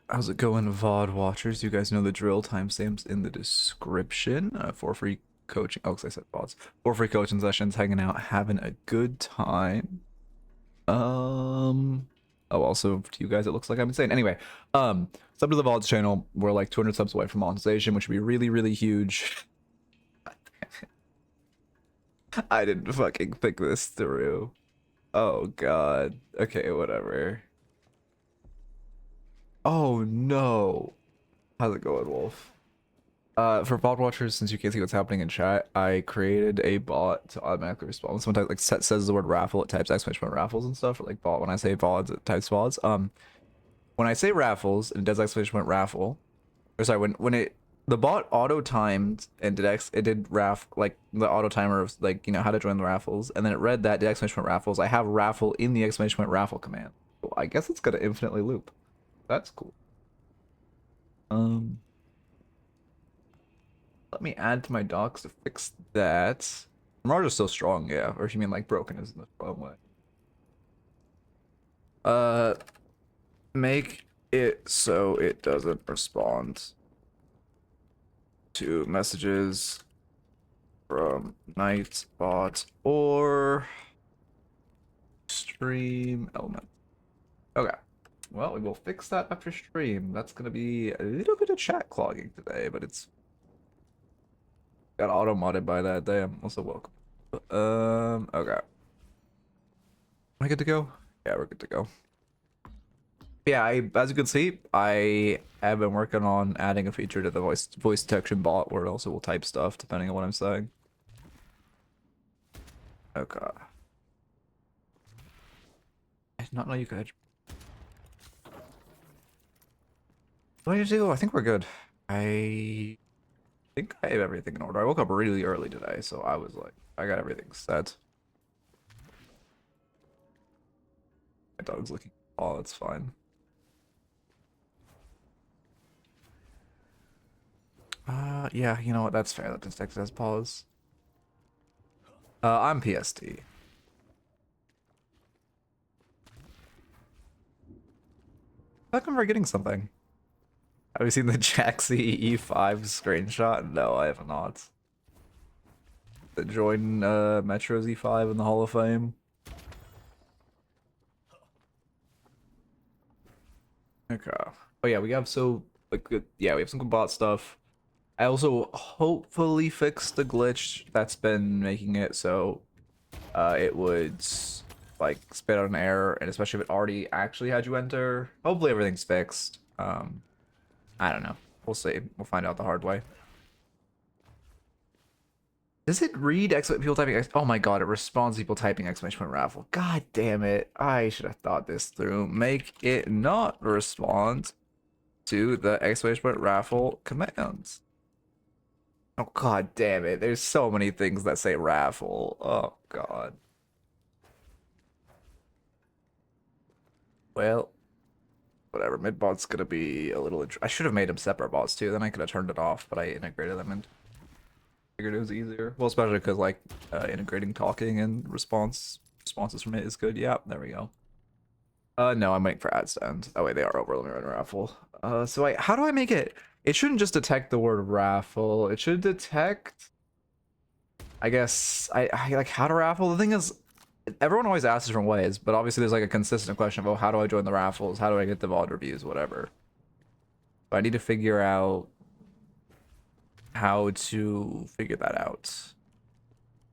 How's it going, VOD watchers? You guys know the drill. Timestamps in the description. For free coaching. Oh, 'cause I said VODs. For free coaching sessions, hanging out, having a good time. Oh, also to you guys, it looks like I'm insane. Anyway, sub to the VODs channel. We're like 200 subs away from monetization, which would be really, really huge. I didn't fucking think this through. Oh God. Okay, whatever. Oh no. How's it going, Wolf? For bot watchers, since you can't see what's happening in chat, I created a bot to automatically respond. When someone like says the word raffle, it types exclamation point raffles and stuff. Or like bot, when I say VODs, it types VODs. When I say raffles, it does exclamation point raffle. Or sorry, when it the bot auto timed and it did raff like the auto timer of like how to join the raffles, and then it read that the exclamation point raffles. I have raffle in the exclamation point raffle command. Well, I guess it's gonna infinitely loop. That's cool. Um. Let me add to my docs to fix that. Mars is still strong, yeah. Or if you mean like broken is in the wrong way. Uh, make it so it doesn't respond to messages from Nightbot or stream element. Okay. Well, we will fix that after stream. That's gonna be a little bit of chat clogging today, but it's got auto modded by that. Damn. Also welcome. Okay. Am I good to go? Yeah, we're good to go. Yeah, as you can see, I have been working on adding a feature to the voice detection bot where it also will type stuff depending on what I'm saying. Okay. I did not know you could. What do you do? I think we're good. I think I have everything in order. I woke up really early today, so I was like, I got everything set. My dog's looking. Oh, that's fine. Yeah, you know what? That's fair. That detects as pause. I'm PST. How come we're getting something? Have you seen the Jaxi E5 screenshot? No, I have not. The join Metro's E5 in the Hall of Fame. Okay. Oh yeah, we have yeah, we have some good bot stuff. I also hopefully fixed the glitch that's been making it so it would like spit out an error, and especially if it already actually had you enter. Hopefully everything's fixed. I don't know. We'll see. We'll find out the hard way. Does it read people typing? Oh my god, it responds to people typing exclamation point raffle. God damn it. I should have thought this through. Make it not respond to the exclamation point raffle commands. Oh god damn it. There's so many things that say raffle. Oh god. Well, whatever. Midbot's gonna be a little. I should have made them separate bots too. Then I could have turned it off, but I integrated them and figured it was easier. Well, especially because like integrating talking and responses from it is good. Yeah, there we go. No, I'm waiting for ads to end. Oh wait, they are over. Let me run a raffle. So wait, how do I make it? It shouldn't just detect the word raffle. It should detect. I guess I like how to raffle. The thing is, everyone always asks different ways, but obviously there's like a consistent question of, oh, how do I join the raffles? How do I get the VOD reviews? Whatever. But I need to figure out how to figure that out.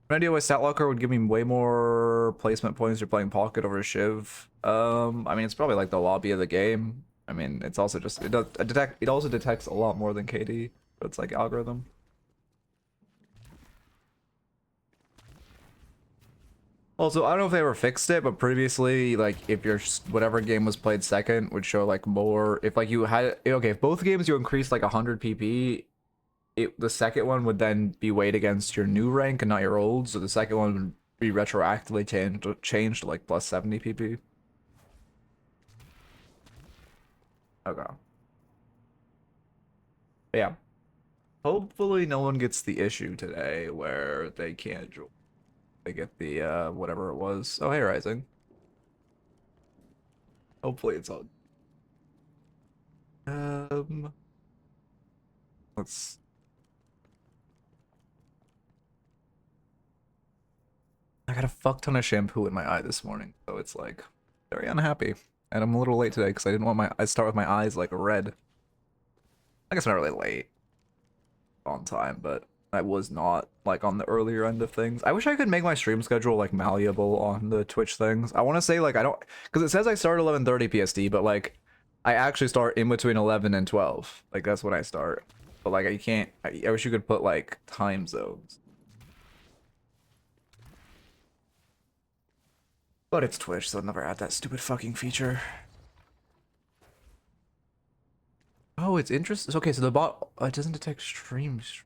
An idea why Stat Locker would give me way more placement points for playing Pocket over Shiv. I mean, it's probably like the lobby of the game. I mean, it's also just it also detects a lot more than KD, but it's like algorithm. Also, I don't know if they ever fixed it, but previously, like, if your whatever game was played second would show like more. If like you had okay, if both games you increased like 100 PP, the second one would then be weighed against your new rank and not your old. So the second one would be retroactively changed to like plus 70 PP. Okay. But yeah. Hopefully no one gets the issue today where they can't they get the whatever it was. Oh hey Rising. Hopefully it's all let's. I got a fuck ton of shampoo in my eye this morning, so it's like very unhappy. And I'm a little late today because I didn't want my I start with my eyes like red. I guess I'm not really late on time, but I was not like on the earlier end of things. I wish I could make my stream schedule like malleable on the Twitch things. I want to say like I don't because it says I start 11:30 PST, but like I actually start in between 11 and 12. Like that's when I start. But like I can't. I wish you could put like time zones. But it's Twitch, so I'll never add that stupid fucking feature. Oh, it's interesting. Okay, so the bot it doesn't detect streams.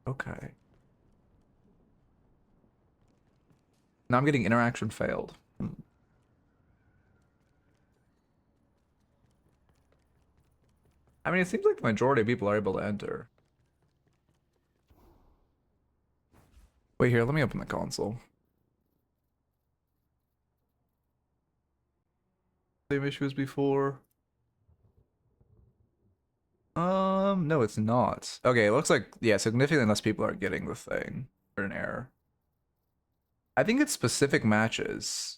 Okay. Now I'm getting interaction failed. I mean, it seems like the majority of people are able to enter. Wait here, let me open the console. Same issue as before. No, it's not. Okay, it looks like, yeah, significantly less people are getting the thing. Or an error. I think it's specific matches.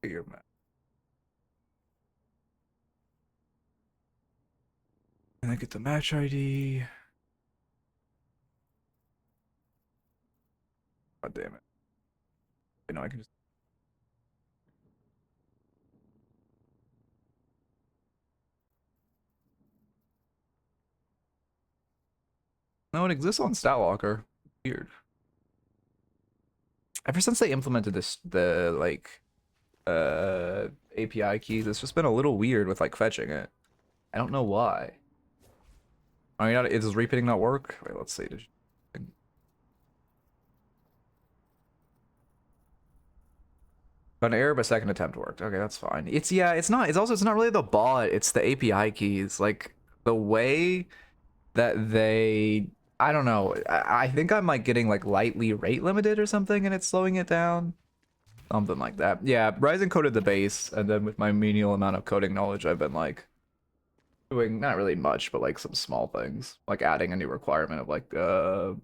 Figure match. And I get the match ID. God damn it. You know, I can just. No, it exists on StatLocker. Weird. Ever since they implemented this, the like, API keys, it's just been a little weird with like fetching it. I don't know why. I mean, does repeating not work? Wait, let's see. An error, but second attempt worked. Okay, that's fine. It's yeah, it's not. It's also it's not really the bot. It's the API keys. Like the way that they. I don't know. I think I'm like getting like lightly rate limited or something, and it's slowing it down. Something like that. Yeah, Ryzen coded the base, and then with my menial amount of coding knowledge, I've been like doing not really much, but like some small things, like adding a new requirement of like the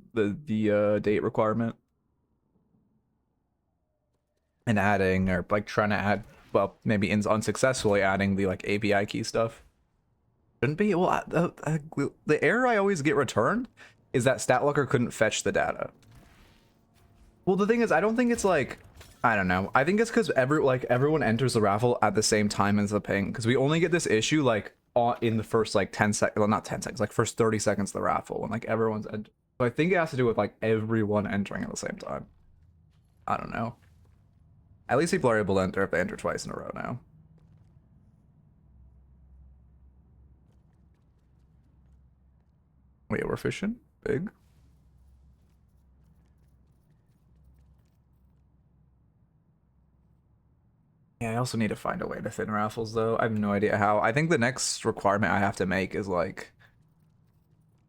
date requirement. And adding or like trying to add well maybe unsuccessfully adding the like API key stuff shouldn't be well the error I always get returned is that StatLocker couldn't fetch the data. Well, the thing is I don't think it's like I don't know. I think it's because everyone enters the raffle at the same time as the ping because we only get this issue like in the first like 10 seconds, well, not 10 seconds, like first 30 seconds of the raffle when like everyone's so I think it has to do with like everyone entering at the same time. I don't know. At least people are able to enter if they enter twice in a row now. Wait, we're fishing? Big? Yeah, I also need to find a way to thin raffles though. I have no idea how. I think the next requirement I have to make is like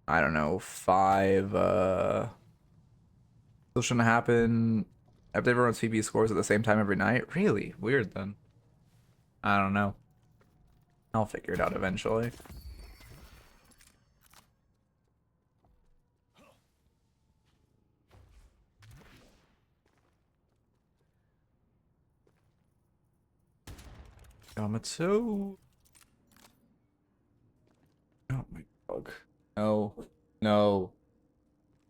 I don't know, 5 still shouldn't happen if everyone's PB scores at the same time every night. Really? Weird then. I don't know. I'll figure it out eventually. Yamato. Oh my god. No. No.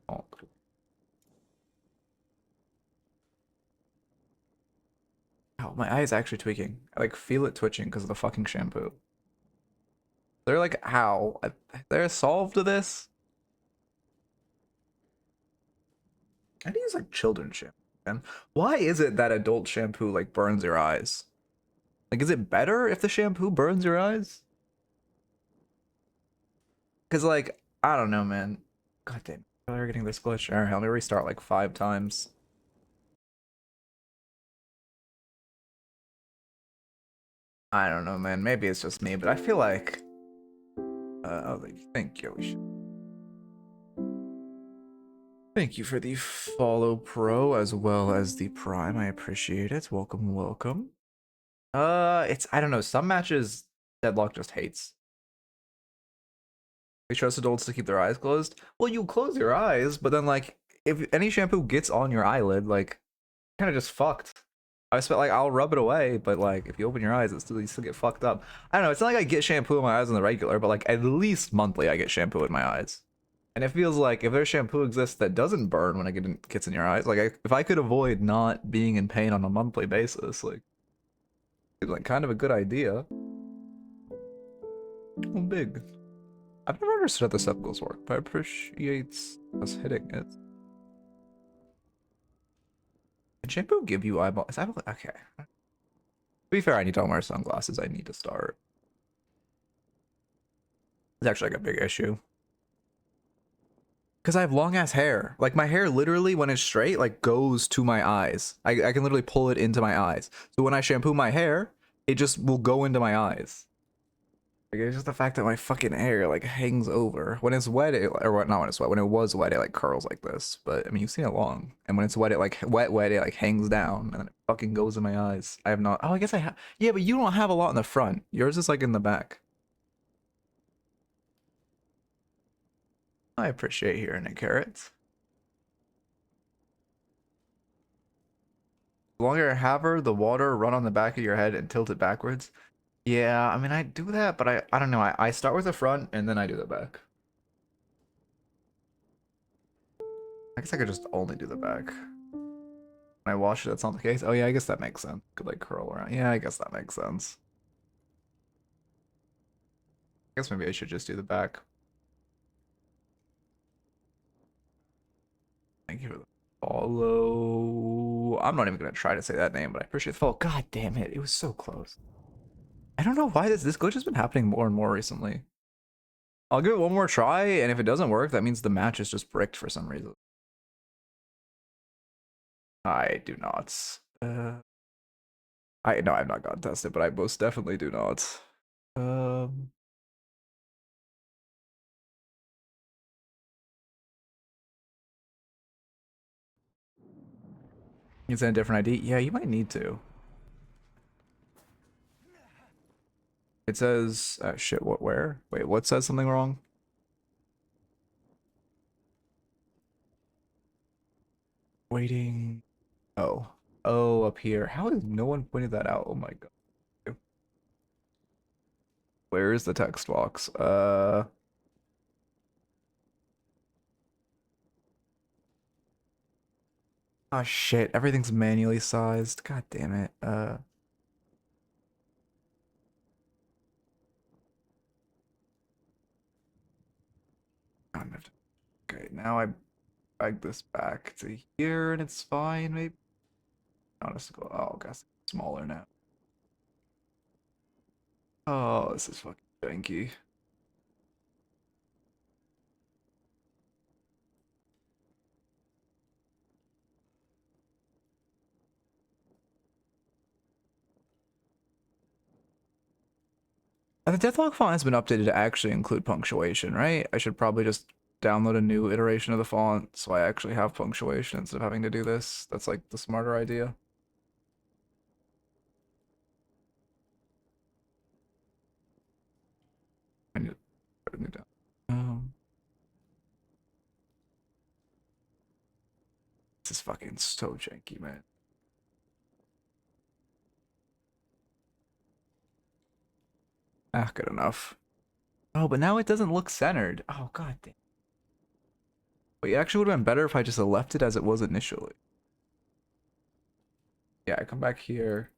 Oh. Oh, my eye is actually tweaking. I like feel it twitching because of the fucking shampoo. They're like, how? Is there a solve to this? I need to use like children's shampoo. And why is it that adult shampoo like burns your eyes? Like, is it better if the shampoo burns your eyes? Because like, I don't know, man. God damn, we're getting this glitch. All right, let me restart like 5 times. I don't know, man. Maybe it's just me, but I feel like. Oh, thank you. We should. Thank you for the follow, pro, as well as the prime. I appreciate it. Welcome, welcome. It's I don't know. Some matches Deadlock just hates. We trust adults to keep their eyes closed. Well, you close your eyes, but then like if any shampoo gets on your eyelid, like kind of just fucked. I spent like I'll rub it away, but like if you open your eyes, you still get fucked up. I don't know. It's not like I get shampoo in my eyes on the regular, but like at least monthly I get shampoo in my eyes. And it feels like if there's shampoo exists that doesn't burn when it gets in your eyes, like if I could avoid not being in pain on a monthly basis, like it's like kind of a good idea. Oh, big. I've never understood how the sepals work, but I appreciate us hitting it. Can shampoo give you eyeballs? Okay. To be fair, I need to wear sunglasses. I need to start. It's actually like a big issue. Because I have long ass hair. Like my hair literally, when it's straight, like goes to my eyes. I can literally pull it into my eyes. So when I shampoo my hair, it just will go into my eyes. Like it's just the fact that my fucking hair like hangs over. When it's wet, or what? Not when it's wet. When it was wet, it like curls like this. But I mean, you've seen it long. And when it's wet, it like wet, it like hangs down, and then it fucking goes in my eyes. I have not. Oh, I guess I have. Yeah, but you don't have a lot in the front. Yours is like in the back. I appreciate hearing it, carrots. The longer I have her, the water run on the back of your head and tilt it backwards. Yeah, I mean, I do that, but I don't know. I start with the front and then I do the back. I guess I could just only do the back. When I wash it, that's not the case. Oh yeah, I guess that makes sense. Could like curl around. Yeah, I guess that makes sense. I guess maybe I should just do the back. Thank you for the follow. I'm not even gonna try to say that name, but I appreciate the follow. God damn it, it was so close. I don't know why this glitch has been happening more and more recently. I'll give it one more try, and if it doesn't work, that means the match is just bricked for some reason. I do not. I know I've not gotten tested, but I most definitely do not. Um, it's in a different ID. Yeah, you might need to. It says, shit. What? Where? Wait, what says something wrong? Waiting. Oh, oh, up here. How has no one pointed that out? Oh my god. Where is the text box? Oh shit. Everything's manually sized. God damn it. Okay, now I drag this back to here and it's fine, maybe. Honestly, oh, guess it's smaller now. Oh, this is fucking janky. The Deadlock font has been updated to actually include punctuation, right? I should probably just download a new iteration of the font so I actually have punctuation instead of having to do this. That's like the smarter idea. I need to put a new down. This is fucking so janky, man. Ah, good enough. Oh, but now it doesn't look centered. Oh, god damn. But it actually would have been better if I just left it as it was initially. Yeah, I come back here.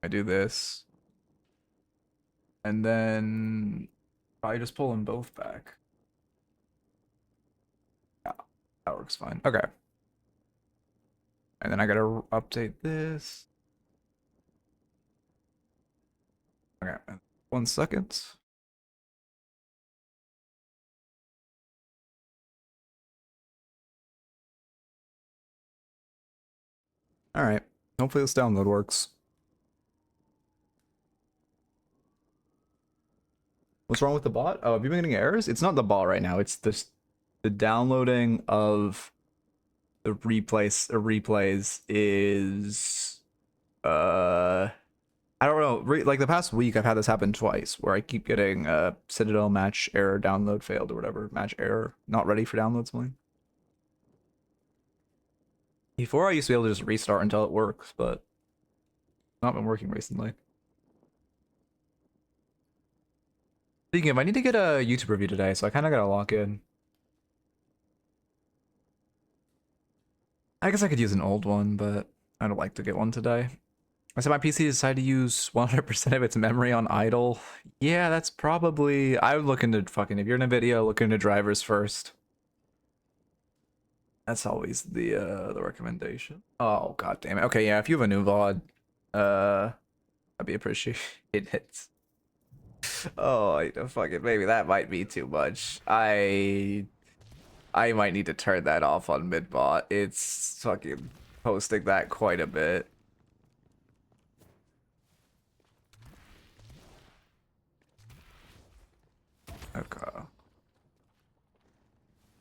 I do this. And then I just pull them both back. Yeah, that works fine. Okay. And then I gotta update this. Okay, 1 second. All right. Hopefully this download works. What's wrong with the bot? Oh, have you been getting errors? It's not the bot right now. It's this. the downloading of the replays is I don't know. Like the past week, I've had this happen twice, where I keep getting Citadel match error, download failed, or whatever, match error, not ready for download something. Before I used to be able to just restart until it works, but not been working recently. Speaking of, I need to get a YouTube review today, so I kind of gotta lock in. I guess I could use an old one, but I don't like to get one today. I said my PC decided to use 100% of its memory on idle. Yeah, that's probably... I would look into fucking... If you're in a video, look into drivers first. That's always the recommendation. Oh, god damn it. Okay, yeah, if you have a new VOD, I'd be appreciated. It's... Oh, fucking maybe that might be too much. I might need to turn that off on Midbot. It's fucking posting that quite a bit. Okay.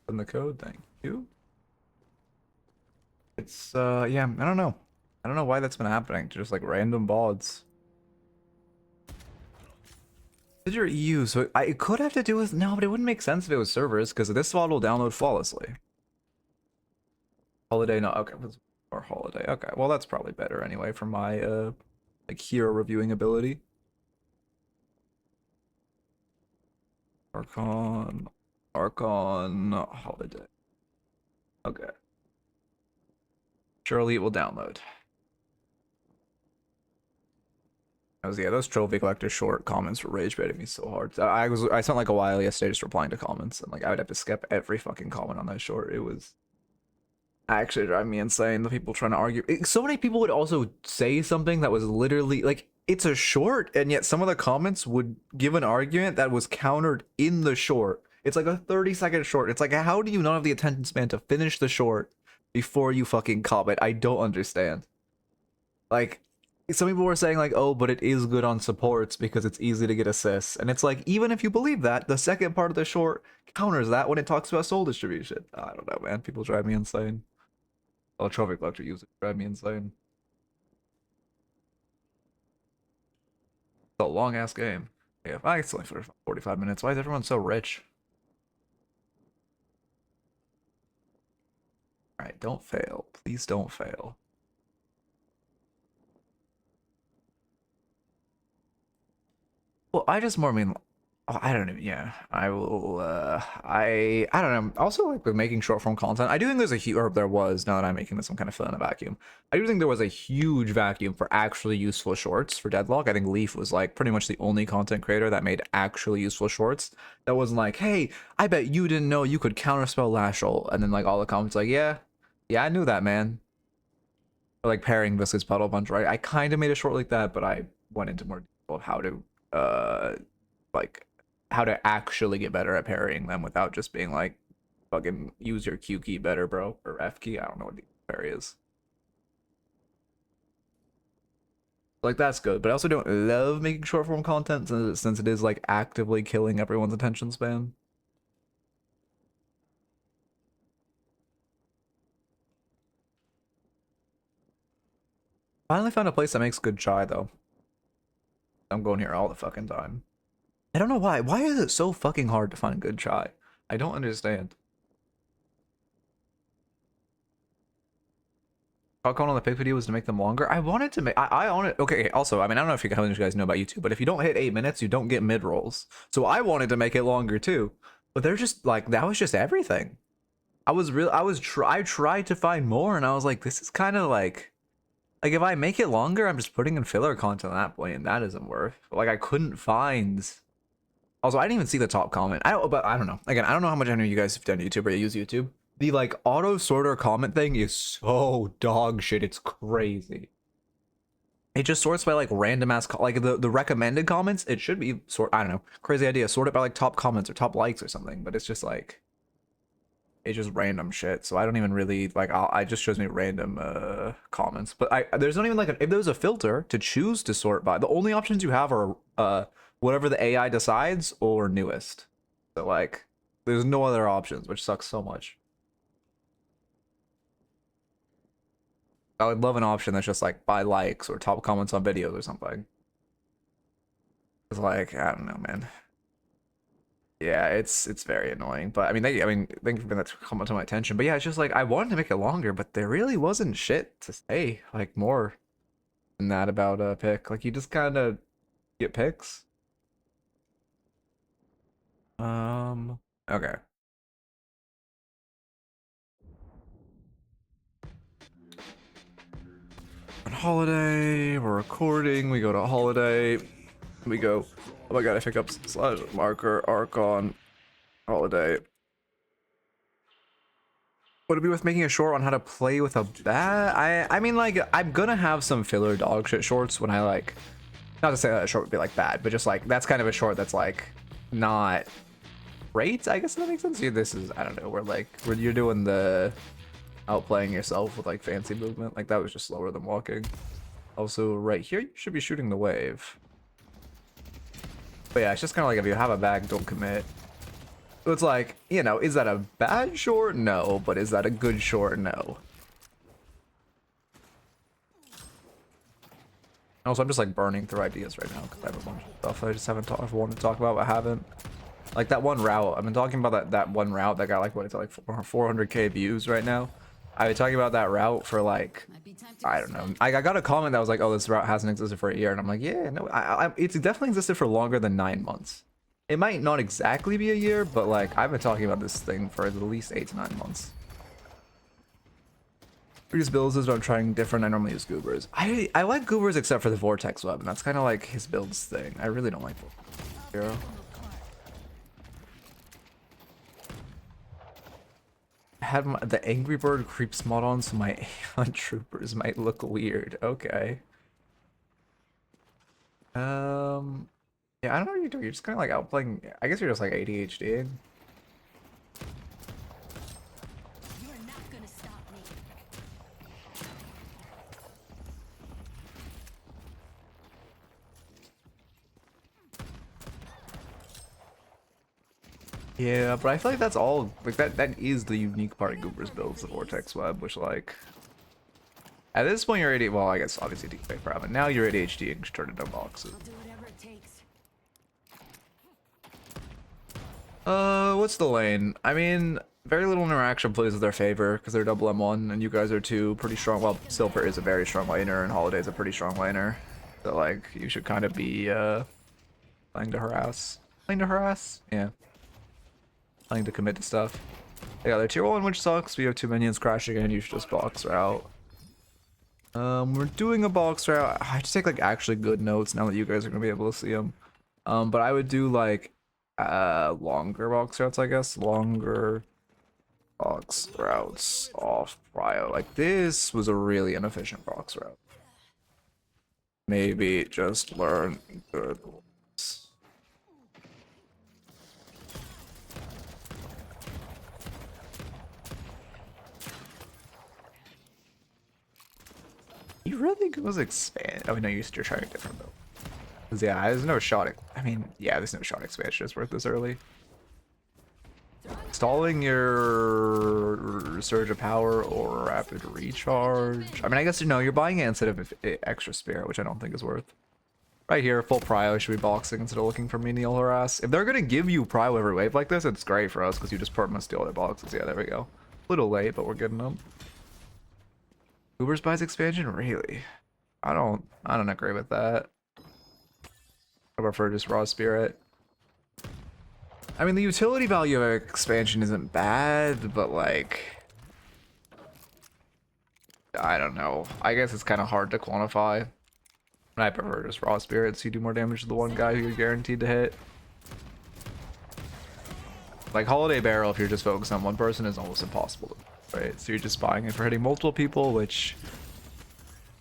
In the code, thank you. It's yeah, I don't know. I don't know why that's been happening. Just like random bots. Did your EU? So it could have to do with no, but it wouldn't make sense if it was servers because this VOD will download flawlessly. Holiday, no, okay, or Holiday. Okay, well that's probably better anyway for my like hero reviewing ability. Archon Holiday. Okay. Surely it will download. Yeah, those trophy collector short comments were rage baiting me so hard. I spent like a while yesterday just replying to comments, and like I would have to skip every fucking comment on that short. It was actually driving me insane. The people trying to argue. So many people would also say something that was literally like it's a short, and yet some of the comments would give an argument that was countered in the short. It's like a 30-second short. It's like, how do you not have the attention span to finish the short before you fucking comment? I don't understand. Like, some people were saying like, oh, but it is good on supports because it's easy to get assists. And it's like, even if you believe that, the second part of the short counters that when it talks about soul distribution. I don't know, man. People drive me insane. Oh, trophy collector users drive me insane. It's a long ass game. Yeah, I it's only for 45 minutes. Why is everyone so rich? Alright, don't fail. Please don't fail. Well, I just more mean, I don't even, yeah, I will, I don't know. Also, like with making short form content, I do think there's a huge, or there was, now that I'm making this, I'm kind of filling a vacuum. I do think there was a huge vacuum for actually useful shorts for Deadlock. I think Leaf was like pretty much the only content creator that made actually useful shorts. That wasn't like, hey, I bet you didn't know you could counterspell Lashel. And then like all the comments like, yeah, I knew that, man. Or like pairing Viscous Puddle Punch, right? I kind of made a short like that, but I went into more detail of how to like how to actually get better at parrying them without just being like fucking use your Q key better, bro, or F key. I don't know what the parry is. Like that's good, but I also don't love making short form content since it is like actively killing everyone's attention span. Finally found a place that makes good chai though. I'm going here all the fucking time. I don't know why. Why is it so fucking hard to find good chai? I don't understand. Alcohol on the pick video was to make them longer. I wanted to make. I own it. Okay. Also, I mean, I don't know if you guys know about YouTube, but if you don't hit 8 minutes, you don't get mid rolls. So I wanted to make it longer too, but they're just like that was just everything. I tried to find more, and I was like, this is kind of like if I make it longer, I'm just putting in filler content at that point, and that isn't worth. Like I couldn't find. Also, I didn't even see the top comment. I don't know. Again, I don't know how much any of you guys have done YouTube or use YouTube. The like auto sorter comment thing is so dog shit. It's crazy. It just sorts by like random ass like the recommended comments. It should be I don't know. Crazy idea. Sort it by like top comments or top likes or something. But it's just like it's just random shit. So I don't even really like. I just shows me random comments. But there's not even like if there was a filter to choose to sort by. The only options you have are whatever the AI decides or newest. So like There's no other options, which sucks so much. I would love an option that's just like buy likes or top comments on videos or something. It's like, I don't know, man. Yeah, it's very annoying. But I mean, thank you for bringing that comment to my attention. But yeah, it's just like I wanted to make it longer, but there really wasn't shit to say like more than that about a pick. Like you just kind of get picks. Okay. On holiday, we're recording. We go to holiday. We go. Oh my god, I pick up slash marker Archon Holiday. Would it be worth making a short on how to play with a bat? I mean, like, I'm gonna have some filler dog shit shorts when I like. Not to say that a short would be like bad, but just like that's kind of a short that's like not great. I guess that makes sense. Yeah, this is, I don't know. Where you're doing the outplaying yourself with like fancy movement. Like that was just slower than walking. Also, right here, you should be shooting the wave. But yeah, it's just kind of like if you have a bag, don't commit. So it's like, you know, is that a bad short? No. But is that a good short? No. Also, I'm just like burning through ideas right now because I have a bunch of stuff I just haven't wanted to talk about, but haven't. Like that one route, I've been talking about that one route that got like, what, it's like 400k views right now. I've been talking about that route for like, I don't know. I got a comment that was like, oh, this route hasn't existed for a year. And I'm like, yeah, no, it's definitely existed for longer than 9 months. It might not exactly be a year, but like I've been talking about this thing for at least 8 to 9 months. Previous builds is I'm trying different. I normally use goobers. I like goobers except for the vortex web, and that's kind of like his build's thing. I really don't like hero. I had the Angry Bird creeps mod on, so my Aeon troopers might look weird. Okay. Yeah, I don't know what you're doing. You're just kind of like outplaying. I guess you're just like ADHD. Yeah, but I feel like that's all, like that is the unique part of Goober's builds, the Vortex Web, which like, at this point you're ADHD, well I guess obviously DK Prime, but now you're ADHD and just turn into boxes. What's the lane? I mean, very little interaction plays with their favor because they're double M1 and you guys are two pretty strong, well, Silver is a very strong laner and Holiday's a pretty strong laner. So like, you should kind of be, playing to harass. Playing to harass? Yeah. Playing to commit to stuff. Yeah, they're tier 1, which sucks. We have 2 minions crashing and you should just box route. We're doing a box route. I have to take like actually good notes now that you guys are gonna be able to see them. But I would do like longer box routes, I guess. Longer box routes off prio. Like this was a really inefficient box route. Maybe just learn good ones. He really goes expand. Oh no, you're trying different though. Cause yeah, there's no shot. I mean, yeah, there's no shot expansion. It's worth this early. Stalling your surge of power or rapid recharge. I mean, I guess no, you're buying it instead of extra spirit, which I don't think is worth. Right here, full prio should be boxing instead of looking for menial harass. If they're gonna give you prio every wave like this, it's great for us because you just perma steal their boxes. Yeah, there we go. A little late, but we're getting them. Uber's buys expansion? Really? I don't agree with that. I prefer just raw spirit. I mean, the utility value of expansion isn't bad, but like, I don't know. I guess it's kind of hard to quantify. I prefer just raw spirits. You do more damage to the one guy who you're guaranteed to hit. Like Holiday Barrel, if you're just focused on one person, is almost impossible to, right? So you're just buying it for hitting multiple people, which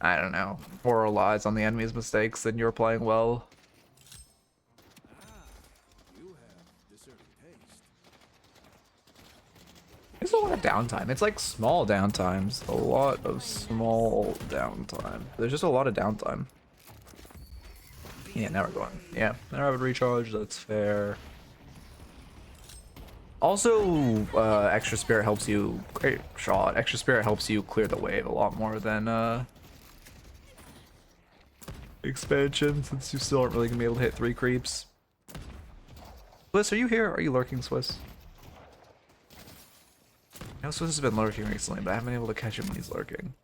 I don't know. More relies on the enemy's mistakes than you're playing well. There's a lot of downtime. It's like small downtimes. A lot of small downtime. There's just a lot of downtime. Yeah, now we're going. Yeah, now I would recharge. That's fair. Also, extra spirit helps you. Great shot. Extra spirit helps you clear the wave a lot more than expansion, since you still aren't really gonna be able to hit 3 creeps. Swiss, are you here? Are you lurking, Swiss? I know Swiss has been lurking recently, but I haven't been able to catch him when he's lurking.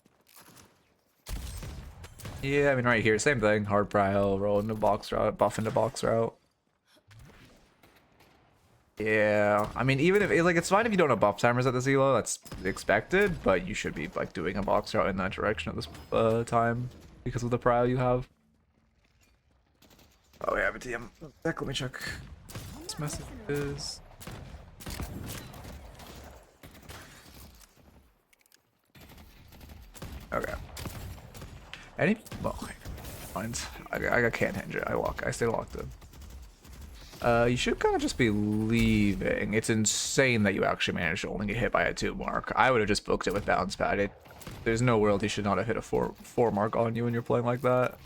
Yeah, I mean, right here, same thing. Hard prio, roll into box route, buff into box route. Yeah, I mean, even if like it's fine if you don't have buff timers at this elo, that's expected, but you should be like doing a box route in that direction at this time because of the prio you have. Oh, we have a TM. Let me check. This message is. Okay. Any? Well, fine. I can't hinge it. I stay locked in. You should kind of just be leaving. It's insane that you actually managed to only get hit by a 2 mark. I would have just booked it with bounce pad. There's no world he should not have hit a 4 mark on you when you're playing like that.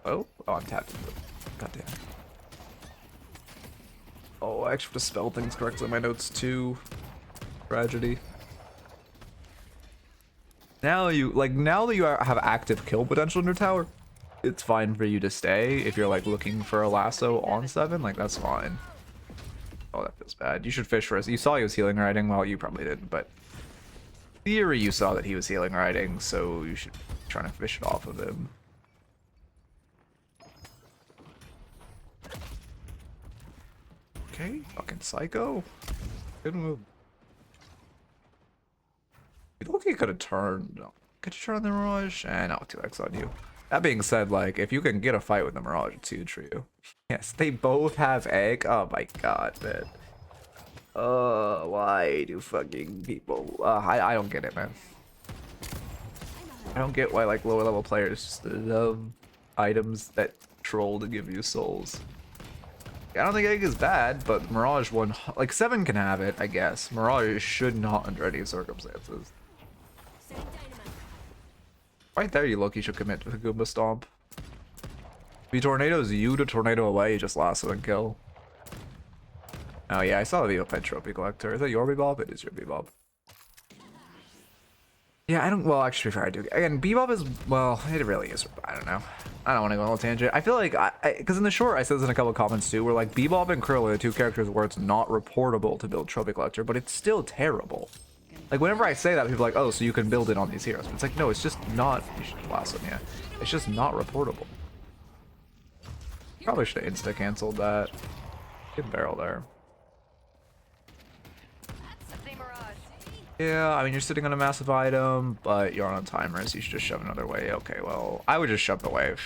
Oh, I'm tapped into it. Goddamn. Oh, I actually have to spell things correctly in my notes too. Tragedy. Now that you have active kill potential in your tower, it's fine for you to stay. If you're like looking for a lasso on 7, like that's fine. Oh, that feels bad. You should fish first. You saw he was healing riding. Well, you probably didn't, but theory you saw that he was healing riding, so you should try to fish it off of him. Okay, fucking psycho. Good move. You look like you could have turned. Could you turn on the Mirage? And no, 2x on you. That being said, like, if you can get a fight with the Mirage, it's huge for you. Yes, they both have egg. Oh my god, man. Why do fucking people? I don't get it, man. I don't get why, like, lower level players just love items that troll to give you souls. I don't think egg is bad, but Mirage like 7 can have it, I guess. Mirage should not under any circumstances. Right there, you look, you should commit to the Goomba Stomp. If he tornadoes you to tornado away, you just lasso and kill. Oh yeah, I saw the Bebop Trophy Collector. Is that your Bebop? It is your Bebop. Yeah, I don't, well, actually, fair, I do. Again, Bebop is, well, it really is, I don't know. I don't want to go on a tangent. I feel like, because in the short, I said this in a couple of comments too, where like Bebop and Krill are the 2 characters where it's not reportable to build Trophy Collector, but it's still terrible. Like, whenever I say that, people are like, oh, so you can build it on these heroes. But it's like, no, it's just not, you should blast them, yeah. It's just not reportable. Probably should have insta-canceled that. Good barrel there. Yeah, I mean, you're sitting on a massive item, but you're on a timer, so you should just shove another wave. Okay, well, I would just shove the wave.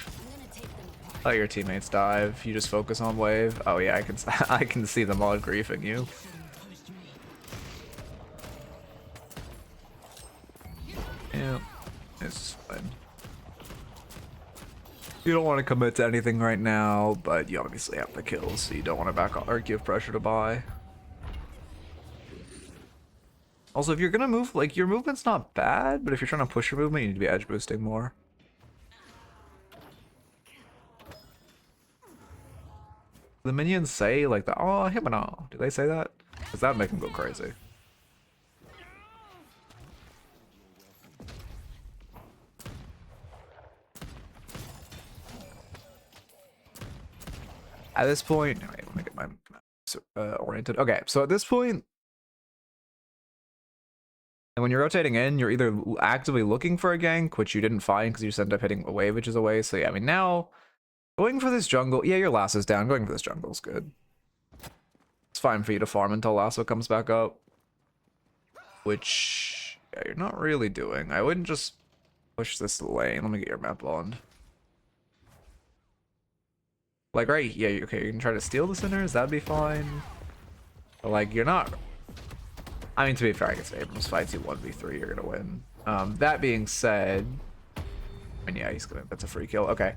Let your teammates dive. You just focus on wave. Oh yeah, I can see them all griefing you. Yeah, it's fine. You don't want to commit to anything right now, but you obviously have the kills, so you don't want to back off or give pressure to buy. Also, if you're gonna move, like, your movement's not bad, but if you're trying to push your movement, you need to be edge boosting more. The minions say, like, oh, Himano. Do they say that? Because that would make them go crazy. At this point, wait, let me get my oriented. Okay, so at this point, and when you're rotating in, you're either actively looking for a gank, which you didn't find because you just ended up hitting a wave, which is away. So yeah, I mean, now going for this jungle, yeah, your lasso's down. Going for this jungle is good. It's fine for you to farm until lasso comes back up, which yeah, you're not really doing. I wouldn't just push this lane. Let me get your map on. Like, right, yeah, okay, you can try to steal the centers, that'd be fine. But, like, you're not... I mean, to be fair, I guess Abrams fights you 1v3, you're gonna win. That being said... I mean, yeah, he's gonna... That's a free kill, okay.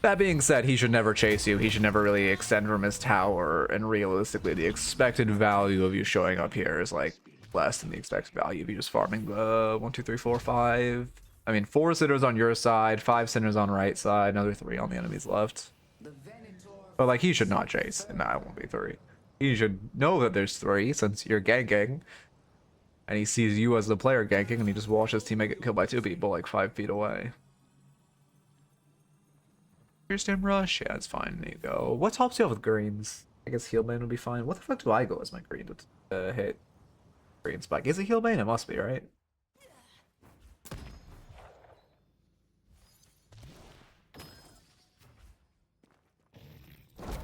That being said, he should never chase you. He should never really extend from his tower, and realistically, the expected value of you showing up here is, like, less than the expected value of you just farming 1, 2, 3, 4, 5... I mean, 4 sinners on your side, 5 sinners on right side, another 3 on the enemy's left. But like he should not chase in that 1v3. He should know that there's 3 since you're ganking. And he sees you as the player ganking and he just watches his teammate get killed by 2 people like 5 feet away. Here's him rush. Yeah, it's fine. There you go. What tops you off with greens? I guess heal main would be fine. What the fuck do I go as my green to hit green spike? Is it heal main? It must be, right?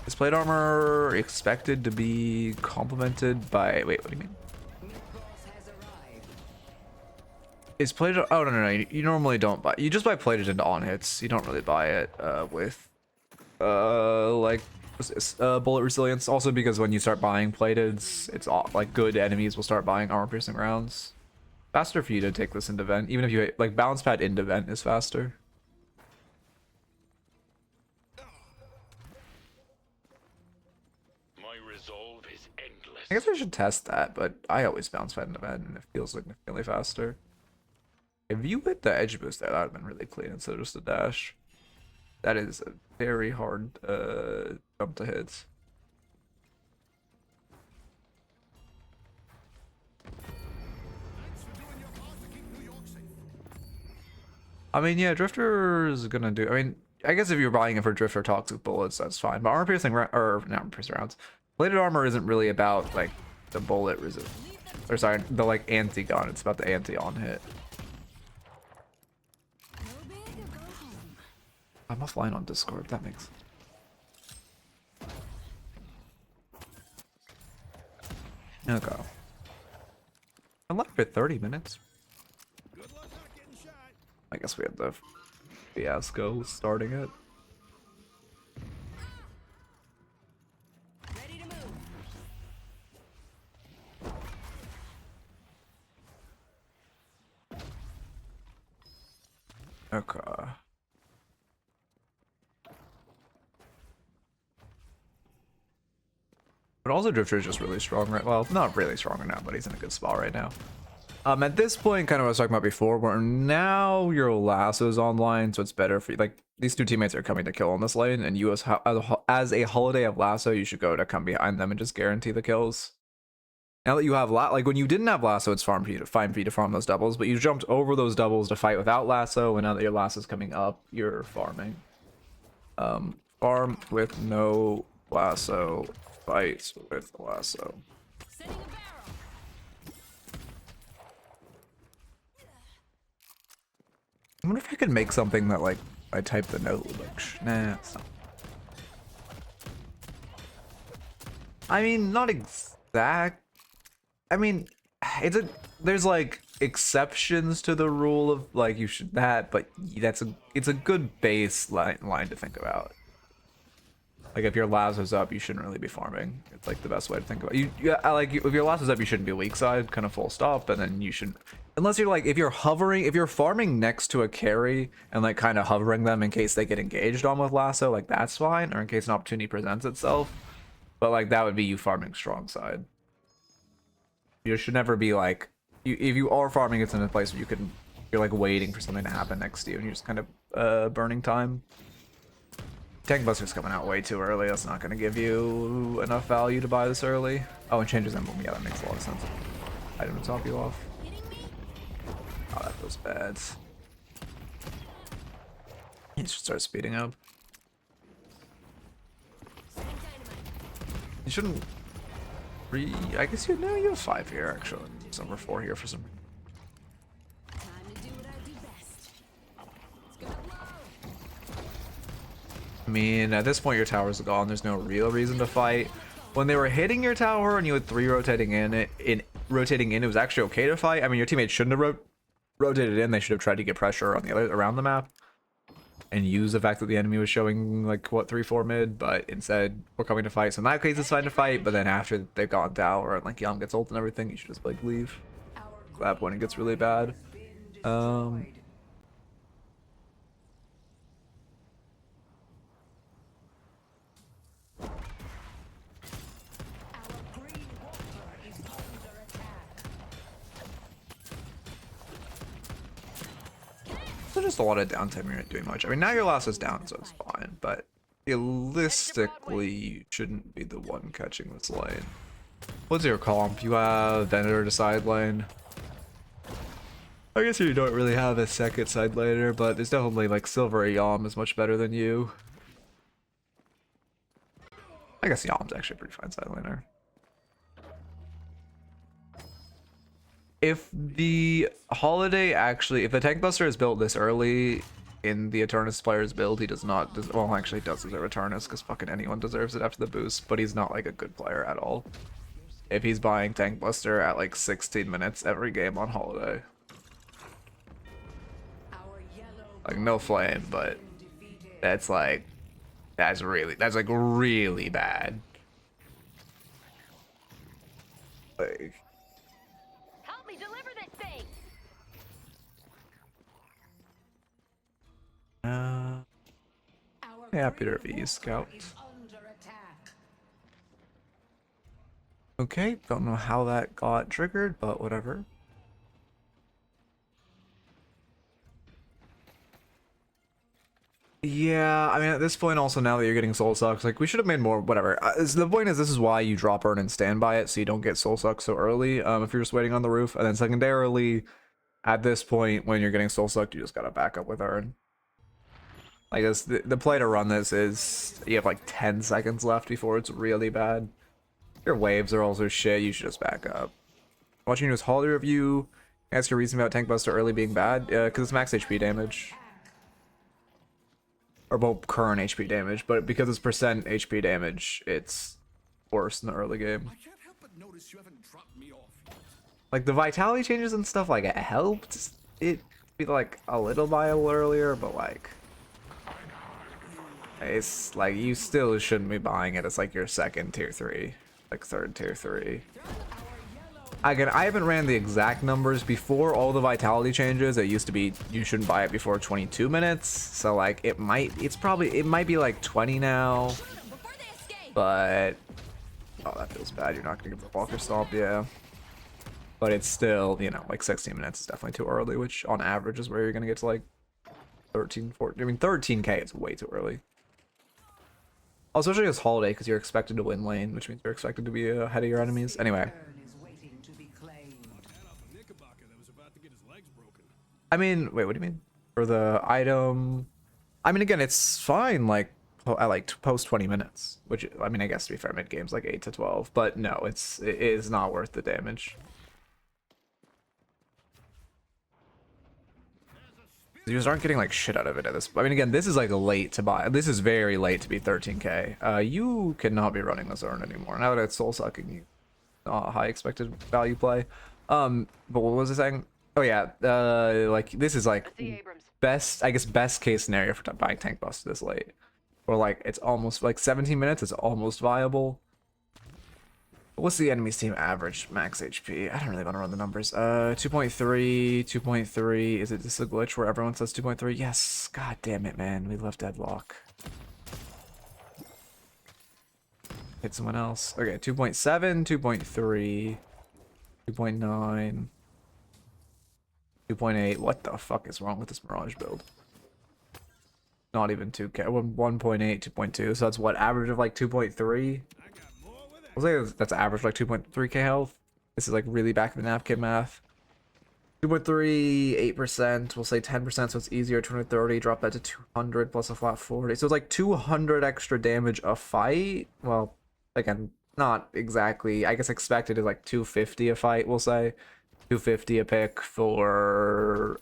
Is plate armor expected to be complemented by... Wait, what do you mean? Is plated... Oh, no. You normally don't buy... You just buy plated into on hits. You don't really buy it with... like... bullet resilience. Also because when you start buying plated, it's all, like good enemies will start buying armor piercing rounds. Faster for you to take this into vent. Even if you... Like, balance pad into vent is faster. I guess I should test that, but I always bounce pad into vent and it feels significantly faster. If you hit the edge boost there, that would have been really clean instead of just a dash. That is a very hard jump to hit. I mean, yeah, Drifter is gonna do... I mean, I guess if you're buying it for Drifter Toxic Bullets, that's fine. But armor piercing... Or, not armor piercing rounds. Plated armor isn't really about, like, the bullet resist. Or, sorry, the, like, anti-gun. It's about the anti-on hit. I'm offline on Discord. That makes... Okay. I'm left for 30 minutes. I guess we have the fiasco starting it. Okay. But also Drifter is just really strong right, well, not really strong right now, but he's in a good spot right now. At this point, kind of what I was talking about before, where now your lasso's online, so it's better for you. Like, these 2 teammates are coming to kill on this lane, and you as a holiday of lasso, you should go to come behind them and just guarantee the kills. Now that you have like when you didn't have lasso, it's fine for you to farm those doubles, but you jumped over those doubles to fight without lasso, and now that your lasso's coming up, you're farming. Farm with no lasso, fight with lasso. I wonder if I could make something that, like, I type the note, like, nah, it's not. I mean, not exact. I mean, there's like exceptions to the rule of like you should that, but it's a good line to think about. Like if your lasso's up, you shouldn't really be farming. It's like the best way to think about it. If your lasso's up, you shouldn't be weak side, kind of full stop, and then you should, unless you're like, if you're farming next to a carry and like kind of hovering them in case they get engaged on with lasso, like that's fine, or in case an opportunity presents itself. But like that would be you farming strong side. You should never be like, if you are farming, it's in a place where you're like waiting for something to happen next to you, and you're just kind of burning time. Tank Buster's coming out way too early. That's not going to give you enough value to buy this early. Oh, and changes emblem. Yeah, that makes a lot of sense. Item to top you off. Oh, that feels bad. You should start speeding up. You shouldn't. I guess you know you have 5 here actually. Some are 4 here for some. I mean, at this point your towers are gone. There's no real reason to fight. When they were hitting your tower and you had 3 rotating in, it was actually okay to fight. I mean, your teammates shouldn't have rotated in. They should have tried to get pressure on the other around the map and use the fact that the enemy was showing like what 3-4 mid, but instead we're coming to fight. So in that case it's fine to fight, but then after they've gone tower and like Yam gets ult and everything, you should just like leave. At that point it gets really bad. So just a lot of downtime, you're not doing much. I mean, now your last is down, so it's fine, but realistically, you shouldn't be the one catching this lane. What's your comp? You have Venator to side lane. I guess you don't really have a second side laner, but there's definitely like Silver Yam is much better than you. I guess Yam's actually a pretty fine side laner. If the Holiday actually, if the Tank Buster is built this early in the Eternus player's build, he does not, well, actually he does deserve Eternus, because fucking anyone deserves it after the boost, but he's not like a good player at all. If he's buying Tank Buster at like 16 minutes every game on Holiday. Like, no flame, but that's like, that's like really bad. Like, help me deliver this thing. happy to be scout. Okay, don't know how that got triggered, but whatever. Yeah, I mean, at this point, also now that you're getting soul sucks, like we should have made more. Whatever. The point is, this is why you drop Earn and stand by it, so you don't get soul sucked so early. If you're just waiting on the roof, and then secondarily, at this point, when you're getting soul sucked, you just gotta back up with Earn. Like this, the play to run this is you have like 10 seconds left before it's really bad. Your waves are also shit. You should just back up. Watching this Holiday review. Ask your reason about Tank Buster early being bad. Because it's max HP damage. Or both current HP damage, but because it's percent HP damage, it's worse in the early game. I can't help but notice you haven't dropped me off yet. Like the vitality changes and stuff, like it helped it be like a little viable earlier, but like it's like you still shouldn't be buying it. It's like your second tier 3, like third tier 3. Again, I haven't ran the exact numbers before all the vitality changes. It used to be you shouldn't buy it before 22 minutes. So like it might be like 20 now. But oh, that feels bad. You're not gonna give the Walker Stomp, yeah. But it's still, you know, like 16 minutes is definitely too early, which on average is where you're gonna get to like 13, 14. I mean 13k is way too early. Also, especially as Holiday, because you're expected to win lane, which means you're expected to be ahead of your enemies. Anyway. I mean, wait, what do you mean? For the item, I mean, again, it's fine, like, I like post 20 minutes, which, I mean, I guess to be fair, mid-game's like 8 to 12, but no, it is not worth the damage. You just aren't getting, like, shit out of it at this, I mean, again, this is, like, late to buy, this is very late to be 13k. You cannot be running this Earn anymore. Now that it's soul-sucking, you not a high expected value play. But what was I saying? Oh yeah, like this is like best, I guess best case scenario for buying Tank Buster this late, or like it's almost like 17 minutes. It's almost viable. What's the enemy's team average max HP? I don't really want to run the numbers. 2.3, 2.3. Is it just a glitch where everyone says 2.3? Yes. God damn it, man. We love Deadlock. Hit someone else. Okay, 2.7, 2.3, 2.9. 2.8. What the fuck is wrong with this Mirage build? Not even 2k. 1.8, 2.2. So that's what, average of like 2.3? I'll say that's average like 2.3k health. This is like really back of the napkin math. 2.3, 8%. We'll say 10%, so it's easier. 230. Drop that to 200 plus a flat 40. So it's like 200 extra damage a fight. Well, again, not exactly. I guess expected is like 250 a fight, we'll say. 250 a pick for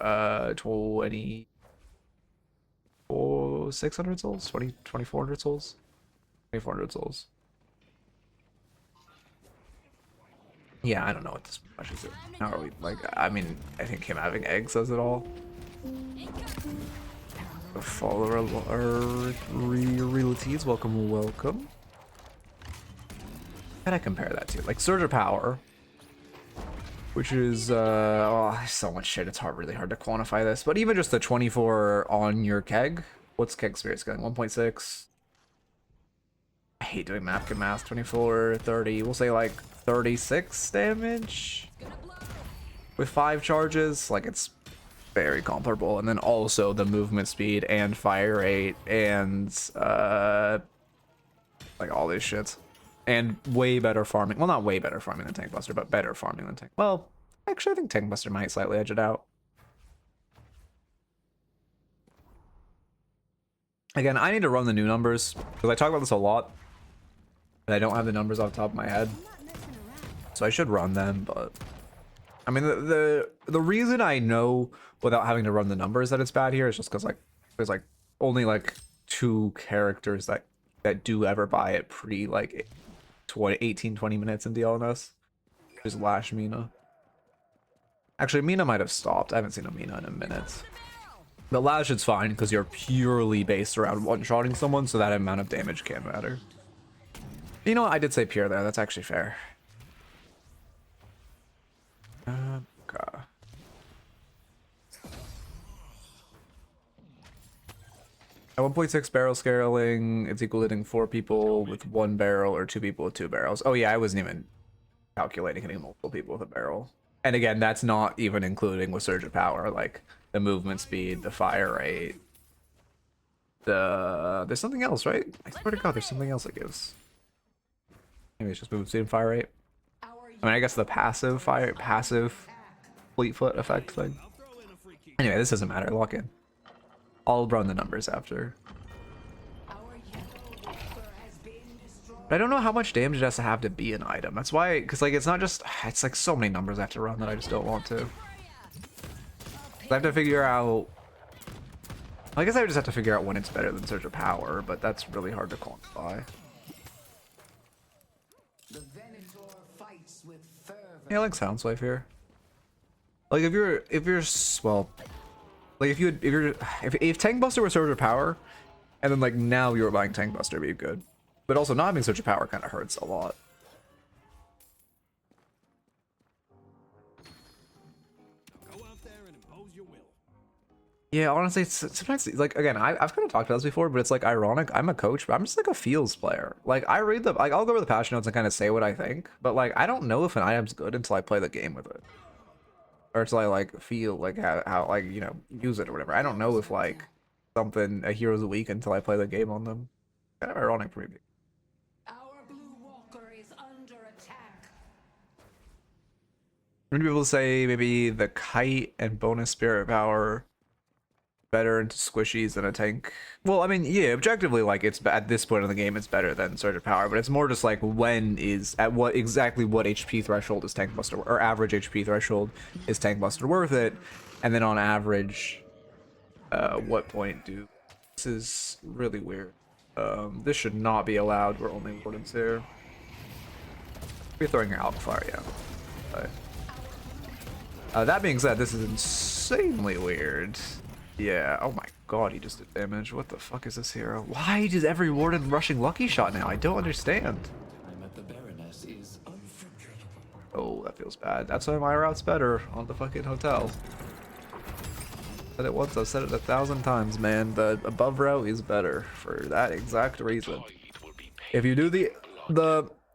600 souls, 2400 souls, 2400 souls. Yeah, I don't know what this much is. How are we, like, I mean, I think him having eggs says it all. The follower realities, welcome. How can I compare that to? Like Surge of Power, which is oh, so much shit. It's really hard to quantify this, but even just the 24 on your keg. What's keg spirits getting? 1.6. I hate doing napkin math. 24, 30. We'll say like 36 damage with 5 charges. Like it's very comparable. And then also the movement speed and fire rate and like all these shits. And way better farming. Well, not way better farming than Tank Buster, but better farming than Tank. Well, actually, I think Tank Buster might slightly edge it out. Again, I need to run the new numbers because I talk about this a lot, and I don't have the numbers off the top of my head, so I should run them. But I mean, the reason I know without having to run the numbers that it's bad here is just because like there's like only like 2 characters that do ever buy it pre like 18-20 minutes in DLNS. There's Lash Mina. Actually, Mina might have stopped. I haven't seen a Mina in a minute. The Lash is fine because you're purely based around one-shotting someone, so that amount of damage can't matter. You know what? I did say pure there. That's actually fair. Okay. At 1.6 barrel scaling, it's equal to hitting 4 people with 1 barrel or 2 people with 2 barrels. Oh yeah, I wasn't even calculating hitting multiple people with a barrel. And again, that's not even including with Surge of Power, like the movement speed, the fire rate, there's something else, right? I swear to God, there's something else it gives. Maybe it's just movement speed and fire rate. I mean, I guess the passive Fleetfoot effect thing. Anyway, this doesn't matter. Lock in. I'll run the numbers after. But I don't know how much damage it has to have be an item. That's why, because like it's not just, it's like so many numbers I have to run that I just don't want to. I have to figure out, I guess I would just have to figure out when it's better than Surge of Power, but that's really hard to quantify. Yeah, I like Soundwave here. Like if you're well, like if Tank Buster was Surge of Power, and then like now you were buying Tank Buster, it'd be good. But also not having Surge of Power kind of hurts a lot. Go out there and impose your will. Yeah, honestly, it's sometimes like again, I've kind of talked about this before, but it's like ironic. I'm a coach, but I'm just like a feels player. Like I read like I'll go over the patch notes and kind of say what I think, but like I don't know if an item's good until I play the game with it, or until I like feel like how like you know use it or whatever. I don't know if like something a hero's a week until I play the game on them. Kind of ironic for me. Our blue walker is under attack. Many people say maybe the kite and bonus spirit power better into squishies than a tank. Well, I mean, yeah, objectively, like it's at this point in the game, it's better than Surge of Power, but it's more just like when is at what HP threshold is Tank Buster or average HP threshold is Tank Buster worth it, and then on average, what point do this is really weird. This should not be allowed. We're only wardens here. You're throwing your Alpha Fire, yeah. But, that being said, this is insanely weird. Yeah, oh my god, he just did damage. What the fuck is this hero? Why does every warden rushing Lucky Shot now? I don't understand. I'm at the Baroness is unforgettable. Oh, that feels bad. That's why my route's better on the fucking hotel. Said it once, I've said it 1,000 times, man. The above route is better for that exact reason. If you do the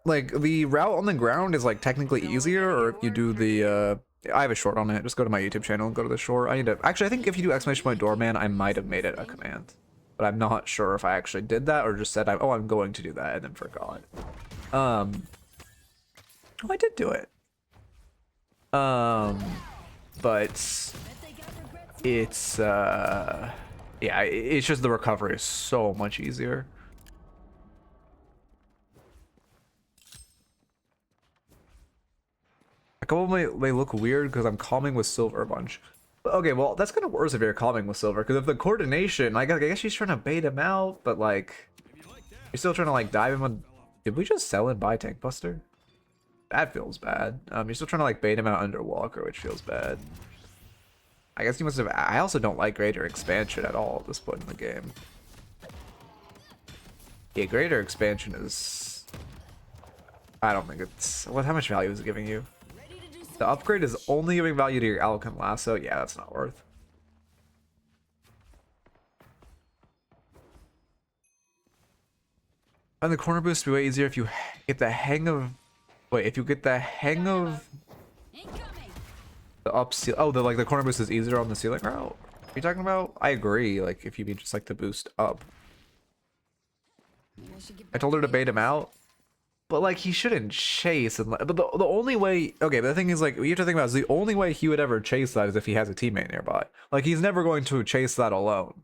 route on the ground is like technically easier, or if you do the I have a short on it. Just go to my YouTube channel and go to the short. I need to actually I think if you do exclamation point doorman, I might have made it a command. But I'm not sure if I actually did that or just said I'm going to do that and then forgot. Oh, I did do it. But it's yeah, it's just the recovery is so much easier. A couple may look weird because I'm calming with Silver a bunch. Okay, well, that's kind of worse if you're calming with Silver, because if the coordination, I guess she's trying to bait him out, but like, you're still trying to like dive him on. Did we just sell and buy Tank Buster? That feels bad. You're still trying to like bait him out under Walker, which feels bad. I guess you must have. I also don't like Greater Expansion at all at this point in the game. Yeah, Greater Expansion is. I don't think it's. How much value is it giving you? The upgrade is only giving value to your Alchem Lasso. Yeah, that's not worth. And the corner boost will be way easier if you get the hang of. Wait, if you get the hang of. The up seal. Oh, the like the corner boost is easier on the ceiling route. Are you talking about? I agree. Like if you mean just like the boost up. I told her to bait him out, but like he shouldn't chase. And but the only way. Okay, but the thing is like you have to think about is the only way he would ever chase that is if he has a teammate nearby. Like he's never going to chase that alone.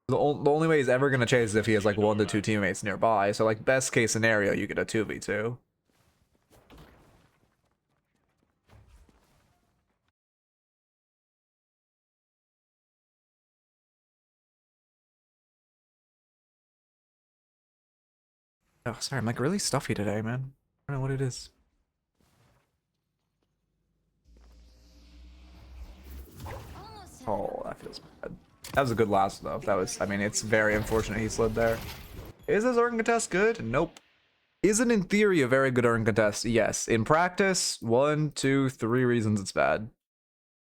The only way he's ever going to chase is if he has like 1 to 2 teammates nearby. So like best case scenario, you get a 2v2. Oh, sorry, I'm like really stuffy today, man. I don't know what it is. Oh, that feels bad. That was a good last though. That was, I mean, it's very unfortunate he slid there. Is this Urn contest good? Nope. Is it in theory a very good Urn contest? Yes. In practice, 1, 2, 3 reasons it's bad.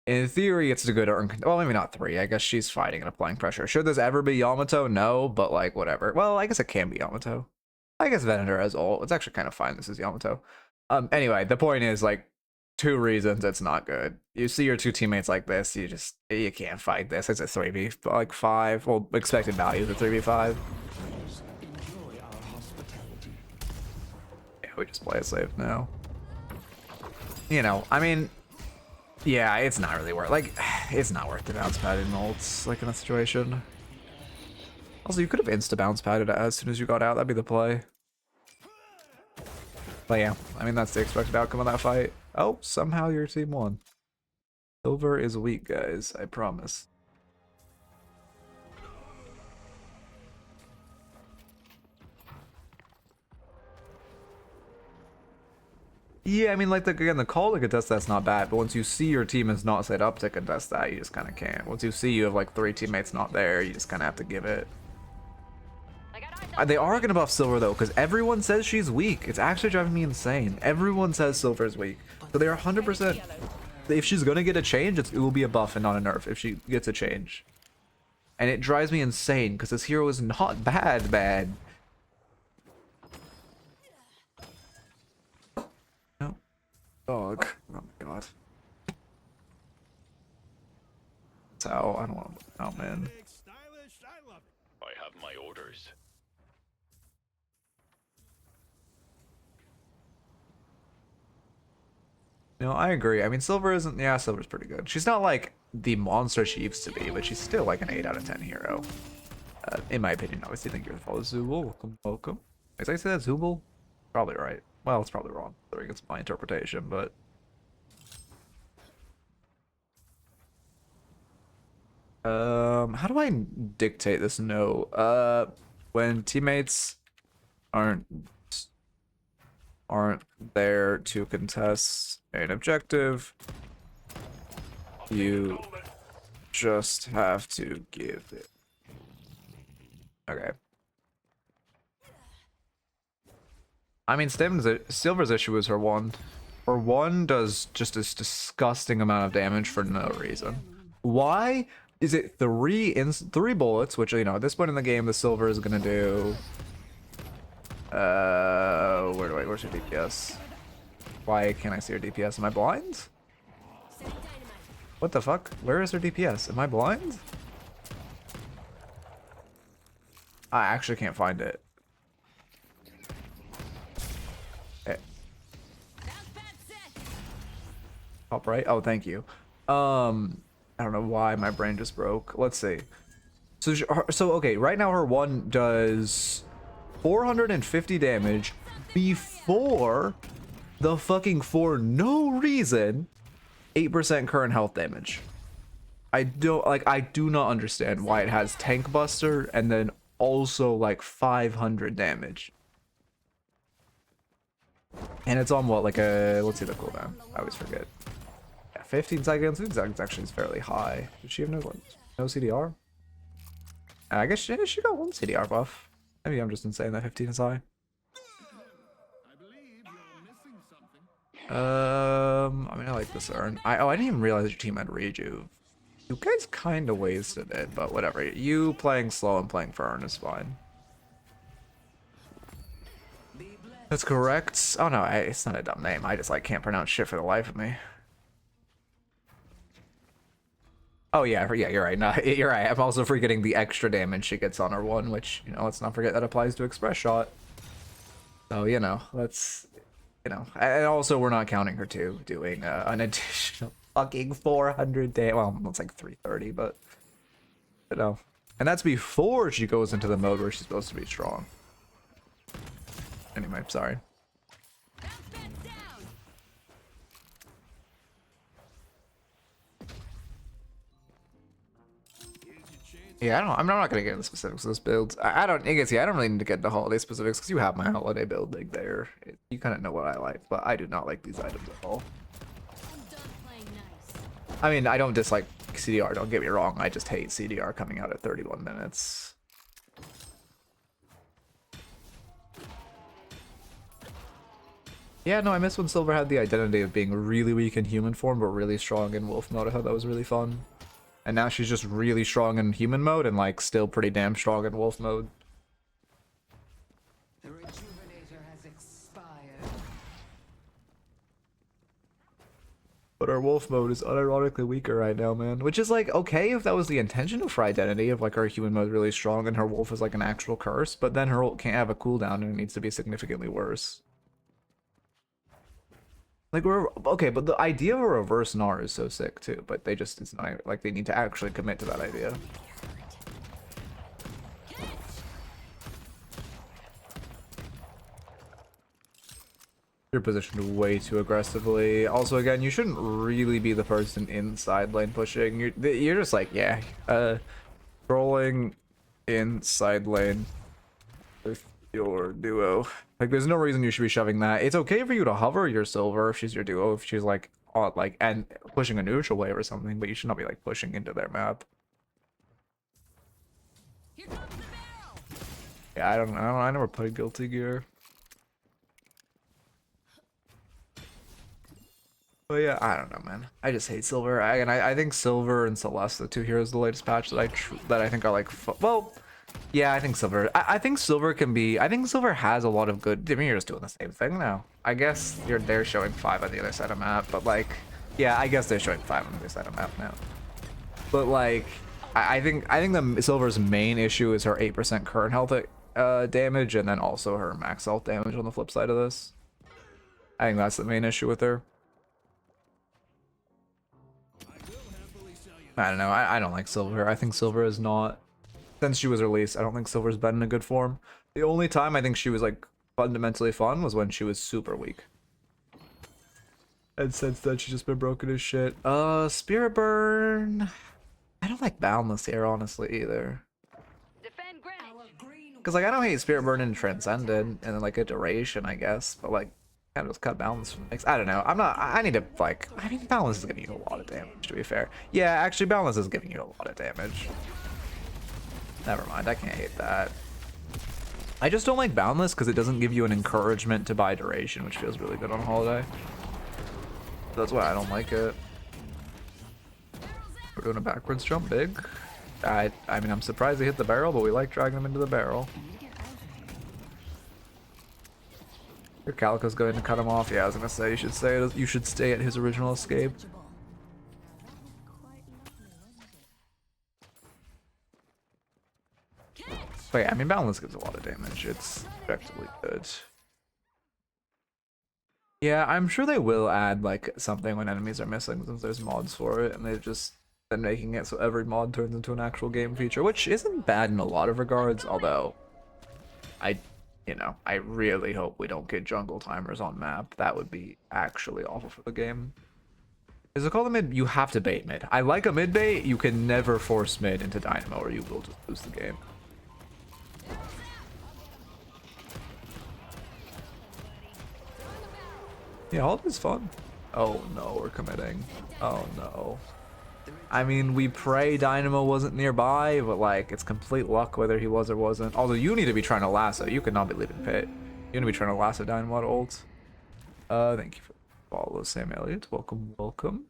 In theory, it's a good Urn contest. Well, maybe not 3. I guess she's fighting and applying pressure. Should this ever be Yamato? No, but like whatever. Well, I guess it can be Yamato. I guess Venator has ult. It's actually kind of fine. This is Yamato. Anyway, the point is like 2 reasons it's not good. You see your 2 teammates like this, you can't fight this. It's a 3v5. Well, expected value is a 3v5. Enjoy our hospitality. Yeah, we just play it safe now. You know, I mean, yeah, it's not really worth it's not worth the bounce pad in ults like in that situation. Also, you could have insta bounce padded it as soon as you got out. That'd be the play. But yeah, I mean that's the expected outcome of that fight. Oh, somehow your team won. Silver is weak, guys. I promise. Yeah, I mean, like, again, the call to contest that's not bad, but once you see your team is not set up to contest that, you just kind of can't. Once you see you have, like, 3 teammates not there, you just kind of have to give it. They are going to buff Silver, though, because everyone says she's weak. It's actually driving me insane. Everyone says Silver is weak. So they are 100%. If she's going to get a change, it will be a buff and not a nerf if she gets a change. And it drives me insane, because this hero is not bad. No. Dog. Oh my god. So, I don't want to... Oh, man. Stylish, I love it. I have my orders. No, I agree. I mean, Silver isn't... Yeah, Silver's pretty good. She's not, like, the monster she used to be, but she's still, like, an 8 out of 10 hero. In my opinion, obviously. Thank you for the follow, Zubul. Welcome. Did I say that, Zubul? Probably right. Well, it's probably wrong. I think it's my interpretation, but... How do I dictate this no? When teammates aren't there to contest an objective, you just have to give it. Okay. I mean, Silver's issue is her 1. Her 1 does just this disgusting amount of damage for no reason. Why is it 3 bullets, which, you know, at this point in the game, the Silver is gonna do... where's her DPS? Why can't I see her DPS? Am I blind? What the fuck? Where is her DPS? Am I blind? I actually can't find it. Top right? Oh, thank you. I don't know why my brain just broke. Let's see. So okay, right now her 1 does 450 damage before the fucking for no reason 8% current health damage. I do not understand why it has Tank Buster and then also like 500 damage. And it's on what, like a, let's see the cooldown. I always forget. Yeah, 15 seconds. 15 seconds actually is fairly high. Does she have no CDR? I guess she got 1 CDR buff. Maybe I'm just insane that 15 is high. I believe you're missing something. I mean, I like this urn. I didn't even realize your team had rejuve. You guys kind of wasted it, but whatever. You playing slow and playing for urn is fine. That's correct. Oh no, it's not a dumb name. I just like can't pronounce shit for the life of me. Oh yeah, yeah, you're right. No, you're right. I'm also forgetting the extra damage she gets on her one, which, you know, let's not forget that applies to Express Shot. So, you know, let's, you know, and also we're not counting her too, doing an additional fucking 400 damage. Well, it's like 330, but, you know. And that's before she goes into the mode where she's supposed to be strong. Anyway, sorry. Bounce that down. Yeah, I'm not gonna get into specifics of this build. I don't. I guess yeah, I don't really need to get into holiday specifics because you have my holiday build like there. You kind of know what I like, but I do not like these items at all. I'm done playing nice. I mean, I don't dislike CDR. Don't get me wrong. I just hate CDR coming out at 31 minutes. Yeah, no, I miss when Silver had the identity of being really weak in human form, but really strong in wolf mode. I thought that was really fun. And now she's just really strong in human mode and like still pretty damn strong in wolf mode. The rejuvenator has expired. But our wolf mode is unironically weaker right now, man. Which is like okay if that was the intention of her identity, of like her human mode really strong and her wolf is like an actual curse, but then her ult can't have a cooldown and it needs to be significantly worse. Like we're okay, but the idea of a reverse Gnar is so sick too, but they just it's not like they need to actually commit to that idea. You're positioned way too aggressively. Also, again, you shouldn't really be the person inside lane pushing. You're just like, yeah, rolling inside lane with your duo. Like, there's no reason you should be shoving that. It's okay for you to hover your Silver if she's your duo, if she's like, on, like, and pushing a neutral wave or something, but you should not be like pushing into their map. Here comes the barrel. Yeah, I don't know. I never played Guilty Gear. But yeah, I don't know, man. I just hate Silver. I think Silver and Celeste, the two heroes, the latest patch that I think are like, well, yeah, I think Silver. I think Silver can be. I think Silver has a lot of good. I mean, you're just doing the same thing now. I guess they're showing 5 on the other side of map, but like, yeah, I guess they're showing 5 on the other side of map now. But like, I think the Silver's main issue is her 8% current health damage, and then also her max health damage on the flip side of this. I think that's the main issue with her. I don't know. I don't like Silver. I think Silver is not, since she was released, I don't think Silver's been in a good form. The only time I think she was like fundamentally fun was when she was super weak. And since then she's just been broken as shit. Spirit Burn. I don't like Boundless here honestly either. Defend Greenwich. Cause like I don't hate Spirit Burn in Transcended and like a duration, I guess, but like kind of just cut Balance from the mix. I don't know. I need to like. I mean, Balance is giving you a lot of damage. To be fair, yeah, actually, Balance is giving you a lot of damage. Never mind. I can't hate that. I just don't like Boundless because it doesn't give you an encouragement to buy duration, which feels really good on Holiday. That's why I don't like it. We're doing a backwards jump, big. I mean, I'm surprised they hit the barrel, but we like dragging them into the barrel. Your Calico's going to cut him off. Yeah, I was gonna say you should stay at his original escape. But yeah, I mean, Balance gives a lot of damage. It's objectively good. Yeah, I'm sure they will add like something when enemies are missing, since there's mods for it, and they've just been making it so every mod turns into an actual game feature, which isn't bad in a lot of regards. Although, you know, I really hope we don't get jungle timers on map. That would be actually awful for the game. Is it called a mid? You have to bait mid. I like a mid bait. You can never force mid into Dynamo or you will just lose the game. Yeah, all is fun. Oh no, we're committing. Oh no. I mean, we pray Dynamo wasn't nearby, but like, it's complete luck whether he was or wasn't. Although you need to be trying to lasso. You could not be leaving pit. You need to be trying to lasso Dynamo to ult. Thank you for follow, Sam Elliott. Welcome, welcome.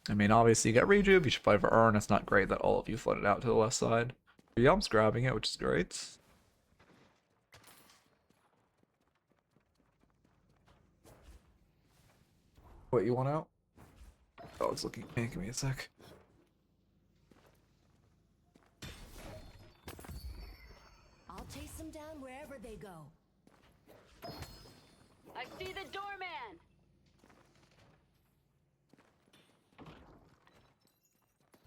I mean, obviously you get Rejuve, you should play for Urn. It's not great that all of you flooded out to the left side. Yum's grabbing it, which is great. What you want out? Oh, it's looking. Hey, give me a sec. I'll chase them down wherever they go. I see the doorman.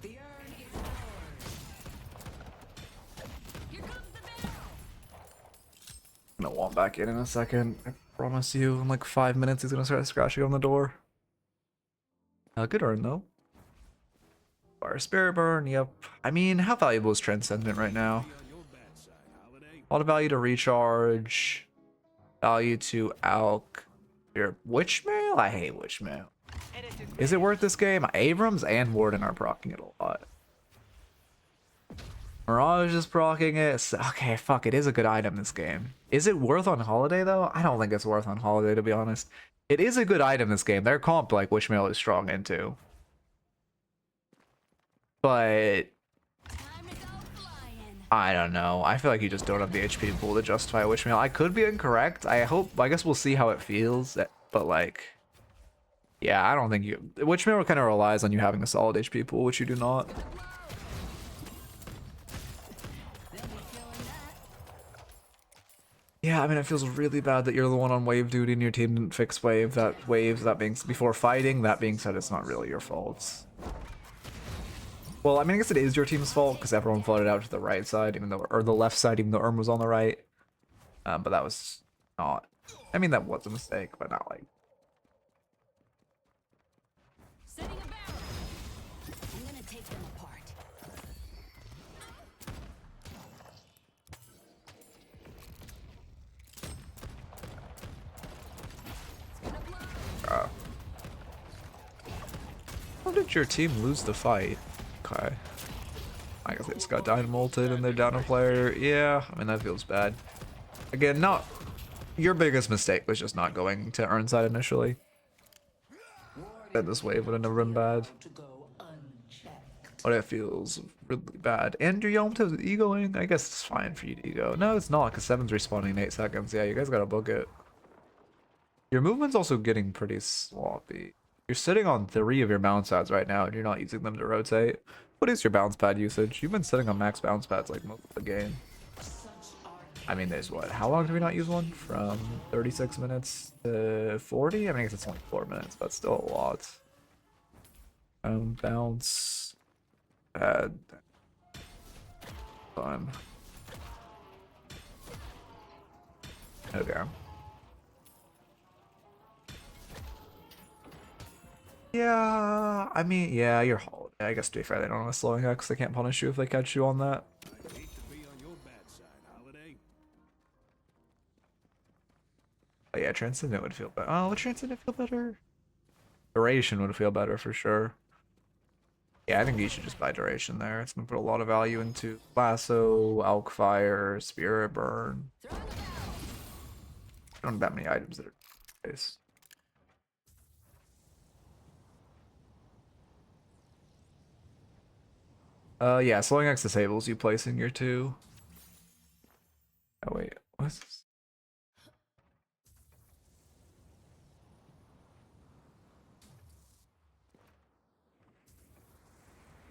The urn is ours. Here comes the barrel. I'm gonna walk back in a second. I promise you. In like 5 minutes, he's gonna start scratching on the door. Good earn though. Fire Spirit Burn. Yep. I mean, how valuable is Transcendent right now? Be on your bad side, Holiday. A lot of value to recharge. Value to Alk. Your Witchmail? I hate Witchmail. Is it worth this game? Abrams and Warden are proccing it a lot. Mirage is proccing it. So, okay, fuck, it is a good item this game. Is it worth on Holiday though? I don't think it's worth on Holiday, to be honest. It is a good item this game. Their comp, like, Witchmail is strong into. But Time to go flying. I don't know. I feel like you just don't have the HP pool to justify Witchmail. I could be incorrect. I guess we'll see how it feels. But like, yeah, I don't think you. Witchmail kind of relies on you having a solid HP pool, which you do not. They'll be feeling that. Yeah, I mean, it feels really bad that you're the one on wave duty and your team didn't fix wave. That being before fighting. That being said, it's not really your fault. Well, I mean, I guess it is your team's fault because everyone flooded out to the right side, even though, or the left side, even though Erm was on the right. But that was not. I mean, that was a mistake, but not like. Setting a barrel. I'm gonna take them apart. It's gonna blow. How did your team lose the fight? Okay. I guess they just got dynamolted and they're down a player. Yeah, I mean, that feels bad. Again, not. Your biggest mistake was just not going to Earn side initially. Then this wave would have never been bad. To go unchecked. But it feels really bad. And your Yomto's egoing? I guess it's fine for you to ego. No, it's not, because 7's respawning in 8 seconds. Yeah, you guys gotta book it. Your movement's also getting pretty sloppy. You're sitting on 3 of your bounce pads right now, and you're not using them to rotate. What is your bounce pad usage? You've been sitting on max bounce pads like most of the game. I mean, there's what? How long do we not use one? From 36 minutes to 40? I mean, I guess it's only 4 minutes, but still a lot. Bounce pad time. Okay. Yeah, I mean, yeah, you're Holiday. I guess to be fair, they don't have a slowing X. They can't punish you if they catch you on that. I'd hate to be on your bad side, Holiday. But yeah, Transcendent would feel better. Oh, would Transcendent feel better? Duration would feel better for sure. Yeah, I think you should just buy Duration there. It's gonna put a lot of value into Lasso, Alkfire, Spirit Burn. Throwing the barrel. I don't have that many items that are nice. Yeah, slowing X disables you placing your 2. Oh wait, what's this?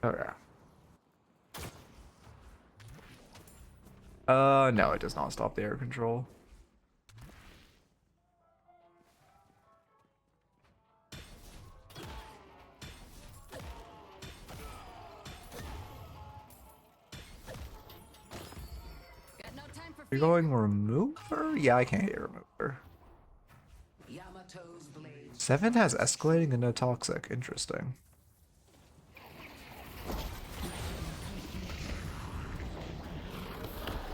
Oh yeah. No, it does not stop the air control. Got no time for You're going remover? Yeah, I can't hit remover. Yamato's blade. 7 has escalating and no toxic. Interesting.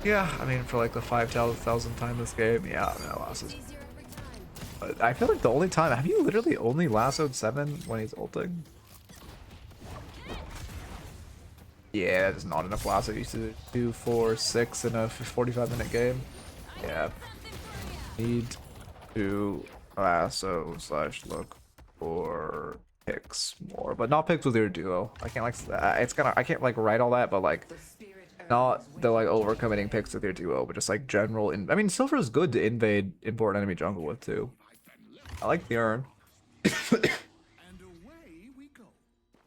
Yeah, I mean, for like the 5,000th time this game, yeah, I mean, that lasts. easier every time. But I feel like the only time, have you literally only lassoed 7 when he's ulting? Yeah, that is not enough lasso usage. 2, 4, 6 in a 45-minute game. Yeah, Something for ya. need to lasso / look for picks more, but not picks with your duo. I can't like it's gonna. I can't like write all that, but like The spirit not the like overcommitting picks with your duo, but just like general. I mean, Silver is good to invade important enemy jungle with too. I like the urn.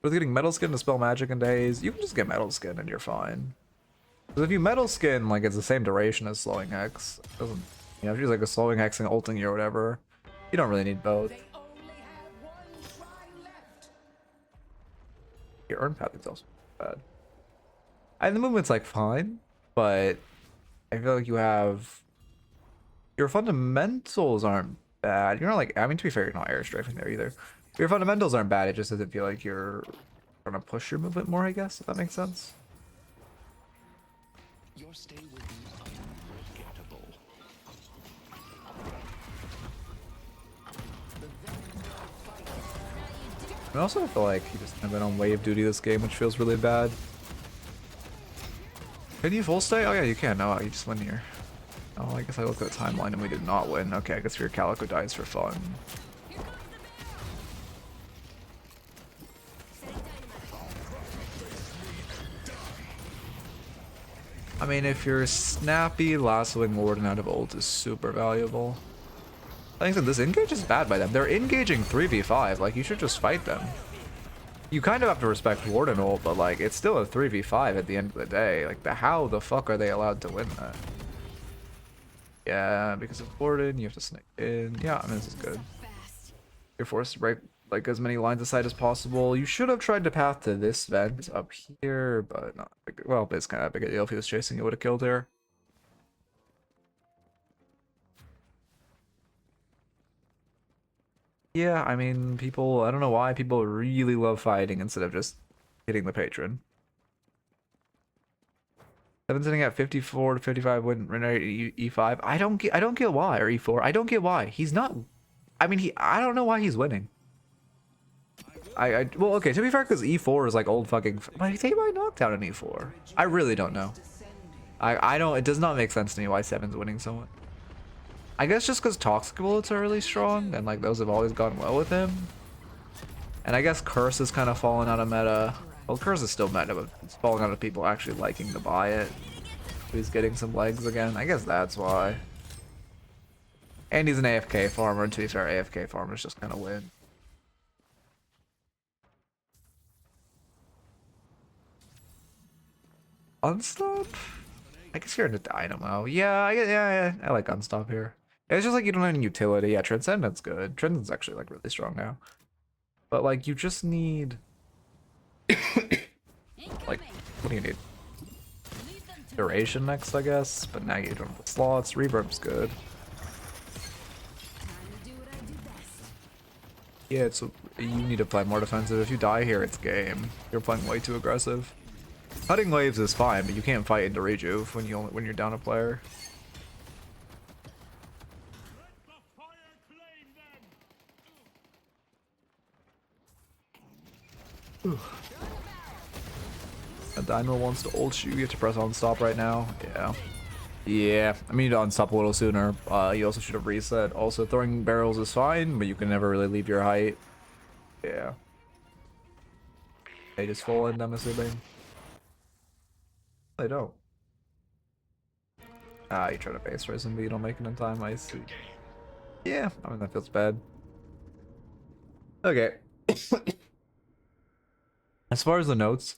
With getting metal skin to spell magic in days, you can just get metal skin and you're fine. Because if you metal skin, like, it's the same duration as slowing hex. It doesn't, you know, if you use like a slowing hex and ulting you or whatever, you don't really need both. They only have one try left. Your earn path is also bad. And the movement's like fine, but I feel like you have your fundamentals aren't bad. You're not like, I mean, to be fair, you're not air strafing there either. Your fundamentals aren't bad. It just doesn't feel like you're gonna push your movement more, I guess, if that makes sense. Your stay will be unforgettable. I also feel like he just kind of been on wave duty this game, which feels really bad. Can you full stay? Oh yeah, you can. No, you just win here. Oh, I guess I looked at the timeline and we did not win. Okay, I guess your Calico dies for fun. Here comes the barrel. Setting dynamite. I mean, if you're snappy, lassoing Warden out of ult is super valuable. Like I said, this engage is bad by them. They're engaging 3v5, like, you should just fight them. You kind of have to respect Warden ult, but, like, it's still a 3v5 at the end of the day. Like, how the fuck are they allowed to win that? Yeah, because of Warden, you have to sneak in. Yeah, I mean, this is good. Fast. You're forced to break, like, as many lines of sight as possible. You should have tried to path to this vent up here, but not. Well, it's kind of a big deal. If he was chasing, it would have killed her. Yeah, I mean, people, I don't know why people really love fighting instead of just hitting the patron. Seven sitting at 54 to 55 win rate E5. I don't get why, or E4. I don't get why. He's not, I mean, I don't know why he's winning. Well, okay, to be fair, because E4 is like old fucking, but I think I knocked out an E4. I really don't know. I don't, it does not make sense to me why 7's winning so much. I guess just because Toxic Bullets are really strong, and like those have always gone well with him. And I guess Curse is kind of fallen out of meta. Well, Curse is still meta, but it's falling out of people actually liking to buy it. He's getting some legs again. I guess that's why. And he's an AFK farmer, and to be fair, AFK farmers just kind of win. Unstop? I guess you're into Dynamo. Yeah, yeah, I like Unstop here. It's just like you don't have any utility. Yeah, Transcendent's good. Transcendent's actually like really strong now. But like you just need like, what do you need? Lead them to Duration next, I guess, but now you don't have the slots. Reverb's good. time to do what I do best. Yeah, it's you need to play more defensive. If you die here, it's game. You're playing way too aggressive. Cutting waves is fine, but you can't fight into rejuve when you're down a player. A Dynamo wants to ult you. You have to press on stop right now. Yeah. Yeah. I mean, you need to unstop a little sooner. You also should have reset. Also, throwing barrels is fine, but you can never really leave your height. Yeah. They just fall in, I'm assuming. They don't. Ah, you try to base race and you don't make it in time, I see. Yeah, I mean, that feels bad. Okay. As far as the notes,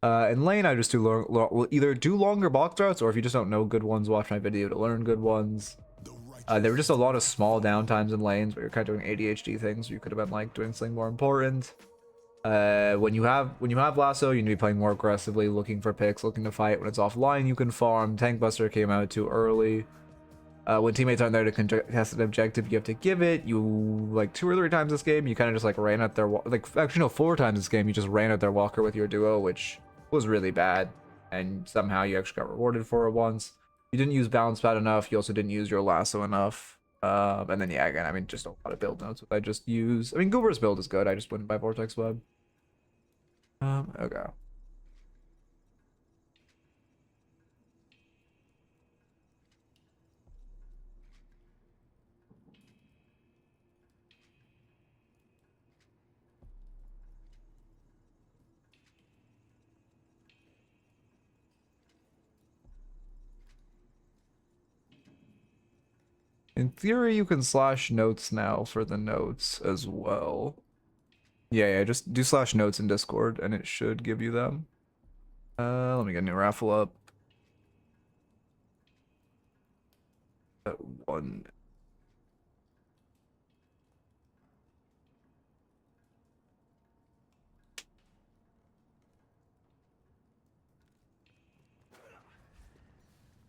in lane, I just do either do longer box routes, or if you just don't know good ones, watch my video to learn good ones. There were just a lot of small downtimes in lanes where you're kind of doing ADHD things. Where you could have been like doing something more important. When you have lasso, you need to be playing more aggressively, looking for picks, looking to fight. When it's offline, you can farm. Tank Buster came out too early. When teammates aren't there to contest an objective, you have to give it. You, like, 2 or 3 times this game, you kind of just like ran at their actually no, 4 times this game, you just ran at their walker with your duo, which was really bad. And somehow you actually got rewarded for it once. You didn't use bounce pad enough. You also didn't use your lasso enough. And then yeah, again, I mean, just a lot of build notes. I just use. I mean, Goober's build is good. I just wouldn't buy Vortex Web. Okay. In theory, you can slash notes now for the notes as well. Yeah, just do slash notes in Discord and it should give you them. Let me get a new raffle up. One.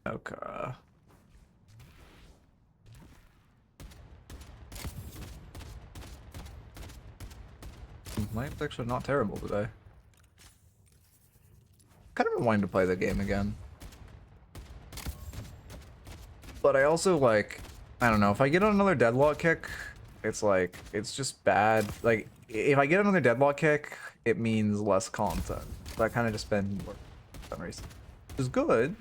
Okay. Mine's actually not terrible today. Kind of been wanting to play the game again. But I also like, I don't know, if I get on another Deadlock kick, it's like, it's just bad. Like, if I get another Deadlock kick, it means less content. So I kind of just been working on recently. Which is good.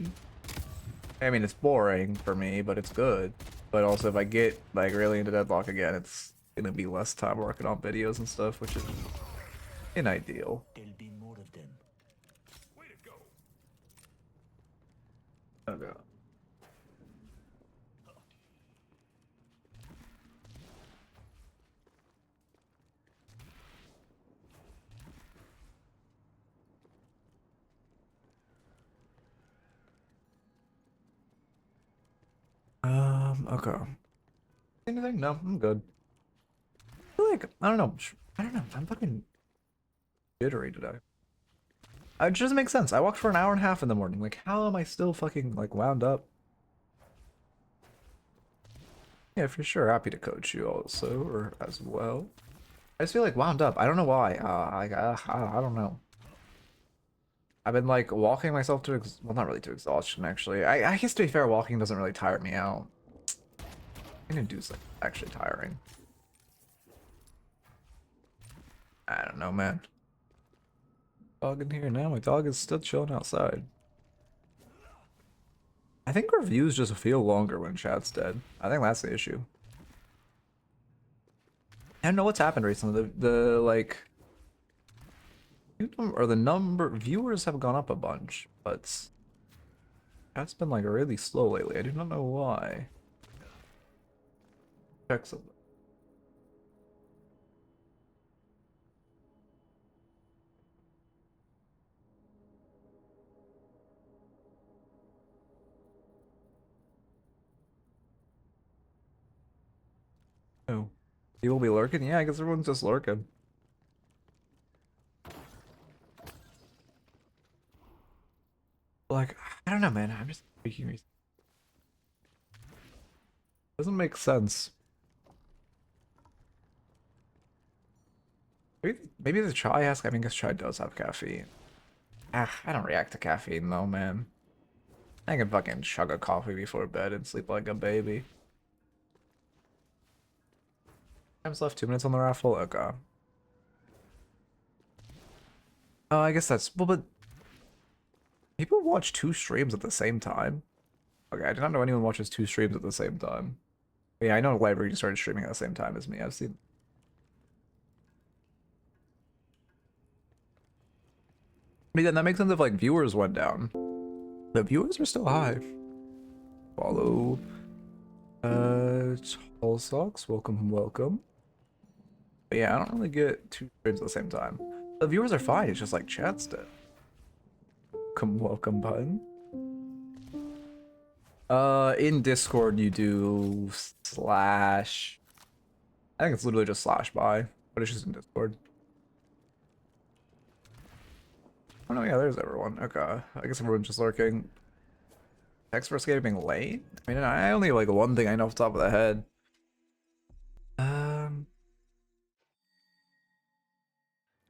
I mean, it's boring for me, but it's good. But also, if I get like really into Deadlock again, it's gonna be less time working on videos and stuff, which is ideal. There'll be more of them. Way to go. Okay. Okay. Anything? No, I'm good. I feel like, I don't know. I'm fucking jittery today. It just doesn't make sense. I walked for an hour and a half in the morning. Like, how am I still fucking, like, wound up? Yeah, for sure. Happy to coach you also, or as well. I just feel like wound up. I don't know why. I don't know. I've been, like, walking myself to, well, not really to exhaustion, actually. I guess, to be fair, walking doesn't really tire me out. I can do something actually tiring. I don't know, man. Dog in here now. My dog is still chilling outside. I think reviews just feel longer when chat's dead. I think that's the issue. I don't know what's happened recently. The like, or the number viewers have gone up a bunch, but that's been like really slow lately. I do not know why. Check something. Oh, people be lurking? Yeah, I guess everyone's just lurking. Like, I don't know, man. I'm just speaking. Doesn't make sense. Maybe the chai has. I mean, I guess chai does have caffeine. I don't react to caffeine though, man. I can fucking chug a coffee before bed and sleep like a baby. Time's left 2 minutes on the raffle. Okay. Oh, I guess that's well, but people watch 2 streams at the same time. Okay, I did not know anyone watches 2 streams at the same time. But yeah, I know Library started streaming at the same time as me. I've seen. But then that makes sense if like viewers went down. The viewers are still high. Follow. Tall Socks, welcome. But yeah, I don't really get 2 streams at the same time. The viewers are fine, it's just like chat's dead. Welcome button. In Discord you do slash. I think it's literally just slash by, but it's just in Discord. Oh no, yeah, there's everyone. Okay, I guess everyone's just lurking. Text for escaping late? I mean, I only have like one thing I know off the top of the head.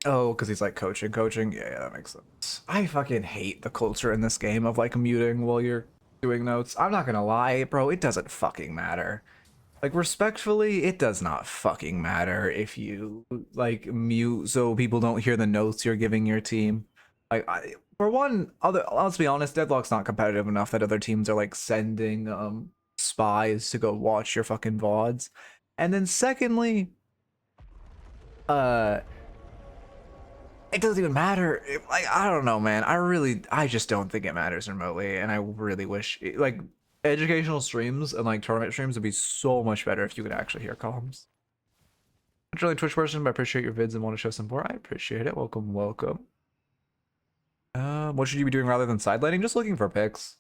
Oh, because he's like coaching. Yeah, that makes sense. I fucking hate the culture in this game of like muting while you're doing notes. I'm not gonna lie, bro, it doesn't fucking matter. Like, respectfully, it does not fucking matter if you like mute so people don't hear the notes you're giving your team. Like, for one, let's be honest, Deadlock's not competitive enough that other teams are like sending spies to go watch your fucking VODs. And then secondly, it doesn't even matter. Like, I don't know, man. I just don't think it matters remotely, and I really wish like educational streams and like tournament streams would be so much better if you could actually hear comms. Not really a Twitch person, but I appreciate your vids and want to show some support. I appreciate it. Welcome, welcome. What should you be doing rather than side laning? Just looking for picks.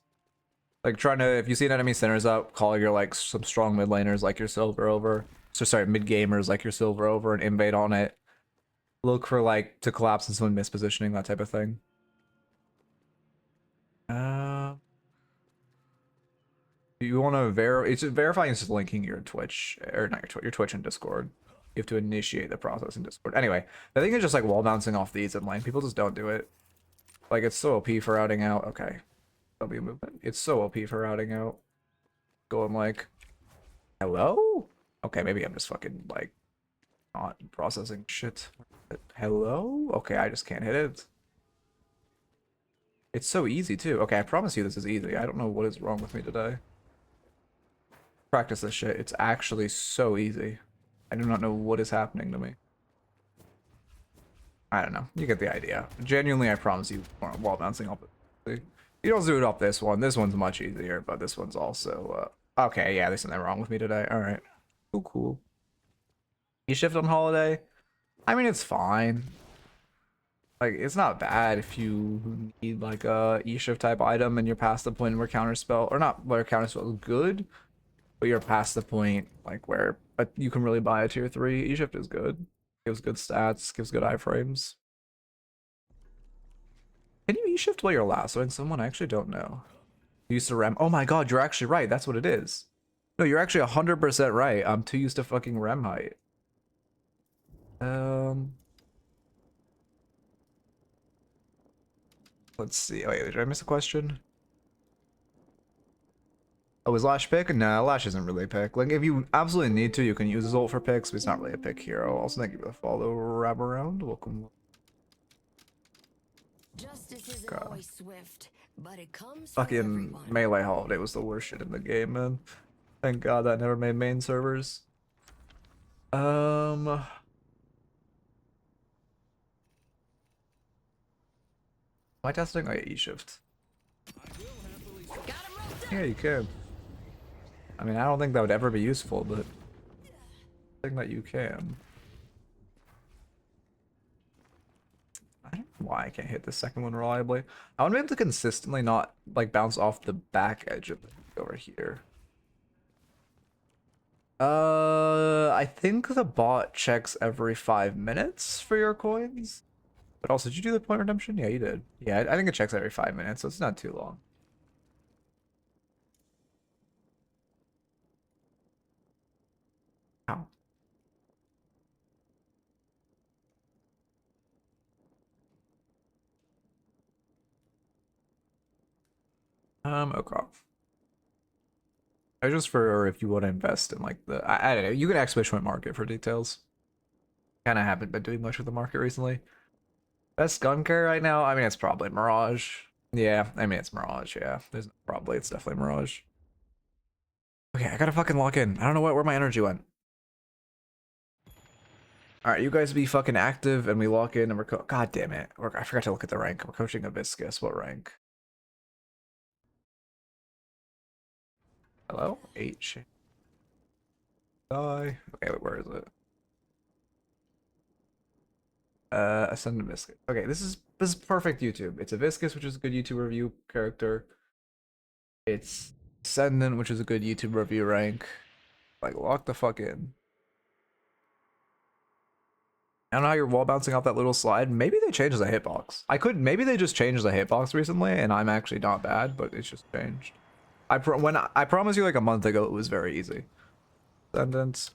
Like trying to, if you see an enemy centers up, call your like some strong mid laners like your silver over. So sorry, mid gamers like your silver over and invade on it. Look for like to collapse and someone mispositioning, that type of thing. You want to verifying is just linking your Twitch or not your Twitch, your Twitch and Discord. You have to initiate the process in Discord. Anyway, I think it's just like wall bouncing off these in lane. People just don't do it. Like it's so OP for routing out. Okay, W movement. It's so OP for routing out. Going like, hello? Okay, maybe I'm just fucking like not processing shit. Hello? Okay, I just can't hit it. It's so easy too. Okay, I promise you this is easy. I don't know what is wrong with me today. Practice this shit. It's actually so easy. I do not know what is happening to me. I don't know. You get the idea. Genuinely, I promise you, wall bouncing up. You don't do it up this one. This one's much easier, but this one's also... okay, yeah, there's something wrong with me today. Alright. Cool, cool. You shift on Holiday? I mean, it's fine. Like, it's not bad if you need, like, a E-shift type item and you're past the point where counterspell... Or not where counterspell is good, but you're past the point, like, where you can really buy a tier 3. E-shift is good. Gives good stats, gives good iframes. Can you E-shift while you're lassoing someone? I actually don't know. You used to rem. Oh my god, you're actually right. That's what it is. No, you're actually 100% right. I'm too used to fucking rem height. Let's see. Wait, did I miss a question? Oh, is Lash pick? Nah, Lash isn't really a pick. Like, if you absolutely need to, you can use his ult for picks, but it's not really a pick hero. Also, thank you for the follow, wrap around. Welcome. Justice isn't always swift, but it comes from Fucking everyone. Melee Holiday was the worst shit in the game, man. Thank God that never made main servers. Am I testing? Oh yeah, E-shift. Yeah, you can. I mean, I don't think that would ever be useful, but I think that you can. I don't know why I can't hit the second one reliably. I want to be able to consistently not like bounce off the back edge of it over here. I think the bot checks every 5 minutes for your coins. But also, did you do the point redemption? Yeah, you did. Yeah, I think it checks every 5 minutes, so it's not too long. Ow. Okay. I just for if you want to invest in like the I don't know, you can ask Switchpoint Market for details. Kind of haven't been doing much with the market recently. Best gun carry right now? I mean, it's probably Mirage. Yeah, I mean, it's Mirage, yeah. It's definitely Mirage. Okay, I gotta fucking lock in. I don't know where my energy went. Alright, you guys be fucking active and we lock in and we're God damn it. I forgot to look at the rank. We're coaching a Viscous. What rank? Hello? 8 shit. Die. Okay, wait, where is it? Ascendant Viscous. Okay, this is perfect YouTube. It's a Viscous, which is a good YouTube review character. It's Ascendant, which is a good YouTube review rank. Like, lock the fuck in. I don't know how you're wall bouncing off that little slide. Maybe they changed the hitbox. Maybe they just changed the hitbox recently, and I'm actually not bad, but it's just changed. I promise you, like a month ago, it was very easy. Ascendant.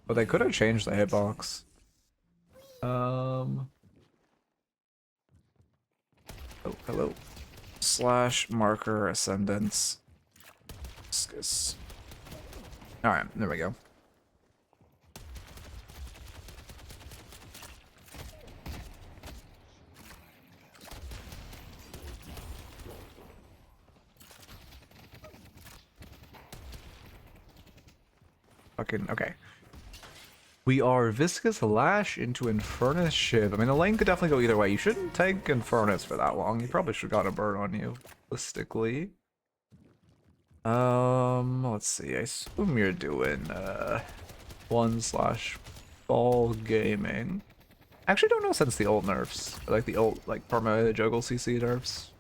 But they could have changed the hitbox. Oh, hello. Slash marker ascendance. Viscous. Alright, there we go. Fucking okay. We are Viscous Lash into Infernus Shiv. I mean, the lane could definitely go either way. You shouldn't tank Infernus for that long. You probably should have got a burn on you, realistically. Let's see. I assume you're doing 1/ball gaming. I actually don't know since the old nerfs, like the old like perma juggle CC nerfs.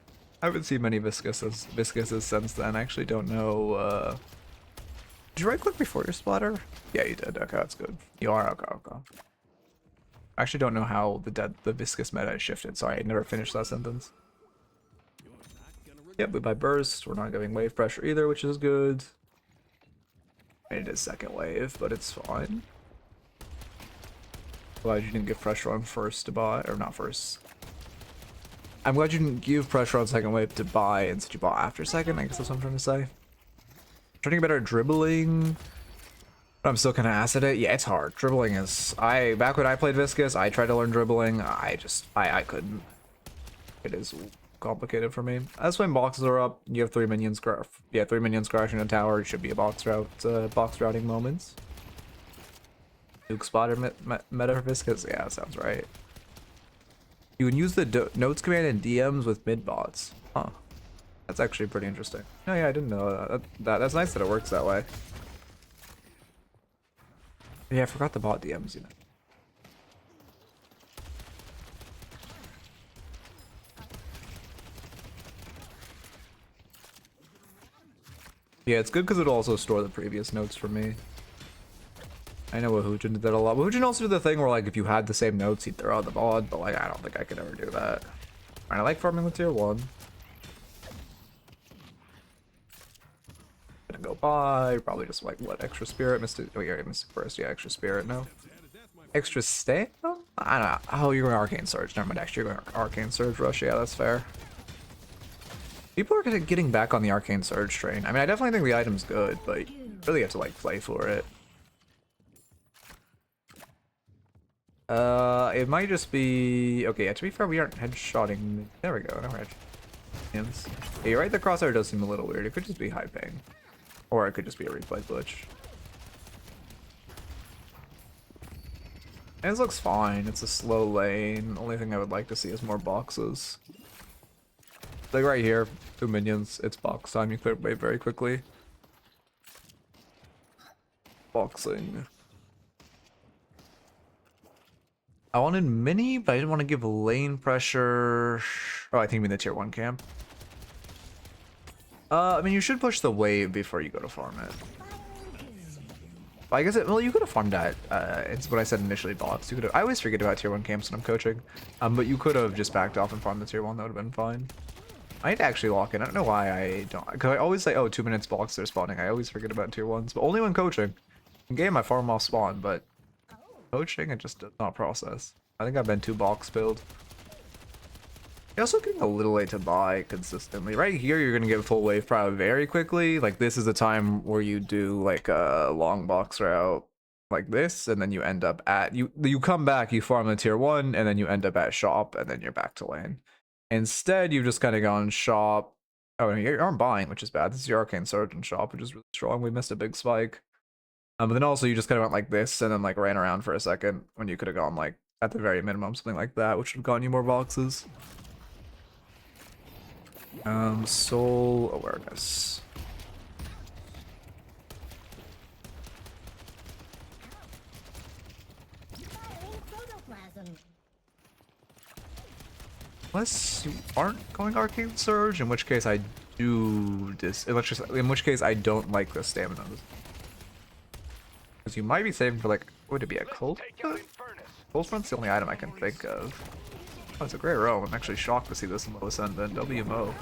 I haven't seen many viscouses since then. I actually don't know. Did you right click before your splatter? Yeah, you did. Okay, that's good. You are okay. I actually don't know how the viscous meta has shifted. Sorry, I never finished that sentence. Yep, we buy burst. We're not giving wave pressure either, which is good. It is second wave, but it's fine. Glad you didn't give pressure on first to buy, or not first. I'm glad you didn't give pressure on second wave to buy, and instead you bought after second. I guess that's what I'm trying to say. Trying to get better at dribbling. But I'm still kind of ass at it. Yeah, it's hard. Dribbling is. Back when I played Viscous, I tried to learn dribbling. I couldn't. It is complicated for me. That's when boxes are up. You have 3 minions. Yeah, 3 minions crashing a tower. It should be a box routing moments. Nuke spotter meta for Viscous? Yeah, that sounds right. You can use the notes command in DMs with mid bots. Huh. That's actually pretty interesting. Oh yeah, I didn't know that. That's nice that it works that way. Yeah, I forgot the bot DMs, you know. Yeah, it's good because it'll also store the previous notes for me. I know Woohoojin did that a lot. Woohoojin also did the thing where, like, if you had the same notes, he'd throw out the mod, but, like, I don't think I could ever do that. Alright, I like farming with tier 1. Gonna go by, probably just, like, what, extra spirit? Mystic, oh, yeah, Mystic Burst, yeah, extra spirit, no. Extra stamina? I don't know. Oh, you're going Arcane Surge. Never mind, actually, you're going Arcane Surge Rush, yeah, that's fair. People are getting back on the Arcane Surge train. I mean, I definitely think the item's good, but you really have to, like, play for it. It might just be okay. Yeah, to be fair, we aren't headshotting. There we go. No headshots. Yeah, you're right. The crosshair does seem a little weird. It could just be high ping, or it could just be a replay glitch. And this looks fine. It's a slow lane. The only thing I would like to see is more boxes. Like right here, 2 minions. It's box time. You clear wave very quickly. Boxing. I wanted mini, but I didn't want to give lane pressure. Oh, I think you mean the tier 1 camp. I mean, you should push the wave before you go to farm it. But I guess well, you could have farmed that. It's what I said initially, bots. You could have. I always forget about tier 1 camps when I'm coaching. But you could have just backed off and farmed the tier 1. That would have been fine. I need to actually lock in. I don't know why I don't. Because I always say, oh, 2 minutes box they're spawning. I always forget about tier 1s, but only when coaching. In game, I farm off spawn, but coaching, it just does not process. I think I've been 2 box build. You're also getting a little late to buy consistently. Right here, you're gonna get full wave probably very quickly. Like this is the time where you do like a long box route like this, and then you end up at you come back, you farm the tier 1, and then you end up at shop, and then you're back to lane. Instead, you've just kind of gone shop. Oh, and you aren't buying, which is bad. This is your Arcane Surge and shop, which is really strong. We missed a big spike. But then also you just kind of went like this and then like ran around for a second when you could have gone like at the very minimum something like that, which would have gotten you more boxes. Soul awareness. Unless you aren't going Arcane Surge, in which case I do this. In which case I don't like the stamina. Because you might be saving for like, would it be a cult? Cold Front's the only item I can think of. Oh, it's a great roam. I'm actually shocked to see this in low Ascendant. WMO.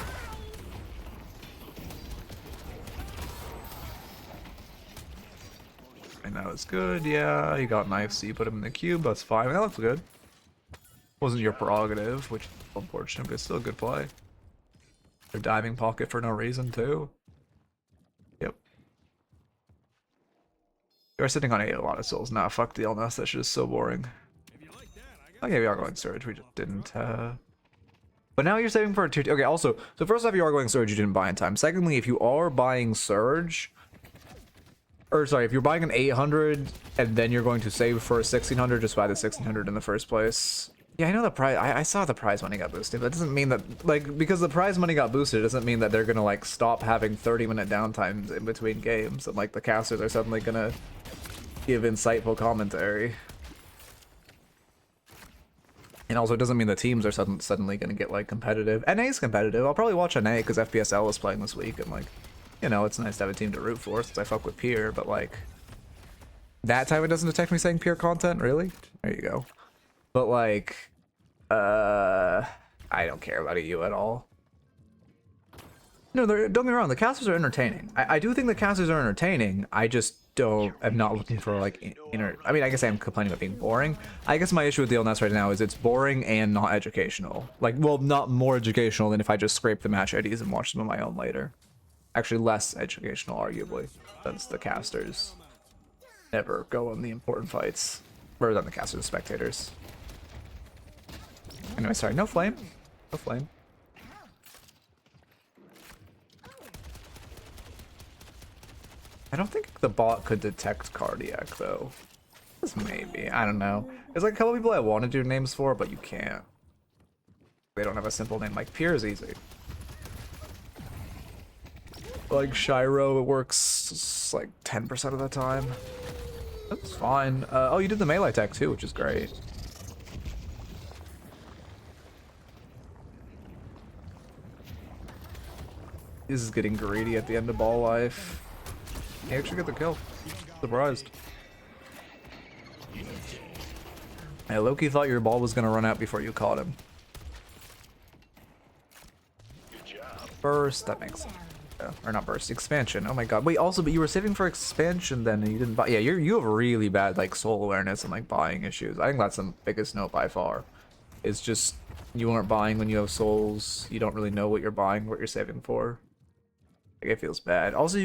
And that was good, yeah. You got knife, so you put him in the cube. That's fine. That looks good. Wasn't your prerogative, which is unfortunate, but it's still a good play. Their diving pocket for no reason, too. Yep. You are sitting on a lot of souls. Nah, fuck the illness. That shit is so boring. Okay, we are going Surge. We just didn't, But now you're saving for a tier 2. Okay, also, so first off, you are going Surge, you didn't buy in time. Secondly, if you are buying Surge, or sorry, if you're buying an 800 and then you're going to save for a 1600, just buy the 1600 in the first place. Yeah, I know the prize. I saw the prize money got boosted. That doesn't mean that, like, because the prize money got boosted, it doesn't mean that they're gonna like stop having 30-minute downtimes in between games and like the casters are suddenly gonna give insightful commentary. And also, it doesn't mean the teams are suddenly going to get like competitive. NA's competitive. I'll probably watch NA because FPSL is playing this week, and like, you know, it's nice to have a team to root for since I fuck with Pier. But like, that time it doesn't detect me saying Pier content, really? There you go. But like, I don't care about EU at all. No, don't get me wrong. The casters are entertaining. I do think the casters are entertaining. I just I'm not looking for like I mean, I guess I'm complaining about being boring. I guess my issue with DLNS right now is it's boring and not educational. Like, well, not more educational than if I just scrape the match IDs and watch them on my own later. Actually, less educational, arguably, since the casters never go on the important fights. Rather than the casters, the spectators. Anyway, sorry, no flame. No flame. I don't think the bot could detect cardiac though. This maybe. I don't know. There's like a couple people I want to do names for, but you can't. They don't have a simple name. Like Pier is easy. Like Shiro, it works like 10% of the time. That's fine. Oh, you did the melee tech too, which is great. This is getting greedy at the end of ball life. He actually got the kill. Surprised. Hey, Loki thought your ball was gonna run out before you caught him. Good job. Burst, that makes sense. Or not burst, expansion. Oh my god. Wait, also, but you were saving for expansion then and you didn't buy. Yeah, you have really bad like soul awareness and like buying issues. I think that's the biggest note by far. It's just you aren't buying when you have souls. You don't really know what you're buying, what you're saving for. Like, it feels bad. Also,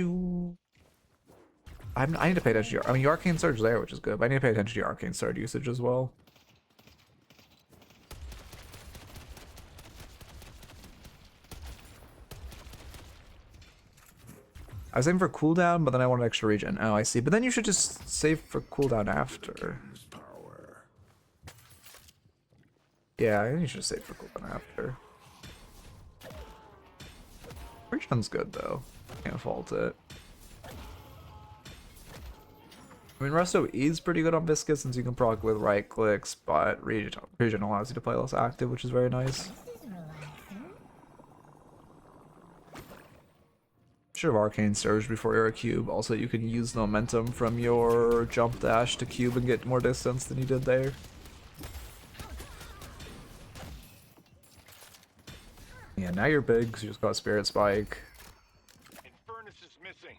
I need to pay attention to your... I mean, your Arcane Surge there, which is good, but I need to pay attention to your Arcane Surge usage as well. I was aiming for cooldown, but then I wanted extra regen. Oh, I see. But then you should just save for cooldown after. Yeah, I think you should save for cooldown after. Regen's good, though. Can't fault it. I mean, Resto is pretty good on Viscous since you can proc with right clicks, but regen allows you to play less active, which is very nice. Should have Arcane Surge before you're a cube. Also, you can use the momentum from your jump dash to cube and get more distance than you did there. Yeah, now you're big because you just got Spirit Spike. Infernus is missing.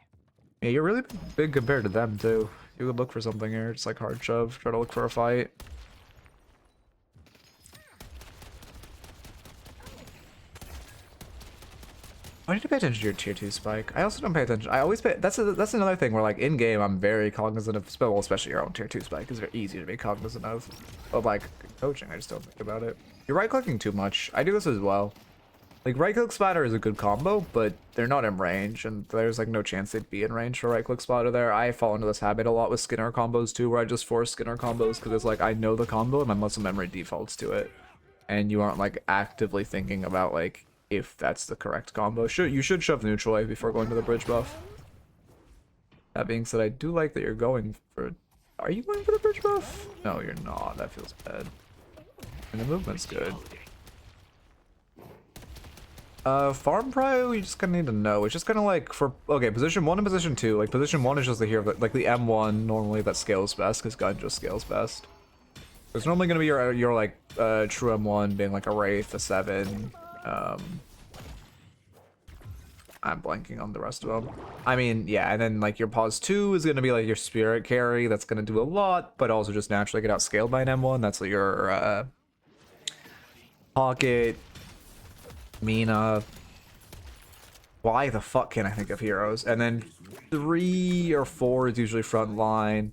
Yeah, you're really big compared to them, too. You would look for something here, just like hard shove, try to look for a fight. I need to pay attention to your tier 2 spike. I also don't pay attention. I always pay. That's another thing where like in game I'm very cognizant of. Well, especially your own tier 2 spike is very easy to be cognizant of. But like coaching, I just don't think about it. You're right clicking too much. I do this as well. Like right click spotter is a good combo, but they're not in range, and there's like no chance they'd be in range for right click spotter there. I fall into this habit a lot with Skinner combos too, where I just force Skinner combos because it's like I know the combo and my muscle memory defaults to it, and you aren't like actively thinking about like if that's the correct combo. You should shove neutral wave before going to the bridge buff. That being said, I do like that you're going for... Are you going for the bridge buff? No, you're not. That feels bad. And the movement's good. Farm prio, you just kind of need to know. It's just kind of like for... Okay, position 1 and position 2. Like, position 1 is just the hero, like the M1 normally that scales best, because gun just scales best. It's normally going to be your like, true M1 being like a Wraith, a 7, I'm blanking on the rest of them. I mean, yeah, and then like your pause 2 is going to be like your spirit carry. That's going to do a lot, but also just naturally get outscaled by an M1. That's like your pocket, Mina. Why the fuck can't I think of heroes? And then 3 or 4 is usually front line.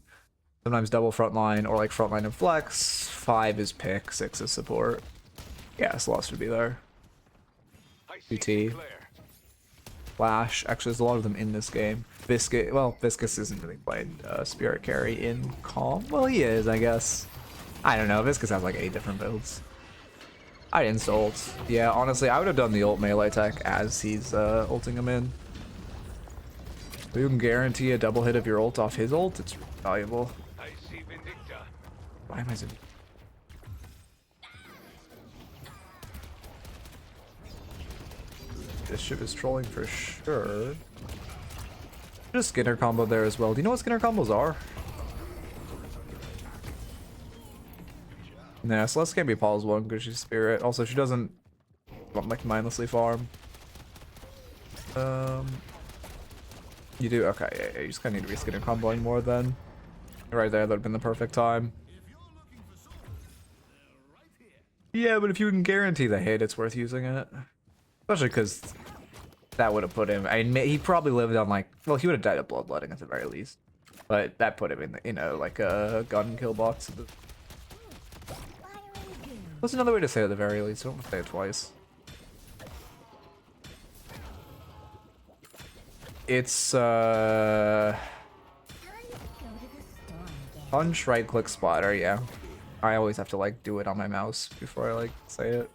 Sometimes double front line or like front line and flex. 5 is pick, 6 is support. Yeah, Sloss would be there. QT. Flash. Actually, there's a lot of them in this game. Viscous. Well, Viscous isn't really playing Spirit Carry in Calm. Well, he is, I guess. I don't know. Viscous has like 8 different builds. I didn't ult. Yeah, honestly, I would have done the ult melee tech as he's ulting him in. If you can guarantee a double hit of your ult off his ult, it's valuable. I see Vindicta. Why am I zooming? This ship is trolling for sure. Just Skinner combo there as well. Do you know what Skinner combos are? Nah, Celeste can't be Paul's one because she's Spirit. Also, she doesn't like mindlessly farm. You do? Okay, yeah, you just kind of need to be Skinner comboing more then. Right there, that would have been the perfect time. Yeah, but if you can guarantee the hit, it's worth using it. Especially because that would have put him. I mean, he probably lived on like, well, he would have died of bloodletting at the very least. But that put him in, you know, like a gun kill box. What's another way to say it at the very least? I don't want to say it twice. It's punch, right click, spotter. Yeah, I always have to like do it on my mouse before I like say it.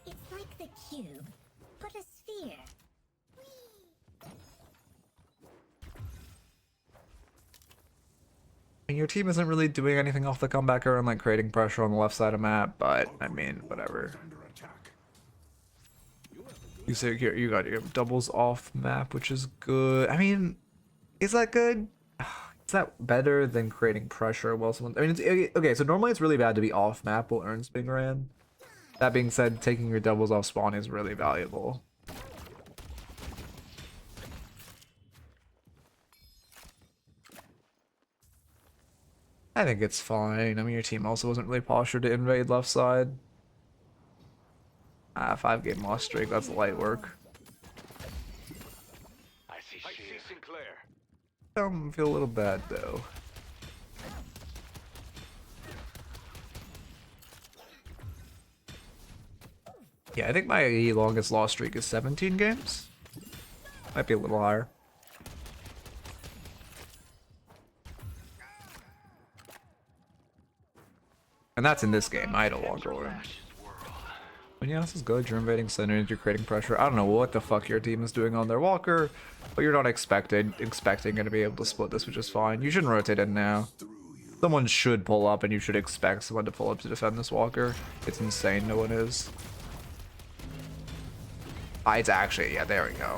It's like the cube, but a sphere. And your team isn't really doing anything off the comebacker and like creating pressure on the left side of map, but I mean, whatever. You say here you got your doubles off map, which is good. I mean, is that good? Is that better than creating pressure while someone? I mean, it's, okay. So normally it's really bad to be off map while Urn's being ran. That being said, taking your doubles off spawn is really valuable. I think it's fine. I mean, your team also wasn't really postured to invade left side. 5-game loss streak, that's light work. I see Sinclair. Feel a little bad though. Yeah, I think my longest loss streak is 17 games. Might be a little higher. And that's in this game. I don't longer one. But yeah, this is good. You're invading center, you're creating pressure. I don't know what the fuck your team is doing on their walker, but you're not expecting to be able to split this, which is fine. You shouldn't rotate in now. Someone should pull up, and you should expect someone to pull up to defend this walker. It's insane no one is. It's actually, yeah, there we go.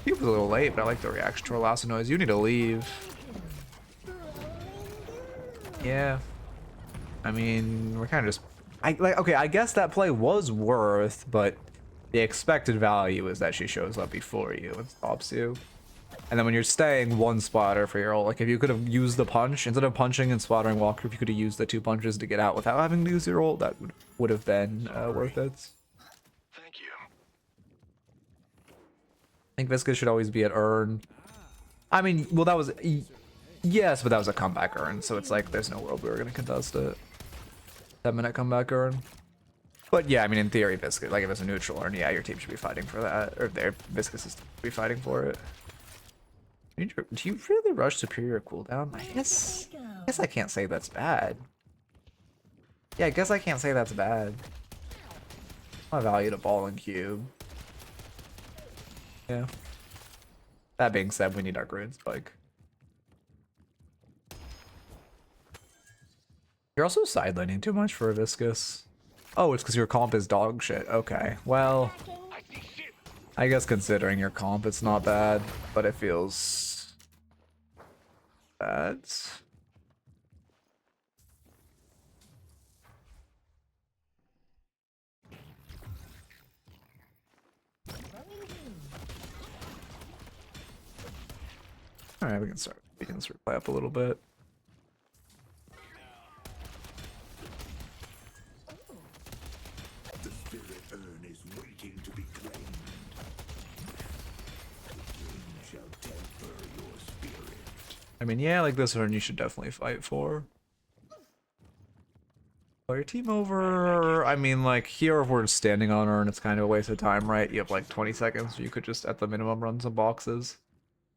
He was a little late, but I like the reaction to our last noise. You need to leave. Yeah. I mean, we're kind of just... okay, I guess that play was worth, but the expected value is that she shows up before you and stops you. And then when you're staying one spotter for your ult, like if you could have used the punch, instead of punching and splattering walker, if you could have used the 2 punches to get out without having to use your ult, that would have been worth it. Thank you. I think Viscous should always be at Urn. I mean, well, that was... Yes, but that was a comeback Urn, so it's like there's no world we were going to contest it. 10-minute comeback Urn. But yeah, I mean, in theory, Viscous, like if it's a neutral Urn, yeah, your team should be fighting for that. Or their Viscous is be fighting for it. Do you really rush superior cooldown? I guess I can't say that's bad. Yeah, I guess I can't say that's bad. I value the ball and cube. Yeah. That being said, we need our Green Spike. You're also sidelining too much for a Viscous. Oh, it's because your comp is dog shit. Okay, well, I guess considering your comp, it's not bad, but it feels bad. All right, we can start play up a little bit. I mean, yeah, like this one you should definitely fight for. Oh, your team over. I mean, like here, if we're standing on her and it's kind of a waste of time, right? You have like 20 seconds, so you could just at the minimum run some boxes.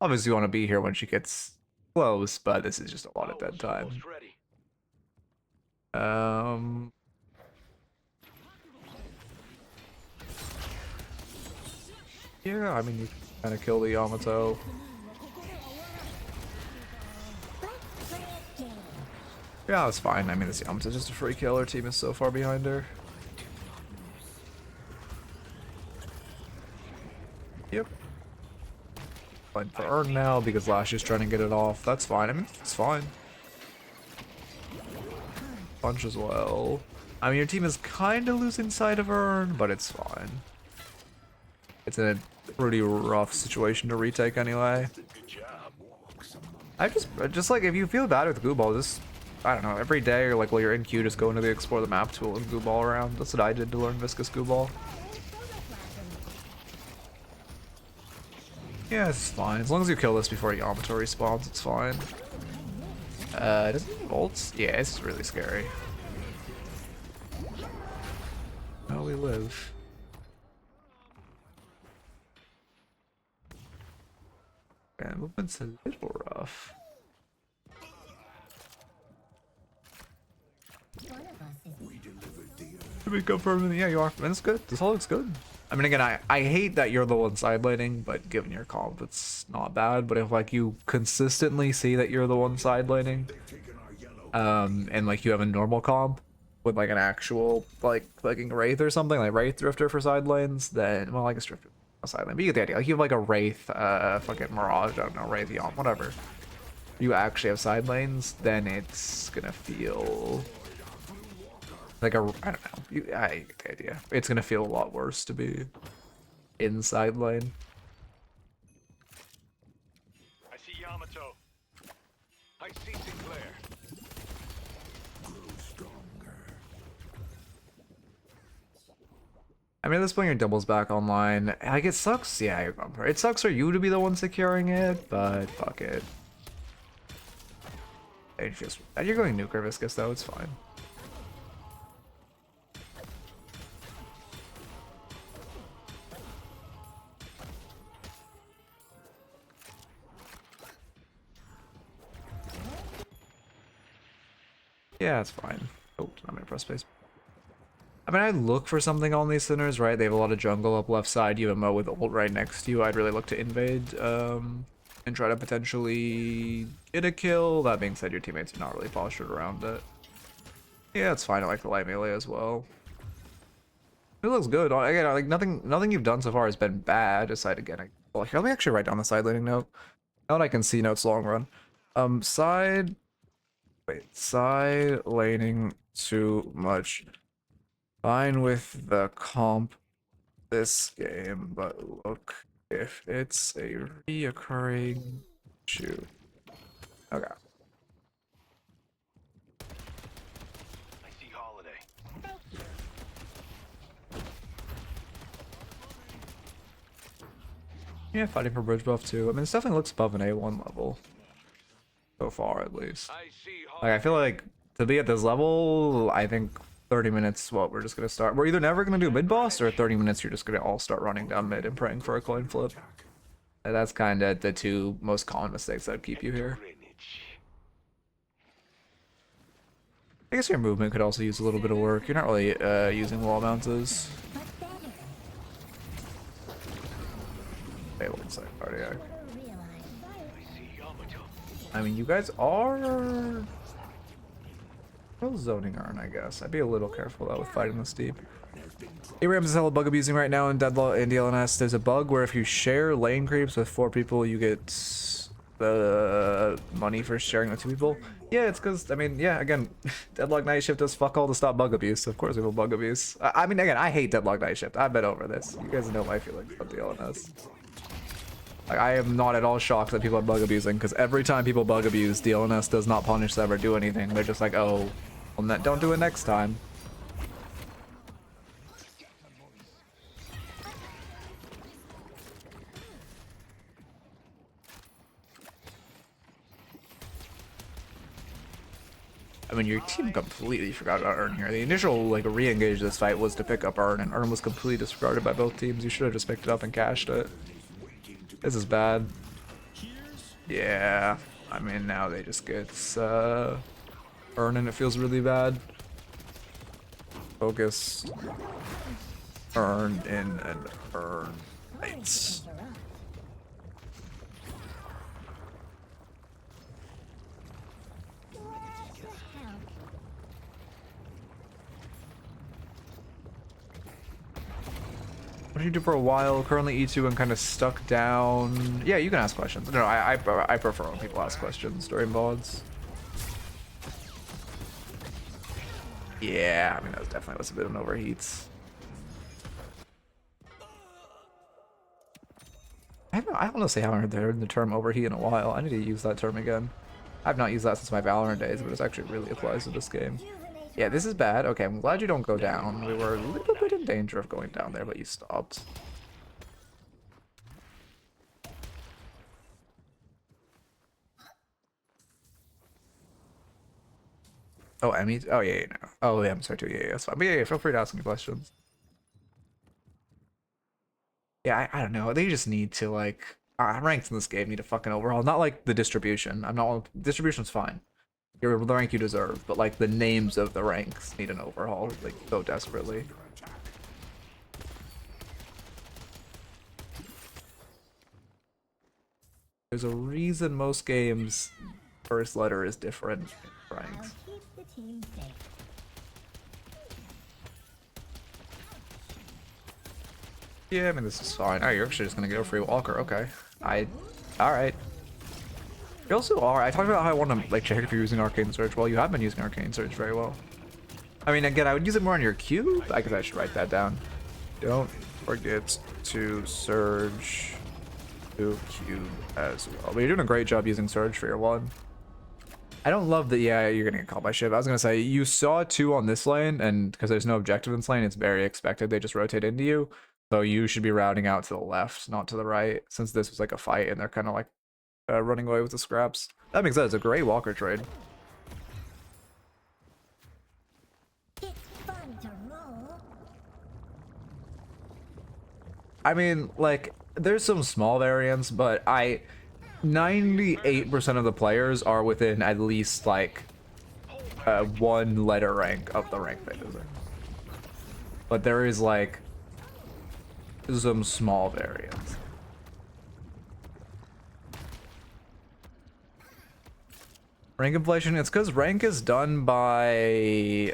Obviously, you want to be here when she gets close, but this is just a lot of dead time. Yeah, I mean, Trying to kill the Yamato. Yeah, that's fine. I mean, this Yamato's just a free kill. Our team is so far behind her. Yep. Fine for Urn now because Lash is trying to get it off. That's fine. I mean, it's fine. Punch as well. I mean, your team is kind of losing sight of Urn, but it's fine. It's in a pretty rough situation to retake anyway. I just like, if you feel bad with Goo Ball, just, I don't know, every day or like while you're in queue, just go into the Explore the Map tool and Goo Ball around. That's what I did to learn Viscous Goo Ball. Yeah, it's fine. As long as you kill this before Yamato respawns, it's fine. Does he have ults? Yeah, it's really scary. How we live. Yeah, movement's a little rough. To be confirmed, yeah, you are. And it's good. This all looks good. I mean, again, I hate that you're the one side laning, but given your comp, it's not bad. But if like you consistently see that you're the one side laning, and like you have a normal comp with like an actual like clicking Wraith or something, like Wraith Drifter for side lanes, then well, I guess Drifter side lane, but you get the idea. Like you have like a Wraith, fucking Mirage, I don't know, Wraith Yom, whatever. You actually have side lanes, then it's gonna feel like a, I don't know, I get the idea. It's gonna feel a lot worse to be inside lane. I see Yamato. I see Sinclair. I mean, at this point, your double's back online. Like, it sucks. Yeah, you're bumper. It sucks for you to be the one securing it, but fuck it. It's just, and you're going Nuker Viscous though. It's fine. Yeah, it's fine. Oh, I'm gonna press space. I mean, I'd look for something on these centers, right? They have a lot of jungle up left side. You have a Mo with ult right next to you. I'd really look to invade and try to potentially get a kill. That being said, your teammates are not really postured around it. Yeah, it's fine. I like the light melee as well. It looks good. Again, like nothing you've done so far has been bad. Aside again, well, here, let me actually write down the side laning note. Now that I can see notes long run. Side laning too much. Fine with the comp this game, but look if it's a reoccurring issue. Okay. I see Holiday. Yeah, fighting for bridge buff too. I mean, this definitely looks above an A1 level. So far, at least. I see Like, Holiday. I feel like to be at this level, I think 30 minutes, what, we're just gonna start. We're either never gonna do mid boss, or 30 minutes you're just gonna all start running down mid and praying for a coin flip. And that's kind of the two most common mistakes that would keep you here. I guess your movement could also use a little bit of work. You're not really using wall bounces. Hey, one side cardiac. I mean, you guys are well zoning Urn, I guess. I'd be a little careful though with fighting this deep. Abraham's is hella bug abusing right now in Deadlock and DLNS. There's a bug where if you share lane creeps with 4 people, you get the money for sharing with 2 people. Yeah, it's because, I mean, yeah, again, Deadlock Night Shift does fuck all to stop bug abuse. Of course we will bug abuse. I mean, again, I hate Deadlock Night Shift. I've been over this. You guys know my feelings about DLNS. Like, I am not at all shocked that people are bug abusing, because every time people bug abuse, DLNS does not punish them or do anything. They're just like, oh, well, don't do it next time. I mean, your team completely forgot about Urn here. The initial, like, re-engage this fight was to pick up Urn, and Urn was completely disregarded by both teams. You should have just picked it up and cashed it. This is bad. Yeah, I mean, now they just get Urn, and it feels really bad. Focus. Urn in and Urn. Nice. What did you do for a while? Currently E2 and kind of stuck down. Yeah, you can ask questions. No, I prefer when people ask questions during VODs. Yeah, I mean, that definitely was a bit of an overheat. I honestly haven't heard the term overheat in a while. I need to use that term again. I've not used that since my Valorant days, but it actually really applies to this game. Yeah, this is bad. Okay, I'm glad you don't go down. We were a little bit in danger of going down there, but you stopped. Oh, Emmy? Oh, yeah, no. Oh, yeah, I'm sorry too. Yeah, that's fine. But yeah, feel free to ask me questions. Yeah, I don't know. They just need to, like, ranks in this game need a fucking overhaul. Not like the distribution. Distribution's fine. You're the rank you deserve, but like the names of the ranks need an overhaul, like so desperately. There's a reason most games first letter is different in ranks. I'll keep the team safe. Yeah, I mean this is fine. Oh, you're actually just gonna get a free walker. Okay. Alright. You also are. I talked about how I want to like check if you're using Arcane Surge. Well, you have been using Arcane Surge very well. I mean, again, I would use it more on your cube. I guess I should write that down. Don't forget to Surge to cube as well. But you're doing a great job using Surge for your one. I don't love that. Yeah, you're gonna get caught by ship. I was gonna say you saw 2 on this lane, and because there's no objective in this lane, it's very expected they just rotate into you. So you should be routing out to the left, not to the right, since this was like a fight and they're kind of like running away with the scraps. That makes sense. It's a great walker trade. It's fun to roll. I mean, like, there's some small variants, but 98% of the players are within at least like 1 letter rank of the rank they deserve. But there is like some small variants. Rank inflation, it's because rank is done by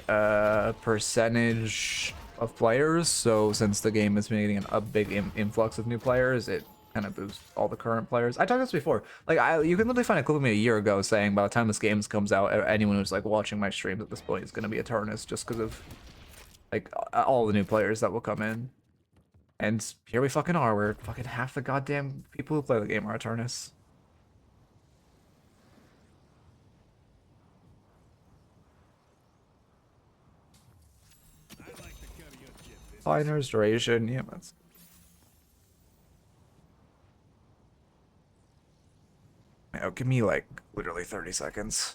percentage of players, so since the game is getting a big influx of new players, it kind of boosts all the current players. I talked about this before. Like, you can literally find a clip of me a year ago saying by the time this game comes out, anyone who's like watching my streams at this point is going to be Eternus just because of like all the new players that will come in. And here we fucking are. We're fucking half the goddamn people who play the game are Eternus. Finer's duration, yeah, that's. Yeah, give me like literally 30 seconds.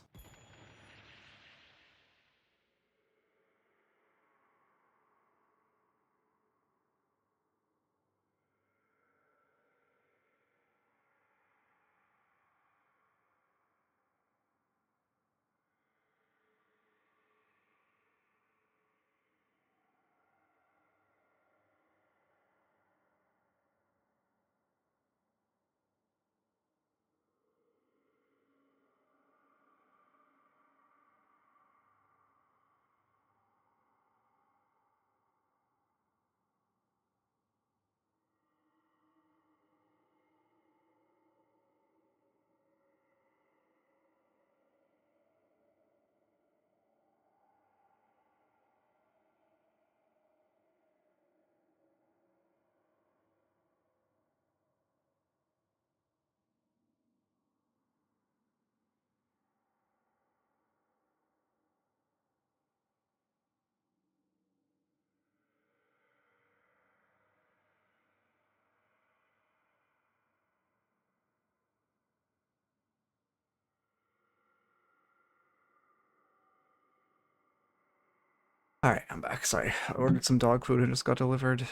All right, I'm back. Sorry, I ordered some dog food and just got delivered.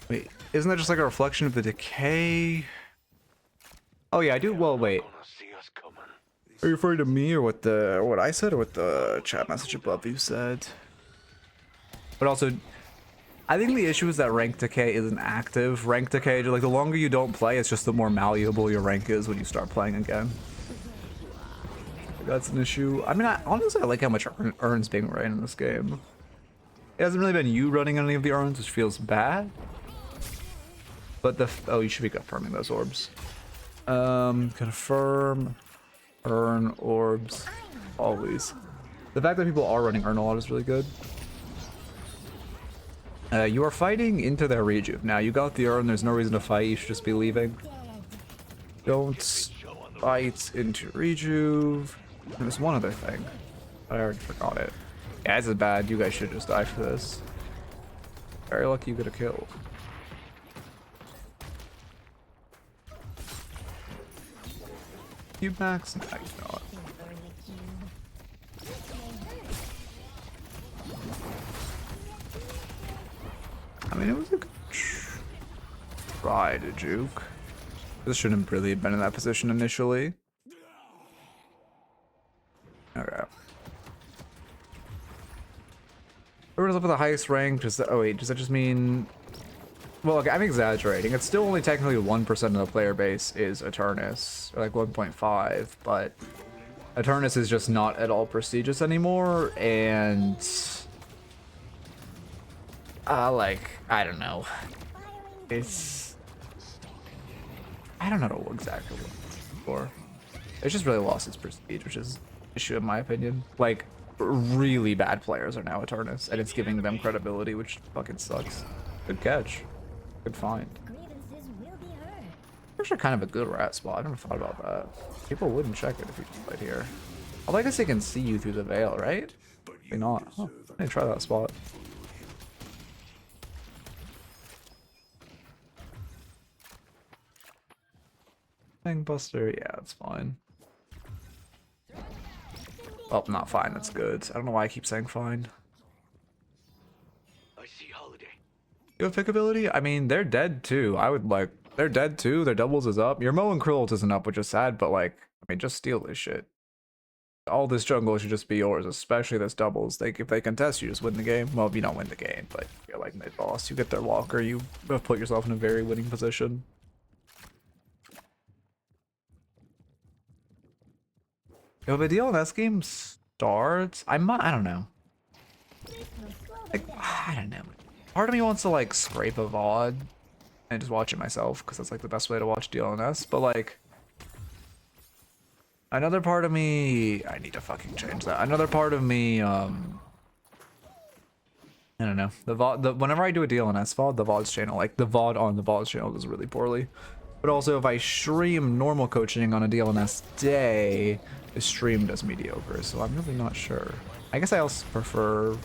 Wait, isn't that just like a reflection of the decay? Oh yeah, I do. Well, wait. Are you referring to me or what I said or what the chat message above you said? But also, I think the issue is that rank decay isn't active. Rank decay, like the longer you don't play, it's just the more malleable your rank is when you start playing again. That's an issue. I mean, honestly, I like how much urns being ran in this game. It hasn't really been you running any of the urns, which feels bad. But oh, you should be confirming those orbs. Confirm urn orbs always. The fact that people are running urn a lot is really good. You are fighting into their rejuve. Now you got the urn. There's no reason to fight. You should just be leaving. Don't fight into rejuve. There's one other thing. I already forgot it. Yeah, this is bad. You guys should just die for this. Very lucky you get a kill. Cube max? No, he's not. I mean, it was a good try to juke. This shouldn't really have been in that position initially. Okay. Whoever's up with the highest rank, oh wait, does that just mean... Well, okay, I'm exaggerating. It's still only technically 1% of the player base is Eternus, or like 1.5, but Eternus is just not at all prestigious anymore, and... like, I don't know. It's... I don't know exactly what it's for. It's just really lost its prestige, which is an issue in my opinion. Like, really bad players are now Eternus, and it's giving them credibility, which fucking sucks. Good catch. Good find. Grievances will be heard. Actually kind of a good rat spot. I never thought about that. People wouldn't check it if you played here. Although I guess they can see you through the veil, right? Maybe not. Huh. I need to try that spot. Fang Buster, yeah, that's fine. Well, not fine, that's good. I don't know why I keep saying fine. I see Holiday. You have pick ability? I mean, they're dead too. I would like, they're dead too. Their doubles is up. Your Mo and Krill isn't up, which is sad, but like, I mean, just steal this shit. All this jungle should just be yours, especially this doubles. If they contest, you just win the game. Well, you don't win the game, but you're like mid-boss. You get their walker, you have put yourself in a very winning position. If a DLNS game starts, I don't know. Like, I don't know. Part of me wants to like scrape a VOD and just watch it myself, because that's like the best way to watch DLNS, but like another part of me, I need to fucking change that. Another part of me, I don't know. The VOD, whenever I do a DLNS VOD, the VOD's channel, like the VOD on the VOD's channel does really poorly. But also if I stream normal coaching on a DLNS day, the stream does mediocre, so I'm really not sure. I guess I also prefer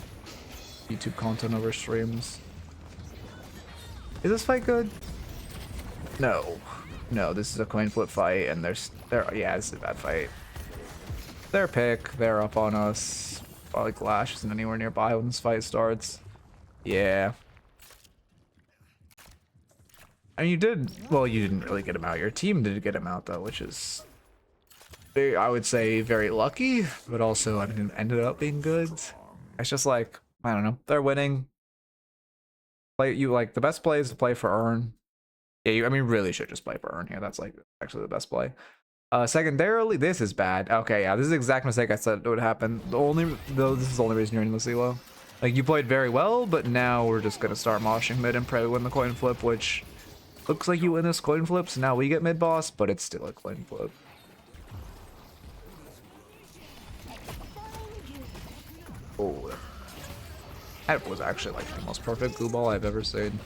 YouTube content over streams. Is this fight good? No. No, this is a coin flip fight, and yeah, this is a bad fight. Their pick, they're up on us. Probably Clash isn't anywhere nearby when this fight starts. Yeah. I mean, you didn't really get him out. Your team did get him out though, which is, I would say, very lucky, but also I mean, ended up being good. It's just like, I don't know, they're winning. The best play is to play for Urn. Yeah, I mean, really should just play for Urn here. That's like actually the best play. Secondarily, this is bad. Okay, yeah, this is the exact mistake I said would happen. This is the only reason you're in this elo. Like, you played very well, but now we're just gonna start moshing mid and pray we win the coin flip, which looks like you win this coin flip, so now we get mid boss, but it's still a coin flip. Oh, that was actually like the most perfect glue ball I've ever seen.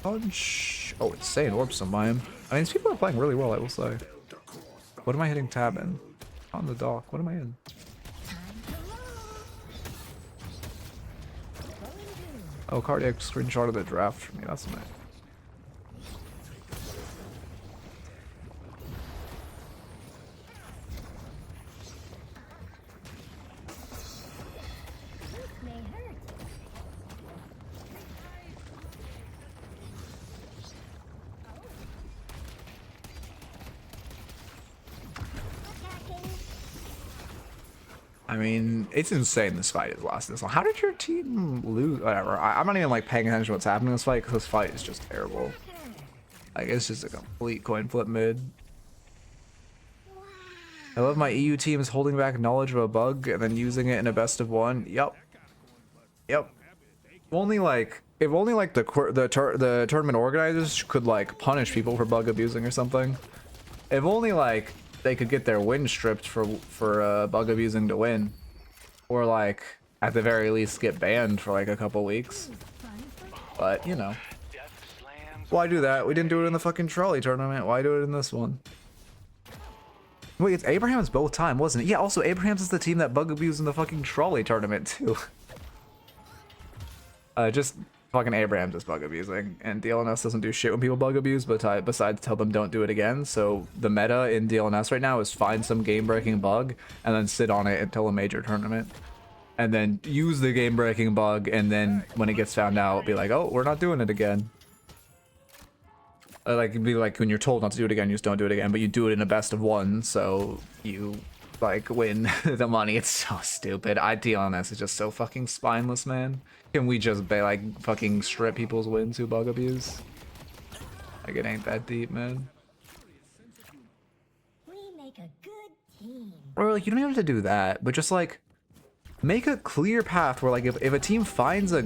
Punch. Oh, it's saying orbs on mine. I mean, these people are playing really well, I will say. What am I hitting tab in? On the dock. What am I in? Oh, cardiac screenshot of the draft for me. That's nice. I mean, it's insane this fight has lasted this long. How did your team lose? Whatever. I'm not even like paying attention to what's happening in this fight because this fight is just terrible. Like, it's just a complete coin flip mid. I love my EU teams holding back knowledge of a bug and then using it in a best of one. Yep. Yep. If only like the tournament organizers could like punish people for bug abusing or something. If only like they could get their win stripped for bug abusing to win, or like at the very least get banned for like a couple weeks. But you know, why do that? We didn't do it in the fucking trolley tournament. Why do it in this one? Wait, it's Abraham's both time, wasn't it? Yeah. Also, Abraham's is the team that bug abused in the fucking trolley tournament too. Just fucking Abrahams is bug abusing, and DLNS doesn't do shit when people bug abuse, but besides tell them don't do it again. So the meta in DLNS right now is find some game-breaking bug and then sit on it until a major tournament, and then use the game-breaking bug, and then when it gets found out, be like, oh, we're not doing it again. Like it'd be like when you're told not to do it again, you just don't do it again, but you do it in a best of one, so you like win the money. It's so stupid. DLNS is just so fucking spineless, man. Can we just like fucking strip people's wins who bug abuse? Like it ain't that deep, man. We make a good team. Or like you don't even have to do that, but just like make a clear path where like if a team finds a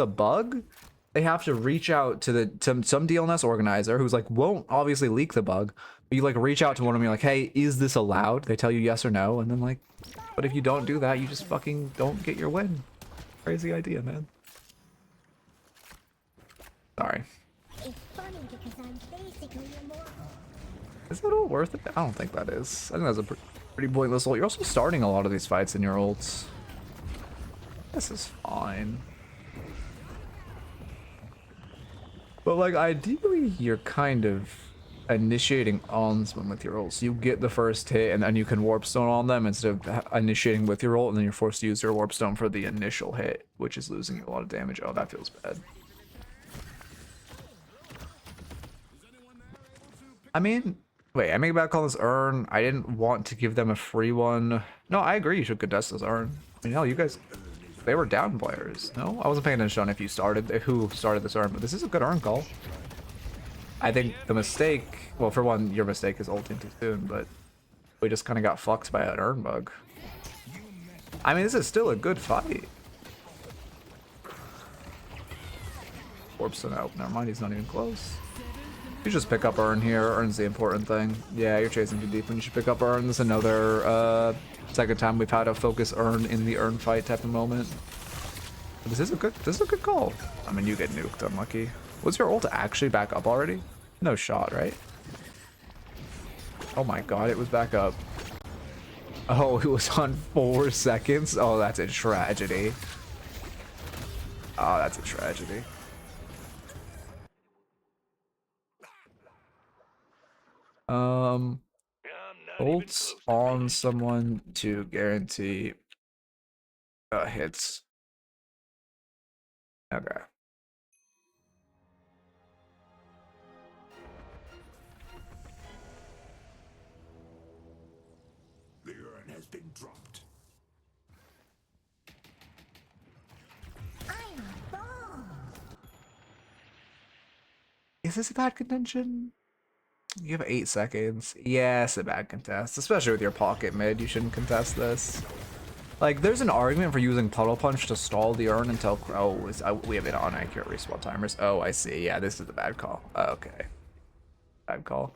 bug, they have to reach out to some DLNS organizer who's like won't obviously leak the bug. But you like reach out to one of them, you're like, hey, is this allowed? They tell you yes or no, and then like, but if you don't do that, you just fucking don't get your win. Crazy idea, man. Sorry. It's funny because I'm basically immortal. Is that all worth it? I don't think that is. I think that's a pretty pointless ult. You're also starting a lot of these fights in your ults. This is fine. But like ideally you're kind of initiating on someone with your ult. So you get the first hit and then you can warp stone on them instead of initiating with your ult, and then you're forced to use your warp stone for the initial hit, which is losing a lot of damage. Oh, that feels bad. I mean, wait, I make a bad call this Urn. I didn't want to give them a free one. No, I agree you should contest this Urn. I mean, hell, you guys, they were down players. No, I wasn't paying attention on if you started, who started this Urn, but this is a good Urn call. I think the mistake, well, for one, your mistake is ulting too soon, but we just kind of got fucked by an Urn bug. I mean, this is still a good fight. Warpstone out. Never mind, he's not even close. You just pick up Urn here. Urn's the important thing. Yeah, you're chasing too deep when you should pick up Urn. This is another second time we've had a focus Urn in the Urn fight type of moment. But this is a good call. I mean, you get nuked, unlucky. Was your ult actually back up already? No shot, right? Oh my god, it was back up. Oh, it was on 4 seconds? Oh, that's a tragedy. Oh, that's a tragedy. Ults on someone to guarantee hits. Okay. The urn has been dropped. I'm a ball. Is this a bad contention? You have 8 seconds. Yeah, it's a bad contest. Especially with your pocket mid, you shouldn't contest this. Like, there's an argument for using Puddle Punch to stall the Urn until... Oh, we have it on accurate respawn timers. Oh, I see. Yeah, this is a bad call. Okay. Bad call.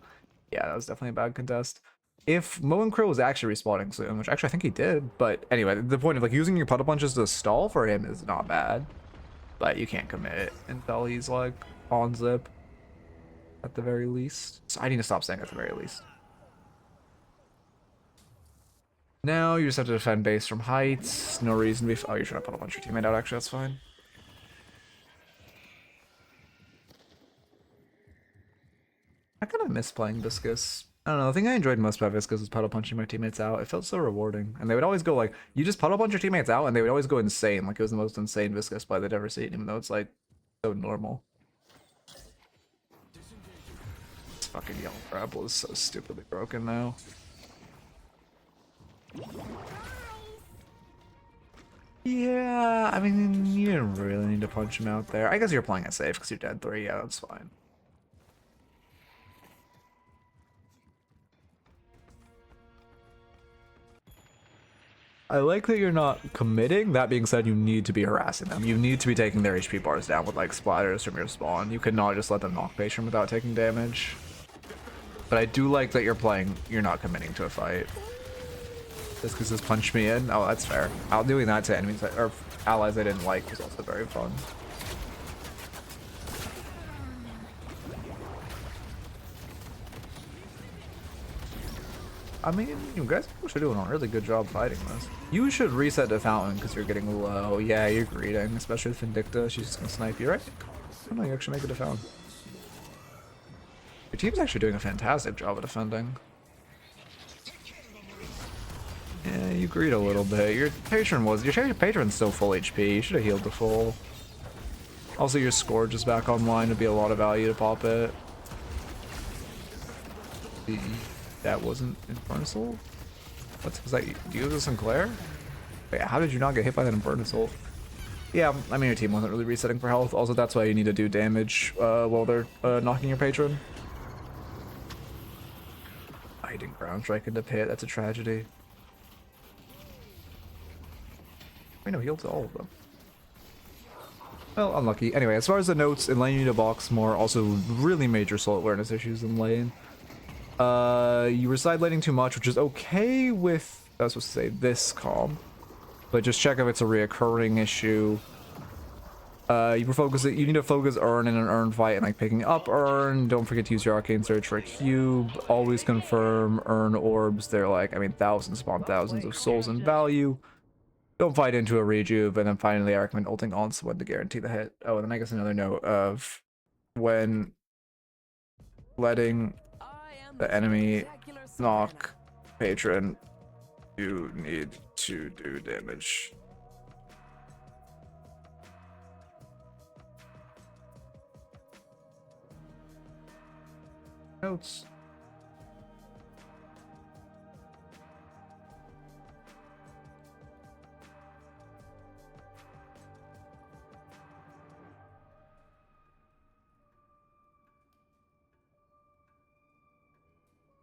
Yeah, that was definitely a bad contest. If Mo and Crow was actually respawning soon, which actually I think he did, but anyway, the point of like using your Puddle Punches to stall for him is not bad. But you can't commit it until he's like on zip. At the very least. So I need to stop saying at the very least. Now you just have to defend base from heights. No reason to be... Oh, you're trying to put a bunch of your teammate out, actually, that's fine. I kind of miss playing Viscous. I don't know, the thing I enjoyed most about Viscous was puddle punching my teammates out. It felt so rewarding. And they would always go like, you just puddle punch your teammates out, and they would always go insane. Like it was the most insane Viscous play they'd ever seen, even though it's like so normal. This fucking yellow Preamble is so stupidly broken now. Yeah, I mean, you didn't really need to punch him out there. I guess you're playing it safe because you're dead 3. Yeah, that's fine. I like that you're not committing. That being said, you need to be harassing them. You need to be taking their HP bars down with like splatters from your spawn. You cannot just let them knock patron without taking damage. But I do like that you're not committing to a fight. Just because this punched me in. Oh, that's fair. Doing that to enemies or allies I didn't like was also very fun. I mean, you guys are doing a really good job fighting this. You should reset the fountain because you're getting low. Yeah, you're greeting, especially with Vindicta. She's just gonna snipe you, right? Oh no, you actually make it to fountain. Your team's actually doing a fantastic job of defending. Yeah, you greed a little bit. Your patron's still full HP. You should have healed the full. Also, your Scourge is back online. Would be a lot of value to pop it. That wasn't Infernus Ult? What was that? Do you use a Sinclair? Wait, how did you not get hit by that Infernus Ult? Yeah, I mean your team wasn't really resetting for health. Also, that's why you need to do damage while they're knocking your patron. I didn't ground strike into pit. That's a tragedy. Wait, no, healed to all of them. Well, unlucky. Anyway, as far as the notes, in lane you need to box more. Also, really major soul awareness issues in lane. You were side laning too much, which is okay with, I was supposed to say, this calm. But just check if it's a reoccurring issue. You need to focus Urn in an Urn fight and like picking up Urn. Don't forget to use your Arcane Search for a cube. Always confirm Urn orbs. They're like, I mean, thousands spawn thousands of souls in value. Don't fight into a rejuve. And then finally, I recommend ulting on someone to guarantee the hit. Oh, and then I guess another note of when letting the enemy knock patron, you need to do damage. Notes.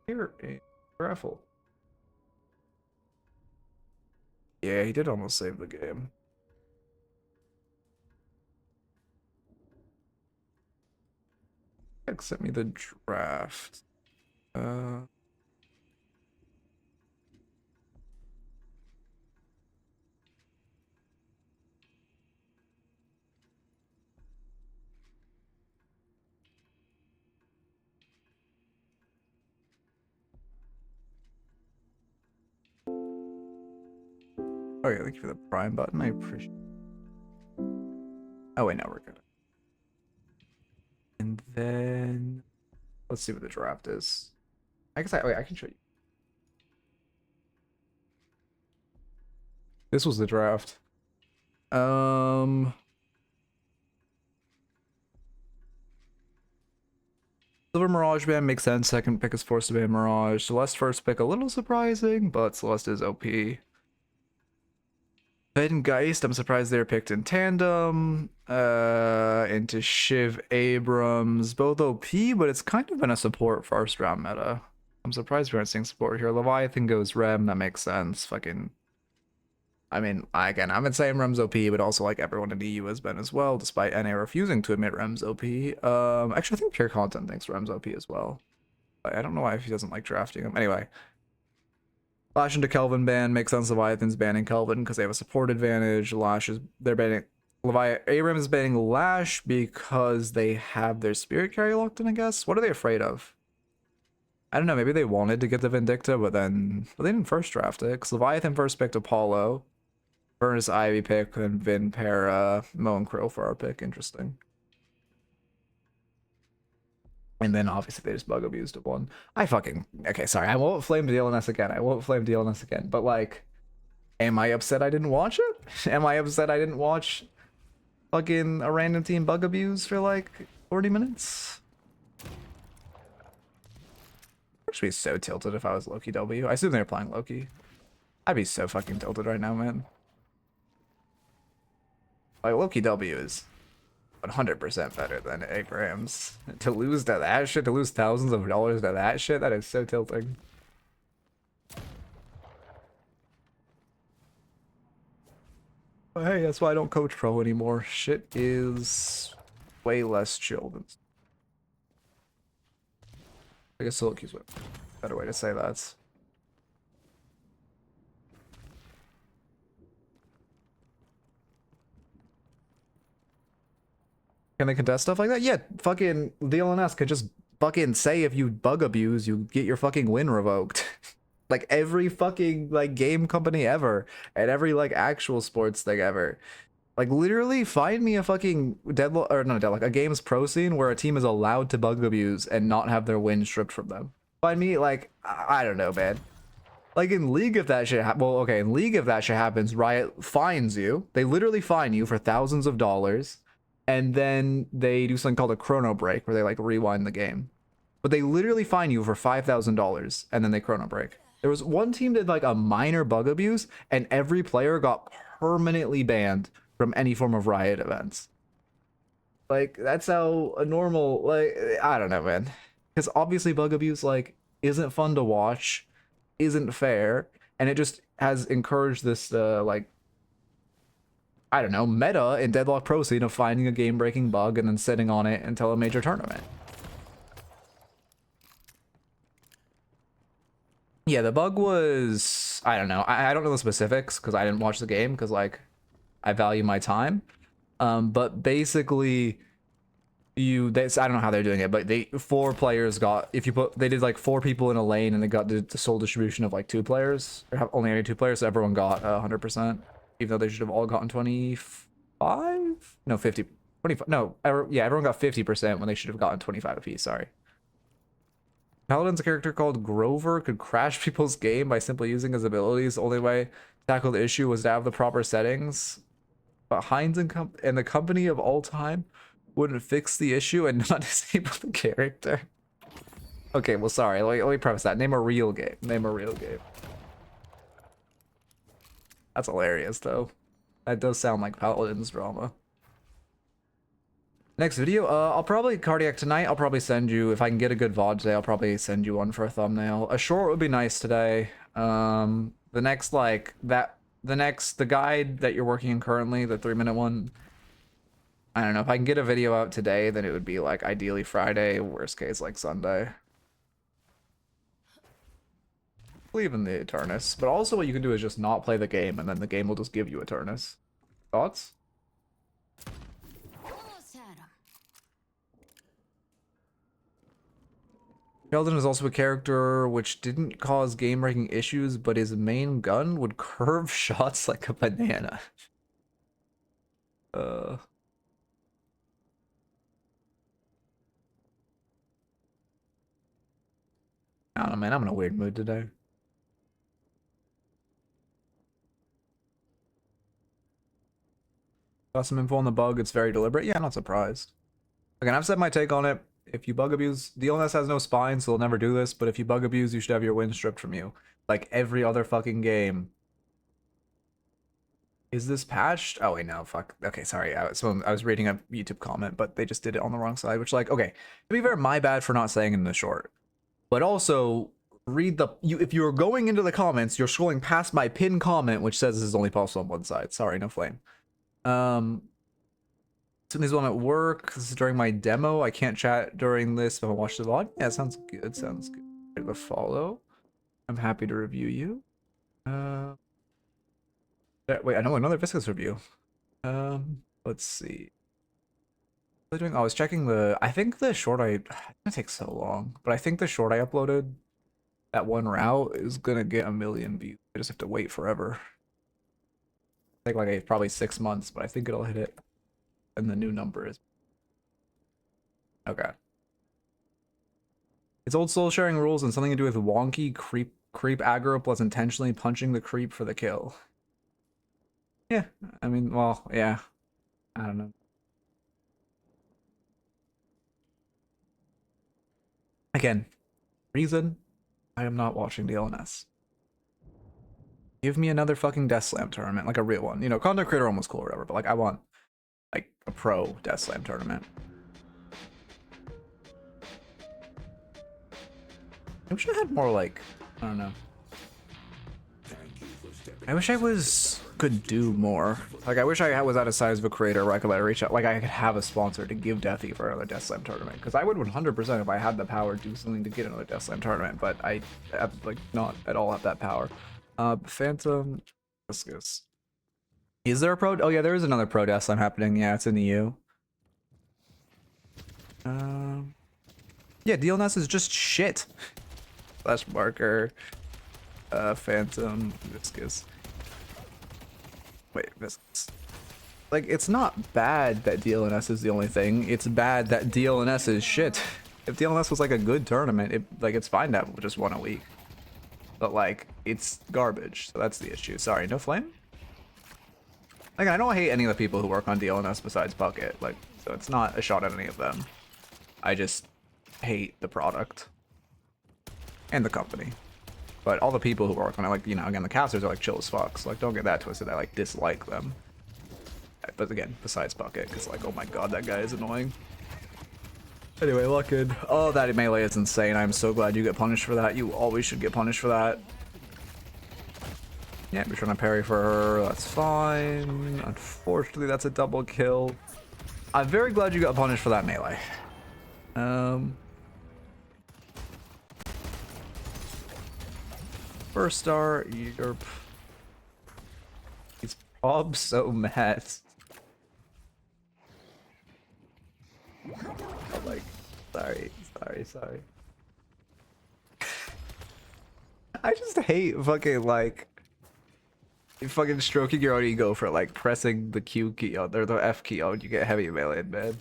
Here, a raffle. Yeah, he did almost save the game. Heck, sent me the draft. Oh yeah, thank you for the Prime button. I appreciate it. Oh wait, now we're good. And then let's see what the draft is. I guess I can show you. This was the draft. Silver Mirage ban makes sense. Second pick is forced to ban Mirage. Celeste first pick, a little surprising, but Celeste is OP. Fed Geist, I'm surprised they're picked in tandem. Into Shiv Abrams, both OP, but it's kind of been a support first round meta. I'm surprised we aren't seeing support here. Leviathan goes Rem, that makes sense. Fucking, I mean, again, I've been saying Rem's OP, but also like everyone in the EU has been as well, despite NA refusing to admit Rem's OP. Actually, I think Pure Content thinks Rem's OP as well. I don't know why if he doesn't like drafting him. Anyway. Lash into Kelvin ban makes sense. Leviathan's banning Kelvin because they have a support advantage. They're banning Abrams is banning Lash because they have their spirit carry locked in, I guess. What are they afraid of? I don't know, maybe they wanted to get the Vindicta, but they didn't first draft it. Because Leviathan first picked Apollo. Furnace Ivy pick, then Vin pair Mo and Krill for our pick. Interesting. And then obviously they just bug abused of one. Okay, sorry, I won't flame DLNS again. But like, am I upset I didn't watch it? Am I upset I didn't watch fucking a random team bug abuse for like 40 minutes? I'd be so tilted if I was Loki W. I assume they're playing Loki. I'd be so fucking tilted right now, man. Like, Loki W is 100% better than Abrams. To lose to that shit, to lose thousands of dollars to that shit, that is so tilting. But hey, that's why I don't coach pro anymore. Shit is way less chill than. I guess solo queue's a better way to say that. Can they contest stuff like that? Yeah, fucking DLNS could just fucking say if you bug abuse, you get your fucking win revoked. Like every fucking like game company ever, and every like actual sports thing ever. Like literally find me a fucking deadlock or not deadlock, a game's pro scene where a team is allowed to bug abuse and not have their win stripped from them. Find me like I don't know, man. Like in League, if that shit well, okay, in League if that shit happens, Riot fines you. They literally fine you for thousands of dollars, and then they do something called a chrono break where they like rewind the game. But they literally fine you for $5,000 and then they chrono break. There was one team that did like a minor bug abuse, and every player got permanently banned from any form of Riot events. Like that's how a normal like I don't know, man. Because obviously bug abuse like isn't fun to watch, isn't fair, and it just has encouraged this like I don't know meta in Deadlock Pro scene of finding a game-breaking bug and then sitting on it until a major tournament. Yeah, the bug was I don't know. I don't know the specifics because I didn't watch the game because like I value my time. But basically I don't know how they're doing it, but four players got if you put they did like four people in a lane and they got the sole distribution of like two players or have only any two players, so everyone got 100%, even though they should have all gotten 25, no 50, 25, no yeah, everyone got 50% when they should have gotten 25 apiece. Sorry. Paladin's a character called Grover could crash people's game by simply using his abilities. The only way to tackle the issue was to have the proper settings. But Heinz and the company of all time wouldn't fix the issue and not disable the character. Okay, well, sorry. Let me preface that. Name a real game. Name a real game. That's hilarious, though. That does sound like Paladin's drama. Next video, I'll probably Cardiac tonight. I'll probably send you, if I can get a good VOD today, I'll probably send you one for a thumbnail. A short would be nice today. The next, like, the guide that you're working in currently, the 3-minute one, I don't know. If I can get a video out today, then it would be, like, ideally Friday, worst case, like, Sunday. Believe in the Eternus. But also what you can do is just not play the game, and then the game will just give you Eternus. Thoughts? Almost had him. Sheldon is also a character which didn't cause game-breaking issues, but his main gun would curve shots like a banana. I don't know, man. I'm in a weird mood today. Got some info on the bug. It's very deliberate. Yeah, I'm not surprised. Again, I've said my take on it. If you bug abuse, DLNS has no spine, so they'll never do this. But if you bug abuse, you should have your win stripped from you, like every other fucking game. Is this patched? Oh wait, no, fuck. Okay, sorry. I was reading a YouTube comment, but they just did it on the wrong side. Which, like, okay, to be fair, my bad for not saying in the short. But also, read if you're going into the comments, you're scrolling past my pinned comment, which says this is only possible on one side. Sorry, no flame. Something's while I'm at work. This is during my demo. I can't chat during this, but I'll watch the vlog. Yeah, sounds good. Sounds good. Give a follow. I'm happy to review you. Wait, I know another Viscous review. Let's see. What am I doing? Oh, I was checking the. I think the short it's gonna take so long, but I think the short I uploaded, that one route, is gonna get 1 million views. I just have to wait forever. Take like probably 6 months, but I think it'll hit it. And the new number is okay. It's old soul sharing rules and something to do with wonky creep aggro plus intentionally punching the creep for the kill. Yeah, I mean, well, yeah. I don't know. Again, reason I am not watching the LNS. Give me another fucking Death Slam tournament, like a real one. You know, content creator almost cool or whatever, but like I want like a pro Death Slam tournament. I wish I had more like, I don't know. Thank you for I wish I could do more. Like, I wish I was at a size of a creator where I could reach out, like I could have a sponsor to give Deathy for another Death Slam tournament. Because I would 100% if I had the power do something to get another Death Slam tournament, but I have, like, not at all have that power. Phantom Viscous. Is there a pro? Oh yeah, there is another pro Death Slam happening. Yeah, it's in the EU. Yeah, DLNS is just shit. Flash marker. Phantom Viscous. Wait, Viscous. Like, it's not bad that DLNS is the only thing. It's bad that DLNS is shit. If DLNS was like a good tournament, it's fine to have just one a week. But like, it's garbage. So that's the issue. Sorry, no flame? Like, I don't hate any of the people who work on DLNS besides Bucket. Like, so it's not a shot at any of them. I just hate the product. And the company. But all the people who work on it, like, you know, again, the casters are like chill as fuck. So like, don't get that twisted. I like dislike them. But again, besides Bucket, because like, oh my god, that guy is annoying. Anyway, look good. Oh, that melee is insane. I'm so glad you get punished for that. You always should get punished for that. Yeah, we're trying to parry for her. That's fine. Unfortunately, that's a double kill. I'm very glad you got punished for that melee. First star, you're... He's probably so mad. Oh, like, sorry. I just hate fucking, like, fucking stroking your own ego for, like, pressing the Q key on, or the F key on, you get heavy melee, man.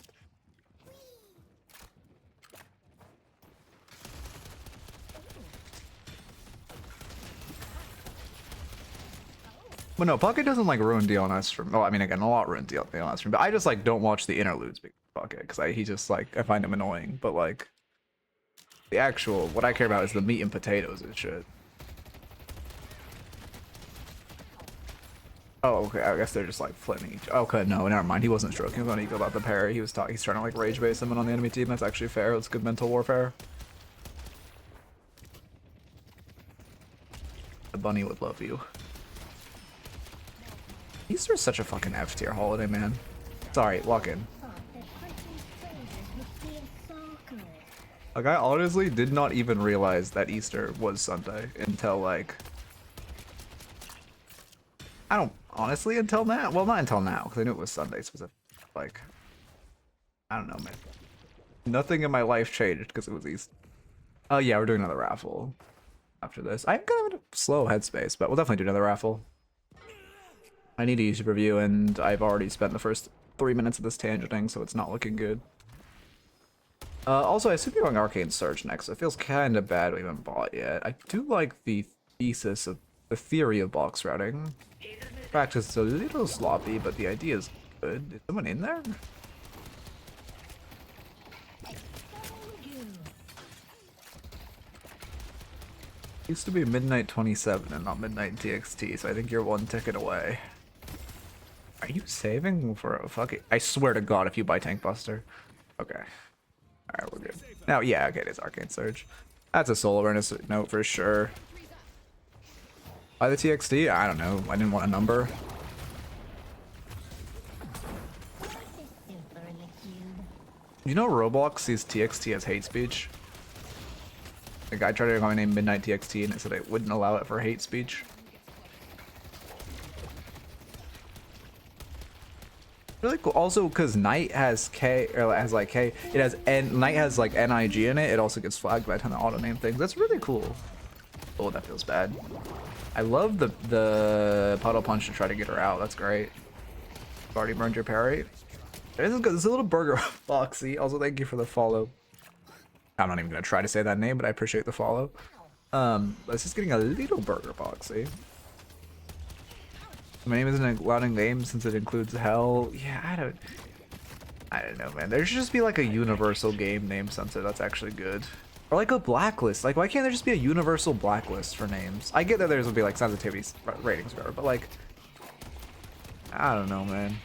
But no, Bucket doesn't like ruin DLNS for me. Well, I mean, again, a lot ruin DLNS for me. But I just like don't watch the interludes because of Bucket because he just like I find him annoying. But like the actual what I care about is the meat and potatoes and shit. Oh, okay. I guess they're just like flipping each. Okay, no, never mind. He wasn't stroking his own ego about the parry. He's trying to like rage base someone on the enemy team. That's actually fair. It's good mental warfare. The bunny would love you. Easter is such a fucking F tier holiday, man. Sorry, walk in. Like, I honestly did not even realize that Easter was Sunday until, like... I don't... Honestly, until now? Well, not until now, because I knew it was Sunday, so it was like... I don't know, man. Nothing in my life changed because it was Easter. Oh, yeah, we're doing another raffle after this. I'm kind of in a slow headspace, but we'll definitely do another raffle. I need a YouTube review, and I've already spent the first 3 minutes of this tangenting, so it's not looking good. Also, I assume you're going Arcane Surge next, so it feels kind of bad we haven't bought yet. I do like the thesis of the theory of box routing. Practice is a little sloppy, but the idea is good. Is someone in there? Used to be Midknight 27 and not Midknight TXT, so I think you're one ticket away. Are you saving for a fucking... I swear to god if you buy Tank Buster. Okay. Alright, we're good. Now, yeah, okay, it is Arcane Surge. That's a soul awareness note for sure. Buy the TXT? I don't know. I didn't want a number. You know Roblox sees TXT as hate speech? The guy tried to call my name Midknight TXT and it said it wouldn't allow it for hate speech. Really cool. Also, because Knight has K, or has like K, it has N. Knight has like NIG in it. It also gets flagged by a ton of auto name things. That's really cool. Oh, that feels bad. I love the puddle punch to try to get her out. That's great. You've already burned your parry. This is a little burger, Foxy. Also, thank you for the follow. I'm not even gonna try to say that name, but I appreciate the follow. This is getting a little burger, Foxy. My name isn't a louding name since it includes hell. Yeah, I don't know, man. There should just be like a universal game name censor that's actually good. Or like a blacklist. Like, why can't there just be a universal blacklist for names? I get that there's will be like sensitivity ratings, whatever, but like, I don't know, man.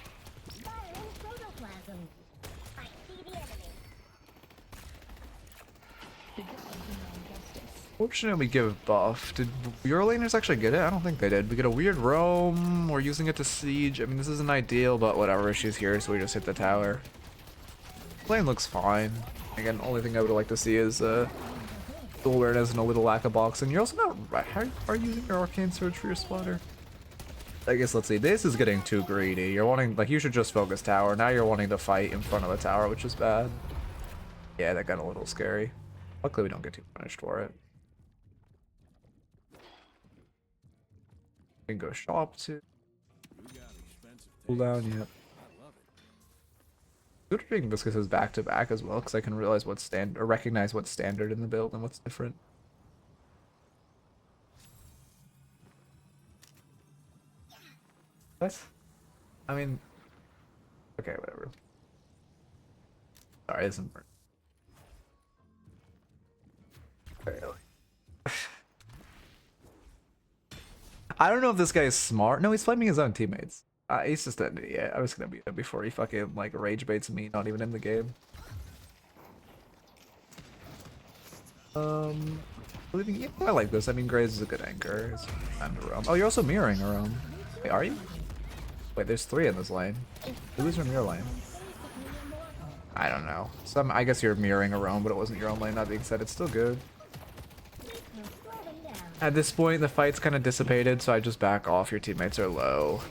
Fortunately, we give buff. Did your laners actually get it? I don't think they did. We get a weird roam. We're using it to siege. I mean, this isn't ideal, but whatever. She's here, so we just hit the tower. Lane looks fine. Again, only thing I would like to see is dual awareness and a little lack of boxing. You're also not right. How are you using your arcane surge for your splatter? I guess let's see. This is getting too greedy. You're wanting, like, you should just focus tower. Now you're wanting to fight in front of the tower, which is bad. Yeah, that got a little scary. Luckily, we don't get too punished for it. We can go shop too. Cooldown, yep. Good being Viscous is back to back as well, because I can realize what's or recognize what's standard in the build and what's different. What? I mean, okay, whatever. Sorry, this isn't. I don't know if this guy is smart. No, he's flaming his own teammates. He's just an idiot. I was gonna beat him before he fucking like rage baits me, not even in the game. Yeah, I like this. I mean, Graze is a good anchor. It's time to roam. Oh, you're also mirroring a roam. Wait, are you? Wait, there's 3 in this lane. Who's your mirror lane? I don't know. I guess you're mirroring a roam, but it wasn't your own lane. That being said, it's still good. At this point, the fight's kind of dissipated, so I just back off. Your teammates are low.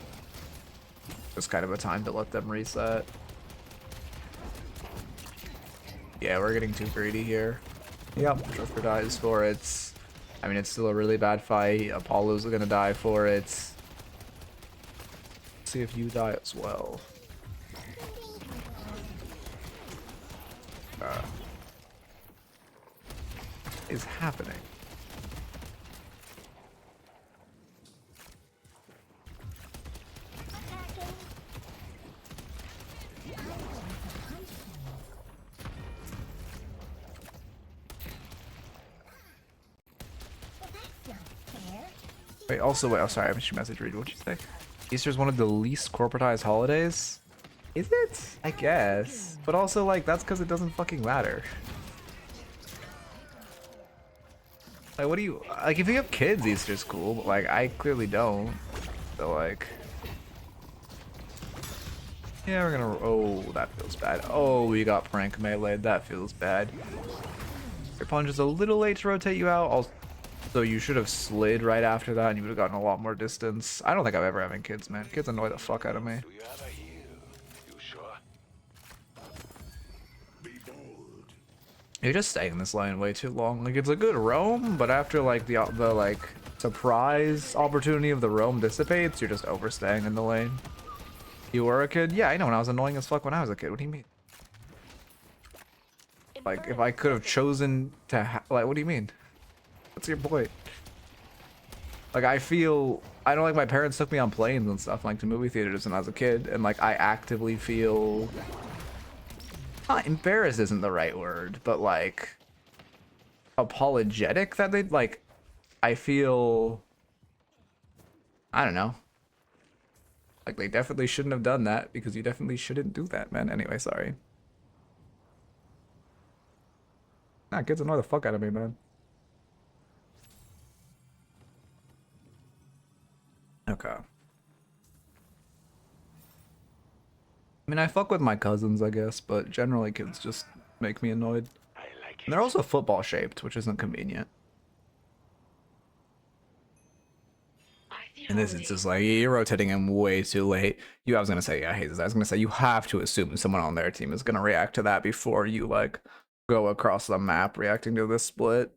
Just kind of a time to let them reset. Yeah, we're getting too greedy here. Yep, Drifter dies for it. I mean, it's still a really bad fight. Apollo's gonna die for it. Let's see if you die as well. What is happening? Wait, also, wait, oh, sorry, I missed your message, Reed. What'd you say? Easter's one of the least corporatized holidays? Is it? I guess. But also, like, that's because it doesn't fucking matter. Like, what do you... Like, if you have kids, Easter's cool, but, like, I clearly don't. So, like... Yeah, we're gonna... Oh, that feels bad. Oh, we got prank melee'd. That feels bad. Your punch is a little late to rotate you out. So you should have slid right after that and you would have gotten a lot more distance. I don't think I've ever having kids, man. Kids annoy the fuck out of me. You're just staying in this lane way too long. Like, it's a good roam, but after like the like surprise opportunity of the roam dissipates, you're just overstaying in the lane. You were a kid? Yeah, I know, and I was annoying as fuck when I was a kid. What do you mean? Like, if I could have chosen to like, what do you mean? What's your point? Like, I know, like, my parents took me on planes and stuff, like, to movie theaters when I was a kid, and, like, I actively feel... Not embarrassed isn't the right word, but, like, apologetic that they, like, I feel... I don't know. Like, they definitely shouldn't have done that, because you definitely shouldn't do that, man. Anyway, sorry. Nah, kids annoy the fuck out of me, man. Okay. I mean, I fuck with my cousins, I guess, but generally kids just make me annoyed. And they're also football shaped, which isn't convenient. And this is just like, you're rotating him way too late. I was gonna say, yeah, I was gonna say, you have to assume someone on their team is gonna react to that before you, like, go across the map reacting to this split.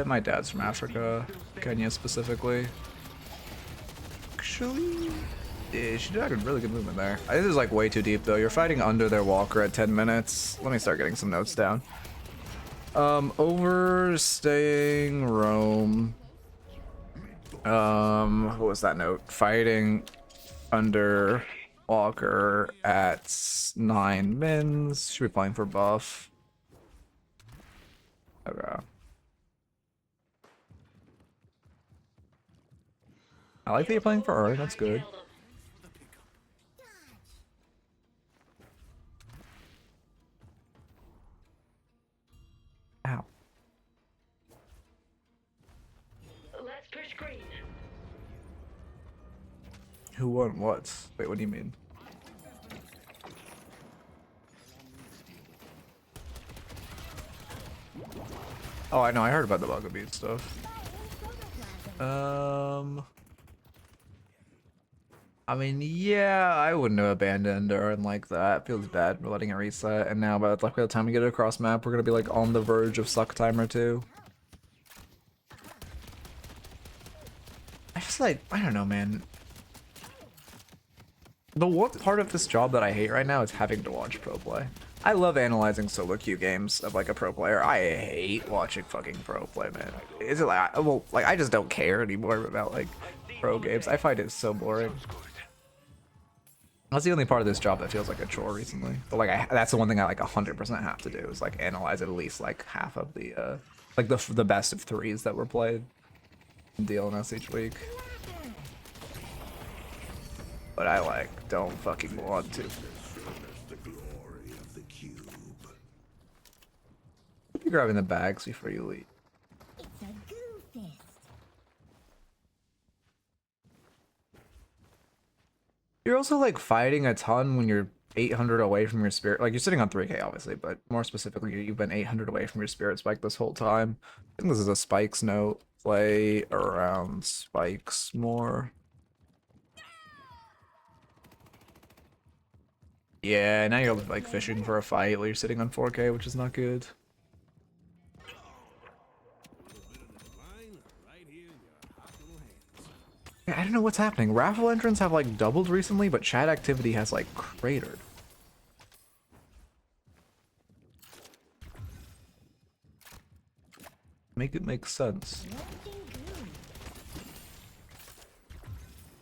My dad's from Africa, Kenya specifically. Actually, yeah, she did a really good movement there. This is like way too deep though. You're fighting under their walker at 10 minutes. Let me start getting some notes down. Overstaying roam. What was that note? Fighting under walker at 9 mins. Should be playing for buff. Okay. I like that you're playing for her, that's good. Push green. Who won what? Wait, what do you mean? Oh, I know. I heard about the Bugaboo stuff. I mean, yeah, I wouldn't have abandoned Durin like that. Feels bad for letting it reset. And now, by the time we get it across map, we're gonna be like on the verge of suck timer too. I just like, I don't know, man. The one part of this job that I hate right now is having to watch pro play. I love analyzing solo queue games of like a pro player. I hate watching fucking pro play, man. Is it like, well, like I just don't care anymore about like pro games. I find it so boring. That's the only part of this job that feels like a chore recently. But like, that's the one thing I like 100% have to do is like analyze at least like half of the like the best of threes that were played in DLNS each week. But I like don't fucking want to. The glory of the cube. You're grabbing the bags before you leave. It's a goo fist. You're also like fighting a ton when you're 800 away from your spirit. Like you're sitting on 3k obviously, but more specifically, you've been 800 away from your spirit spike this whole time. I think this is a spikes note. Play around spikes more. Yeah, now you're like fishing for a fight while you're sitting on 4k, which is not good. Yeah, I don't know what's happening. Raffle entrants have like doubled recently, but chat activity has like cratered. Make it make sense.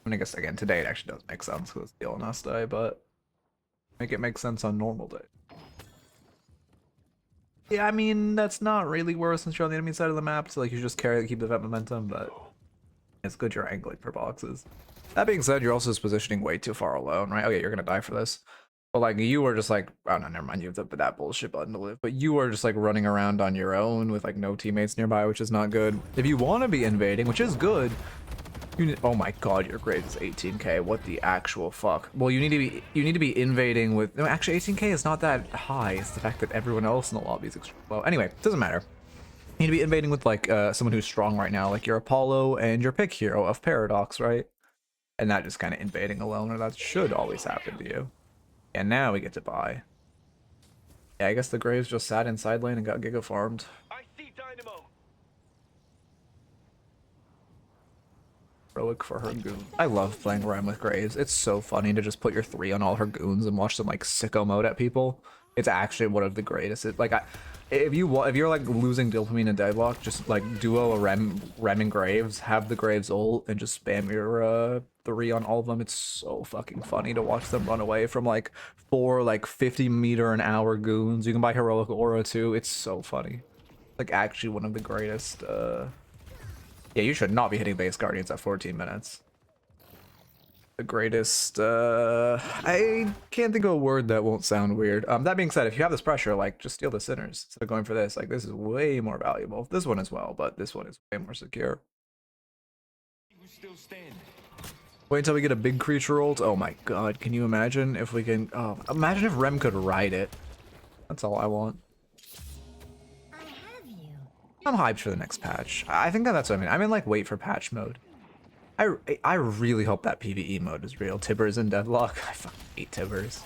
I mean, I guess again today it actually does make sense because it's the LNS day, but make it make sense on normal day. Yeah, I mean that's not really worse since you're on the enemy side of the map, so like you just keep the event momentum, but it's good you're angling for boxes. That being said, you're also just positioning way too far alone, right? Oh yeah, you're gonna die for this. But like you were just like, oh no, never mind, you have that bullshit button to live. But you were just like running around on your own with like no teammates nearby, which is not good. If you want to be invading, which is good, you need, oh my god, your grade is 18k. What the actual fuck? Well, you need to be invading with. No, actually, 18k is not that high. It's the fact that everyone else in the lobby is extremely low. Anyway, doesn't matter. You need to be invading with like someone who's strong right now, like your Apollo and your pick hero of Paradox, right? And not just kind of invading alone, or that should always happen to you. And now we get to buy. Yeah, I guess the Graves just sat in side lane and got giga farmed. I see Dynamo. Heroic for her goon. I love playing Rem with Graves. It's so funny to just put your 3 on all her goons and watch them like sicko mode at people. It's actually one of the greatest. If you're like losing dopamine and Deadlock, just like duo a Rem and Graves, have the Graves ult and just spam your 3 on all of them. It's so fucking funny to watch them run away from like 4 like 50-meter-an-hour goons. You can buy Heroic Aura too. It's so funny. Like actually one of the greatest. Yeah, you should not be hitting base guardians at 14 minutes. The greatest, I can't think of a word that won't sound weird. That being said, if you have this pressure, like, just steal the sinners instead of going for this. Like, this is way more valuable. This one as well, but this one is way more secure. Wait until we get a big creature ult. Oh my god, can you imagine if we can, oh, imagine if Rem could ride it. That's all I want. I have you. I'm hyped for the next patch. I think that's what I mean. I'm in, like, wait for patch mode. I really hope that PvE mode is real. Tibbers and Deadlock. I fucking hate Tibbers.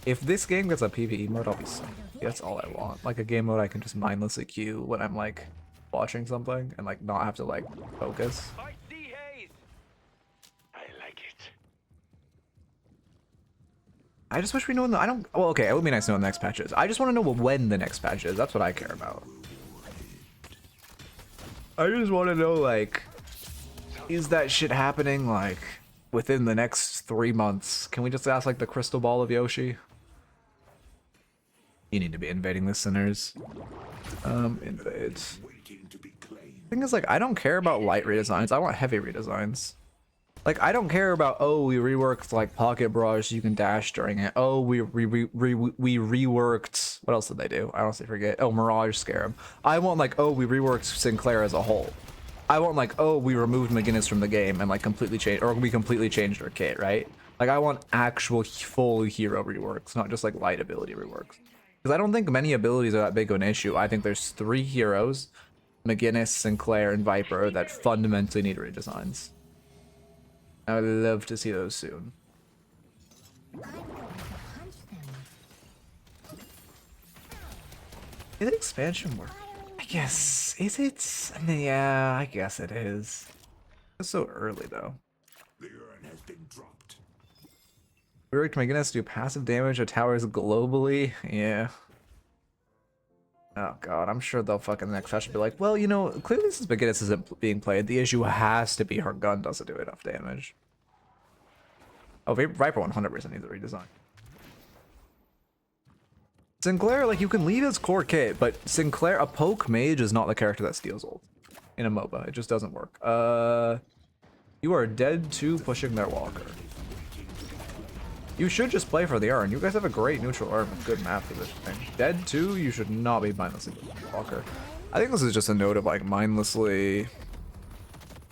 If this game gets a PvE mode, I'll be so happy. That's all I want. Like a game mode I can just mindlessly queue when I'm like watching something and like not have to like focus. I see haze. I like it. I just wish we know when the, I don't, well okay, it would be nice to know when the next patch is. I just want to know when the next patch is. That's what I care about. I just want to know like, is that shit happening like within the next 3 months? Can we just ask like the crystal ball of Yoshi? You need to be invading the sinners. Invades. Thing is like I don't care about light redesigns. I want heavy redesigns. Like I don't care about, oh, we reworked like Pocket Barrage so you can dash during it. Oh, we reworked, what else did they do? I honestly forget. Oh, Mirage Scarab. I want like, oh, we reworked Sinclair as a whole. I want like, oh, we removed McGinnis from the game and like completely changed, or we completely changed our kit, right? Like I want actual full hero reworks, not just like light ability reworks. Because I don't think many abilities are that big of an issue. I think there's 3 heroes, McGinnis, Sinclair, and Viper, that fundamentally need redesigns. I would love to see those soon. I'm going to punch them. Is it expansion work? I guess. Is it? I mean, yeah, I guess it is. It's so early though. The urn has been dropped. Reworked McGinnis do passive damage to towers globally. Yeah. Oh god, I'm sure they'll fucking next patch be like, well, you know, clearly since McGinnis isn't being played, the issue has to be her gun doesn't do enough damage. Oh, Viper 100% needs a redesign. Sinclair, like, you can leave his core kit, but Sinclair, a poke mage is not the character that steals ult in a MOBA. It just doesn't work. You are dead to pushing their walker. You should just play for the urn. You guys have a great neutral urn with good map positioning. Dead 2, you should not be mindlessly pushing the walker. I think this is just a note of like mindlessly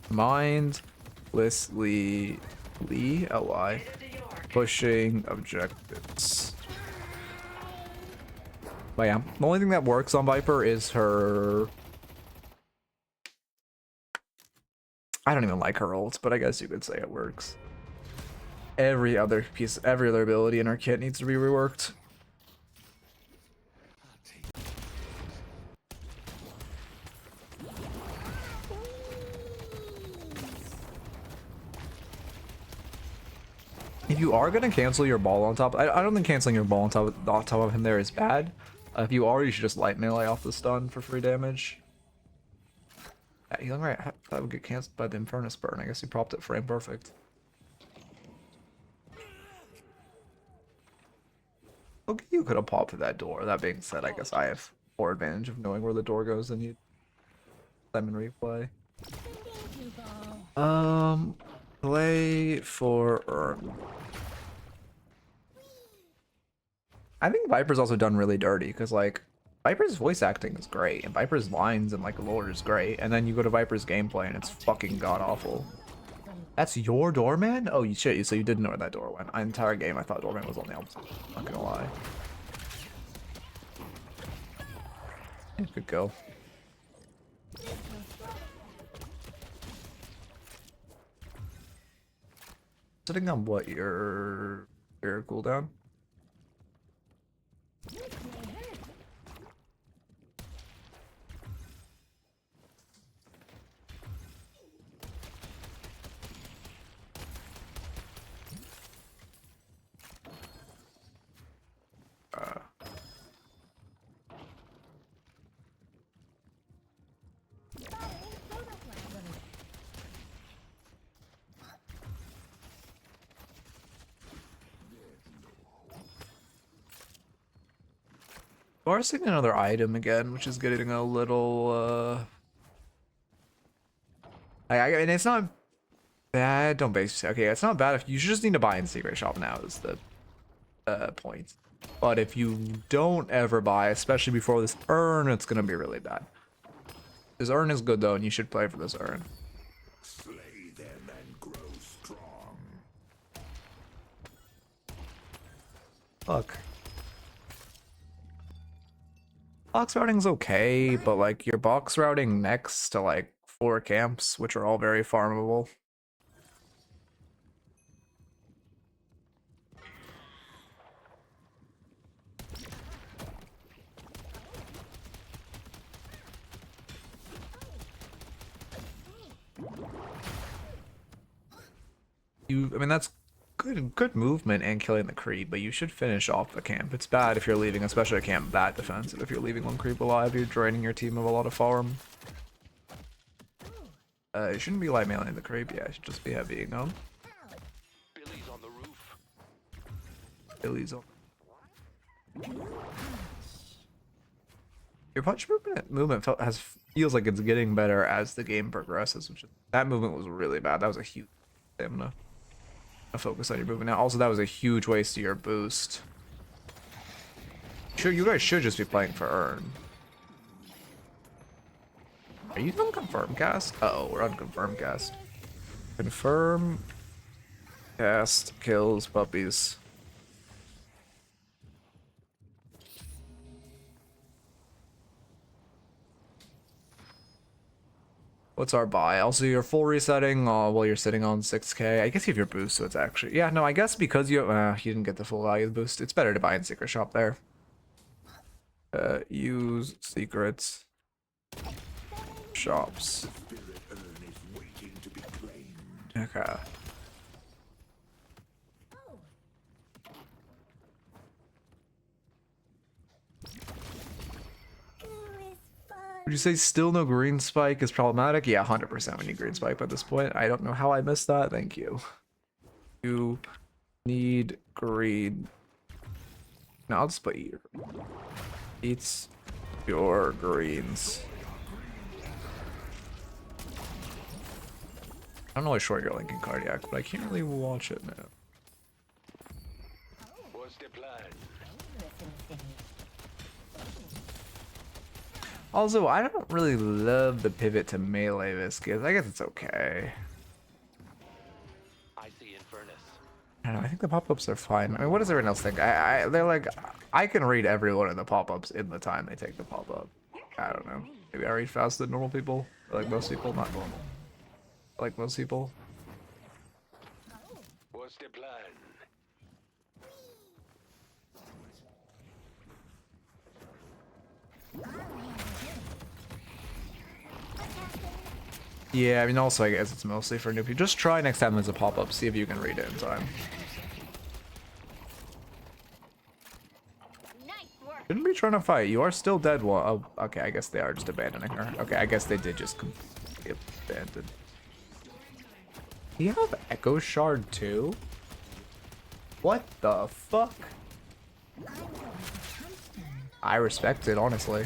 LY pushing objectives. But yeah, the only thing that works on Viper is her... I don't even like her ult, but I guess you could say it works. Every other ability in our kit needs to be reworked. If you are gonna cancel your ball on top, I don't think canceling your ball on top of him there is bad. If you are, you should just light melee off the stun for free damage. Healing right, that would get canceled by the Eternus burn. I guess he propped it frame perfect. Okay, you could have popped through that door. That being said, I guess I have more advantage of knowing where the door goes than you. Simon replay. Play for Urn. I think Viper's also done really dirty because like Viper's voice acting is great and Viper's lines and like lore is great, and then you go to Viper's gameplay and it's fucking god awful. That's your doorman? Oh, you shit! So you didn't know where that door went. The entire game, I thought doorman was on the opposite. Not gonna lie. Yeah, good go. Sitting on what, your cooldown? Parsing another item again, which is getting a little and it's not bad. Don't base. Okay, it's not bad if you just need to buy in secret shop now is the point. But if you don't ever buy, especially before this urn, it's gonna be really bad. This urn is good though, and you should play for this urn. Slay them and grow strong. Look. Box routing's okay, but like your box routing next to like 4 camps, which are all very farmable. I mean, that's good movement and killing the creep, but you should finish off the camp. It's bad if you're leaving, especially a camp that defensive. If you're leaving one creep alive, you're draining your team of a lot of farm. You shouldn't be light mailing the creep. Yeah, it should just be heavy, Billy's on the roof. Billy's on. Your punch movement feels like it's getting better as the game progresses. That movement was really bad. That was a huge stamina. Focus on your movement now. Also, that was a huge waste of your boost. Sure, you guys should just be playing for Urn. Are you on confirm cast? Uh oh, we're on confirm cast. Confirm cast kills puppies. What's our buy? Also, you're full resetting while you're sitting on 6k. I guess you have your boost, so it's actually... Yeah, no, I guess because you didn't get the full value of the boost, it's better to buy in Secret Shop there. Use secrets. Shops. Okay. Would you say still no green spike is problematic? Yeah, 100% we need green spike by this point. I don't know how I missed that. Thank you. You need green. No, I'll just put eat. Eats your greens. I don't know why short you're linking cardiac, but I can't really watch it now. What's the plan? Also, I don't really love the pivot to melee Viscous. I guess it's okay. I see Infernus. I don't know, I think the pop-ups are fine. I mean, what does everyone else think? They're like, I can read every one of the pop-ups in the time they take the pop-up. I don't know. Maybe I read faster than normal people. Like most people, not normal. Like most people. What's the plan? Yeah, I mean, also, I guess it's mostly for new people. Just try next time there's a pop-up, see if you can read it in time. Nice work. Shouldn't be trying to fight. You are still dead one. Oh, okay, I guess they are just abandoning her. Okay, I guess they did just completely abandon. Do you have Echo Shard too? What the fuck? I respect it, honestly.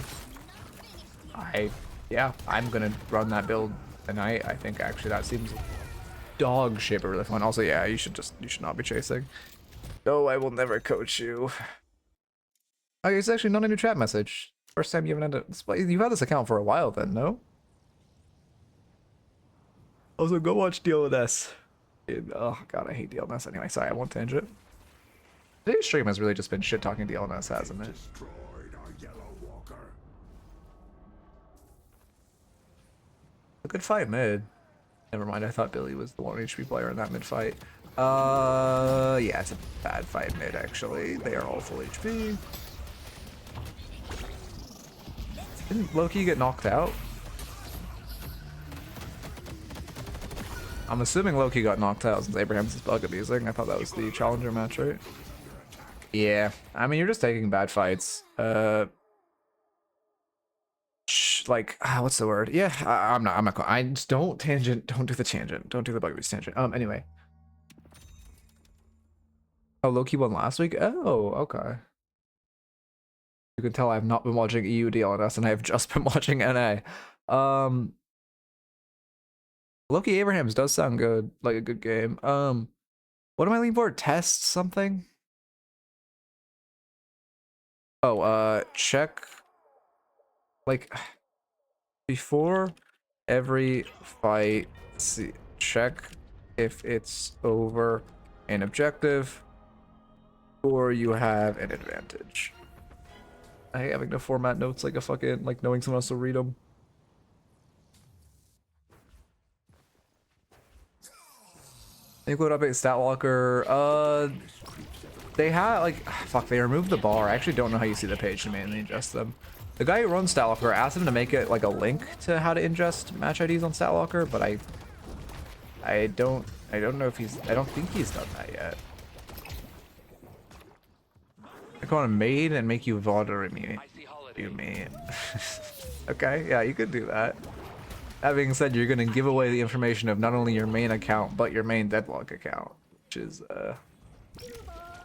Yeah, I'm gonna run that build tonight. I think actually that seems dog shit, but really fun. Also, yeah, you should not be chasing. No, I will never coach you. Okay, it's actually not a new chat message. First time you haven't had you've had this account for a while then, no? Also, go watch DLNS. Oh god, I hate DLNS anyway. Sorry, I won't tangent. Today's stream has really just been shit talking DLNS, hasn't it? Destroyed our yellow walker. A good fight mid. Never mind, I thought Billy was the 1 HP player in that mid fight. Yeah, it's a bad fight mid actually. They are all full HP. Didn't Loki get knocked out? I'm assuming Loki got knocked out since Abraham's is bug abusing. I thought that was the challenger match, right? Yeah, I mean, you're just taking bad fights. Like, what's the word? Yeah, I'm not, I just don't tangent, don't do the tangent. Don't do the bug abuse tangent. Anyway. Oh, Loki won last week? Oh, okay. You can tell I've not been watching EU DLNS and I have just been watching NA. Loki Abrahams does sound good, like a good game. What am I looking for? Test something? Oh, check, like, before every fight, check if it's over an objective or you have an advantage. I hate having to format notes like a fucking, like knowing someone else will read them. Include update stat locker. They had like, fuck, they removed the bar. I actually don't know how you see the page to mainly ingest them. The guy who runs stat locker asked him to make it like a link to how to ingest match IDs on stat locker, but I don't know if I don't think he's done that yet. I go on maid and make you vauder me. You mean? Okay, yeah, you could do that. That being said, you're gonna give away the information of not only your main account, but your main Deadlock account, which is,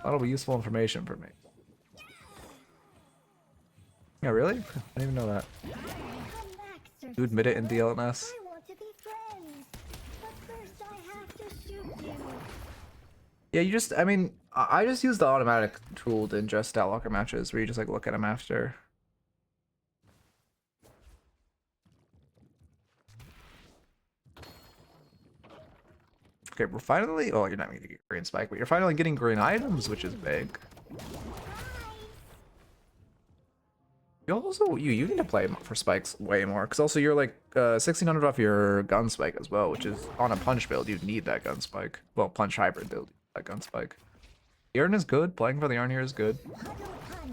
that'll be useful information for me. Yeah, really? I didn't even know that. You admit it in DLNS? I want to be friends, but first I have to shoot you. Yeah, you just, I mean, I just use the automatic tool to ingest stat locker matches where you just like look at them after. Okay, we're finally. Oh, you're not gonna get green spike, but you're finally getting green items, which is big. You also you need to play for spikes way more, because also you're like 1600 off your gun spike as well, which is on a punch build. You need that gun spike. Well, punch hybrid build, that gun spike. The Urn is good. Playing for the Urn here is good.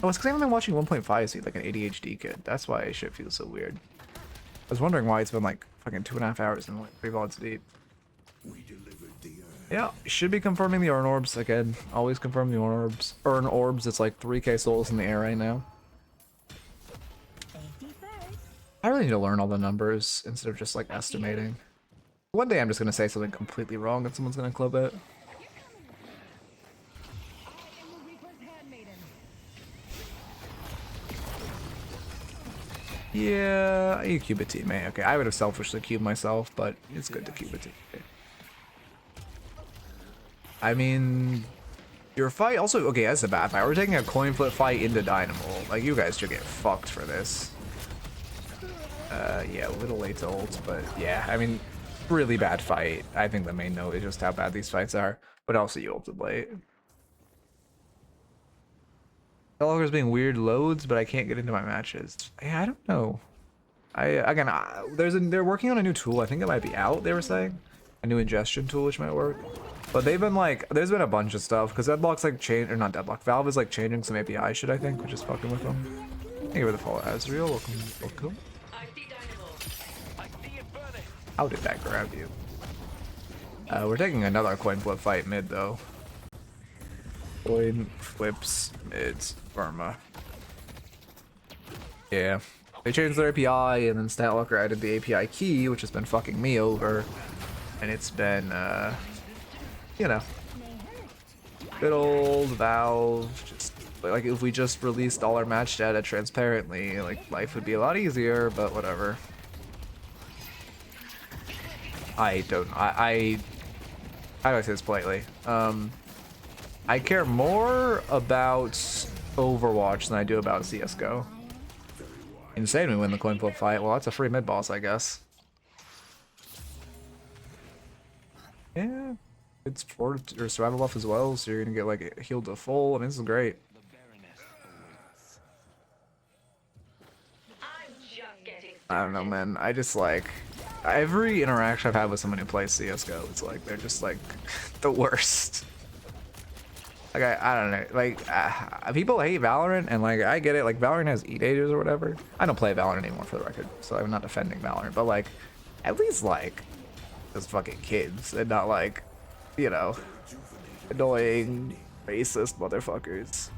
Oh, it's because I haven't been watching 1.5 seed like an ADHD kid. That's why shit feels so weird. I was wondering why it's been like fucking 2.5 hours and like 3 VODs deep. We delivered the urn. Yeah, should be confirming the Urn orbs again. Always confirm the Urn orbs. It's like 3k souls in the air right now. Safety first. I really need to learn all the numbers instead of just like estimating. One day I'm just gonna say something completely wrong and someone's gonna club it. Yeah, you cube a teammate. Okay, I would have selfishly cubed myself, but it's good to cube a teammate. I mean, your fight also, okay, that's a bad fight. We're taking a coin flip fight into Dynamo. Like, you guys should get fucked for this. Yeah, a little late to ult, but yeah, I mean, really bad fight. I think the main note is just how bad these fights are, but also you ulted late. Deadlock being weird loads, but I can't get into my matches. Yeah, I don't know. They're working on a new tool. I think it might be out, they were saying. A new ingestion tool, which might work. But they've been like, there's been a bunch of stuff, because Deadlock's like change, or not Deadlock, Valve is like changing some API shit, I think, which is fucking with them. Thank you for the follow, Azriel. Welcome. How did that grab you? We're taking another coin flip fight mid, though. Coin flips mids, Burma. Yeah. They changed their API, and then Statlocker added the API key, which has been fucking me over. And it's been, you know, good old Valve. Just like if we just released all our match data transparently, like life would be a lot easier. But whatever. How do I say this politely? I care more about Overwatch than I do about CS:GO. Insane, we win the coin flip fight. Well, that's a free mid boss, I guess. Yeah, it's for your survival buff as well, so you're gonna get like healed to full. I mean, this is great. I don't know, man. I just like every interaction I've had with someone who plays CS:GO, it's like they're just like the worst. Like I don't know, like people hate Valorant, and like I get it. Like Valorant has E-daters or whatever. I don't play Valorant anymore, for the record, so I'm not defending Valorant. But like, at least like those fucking kids, and not like, you know, annoying racist motherfuckers.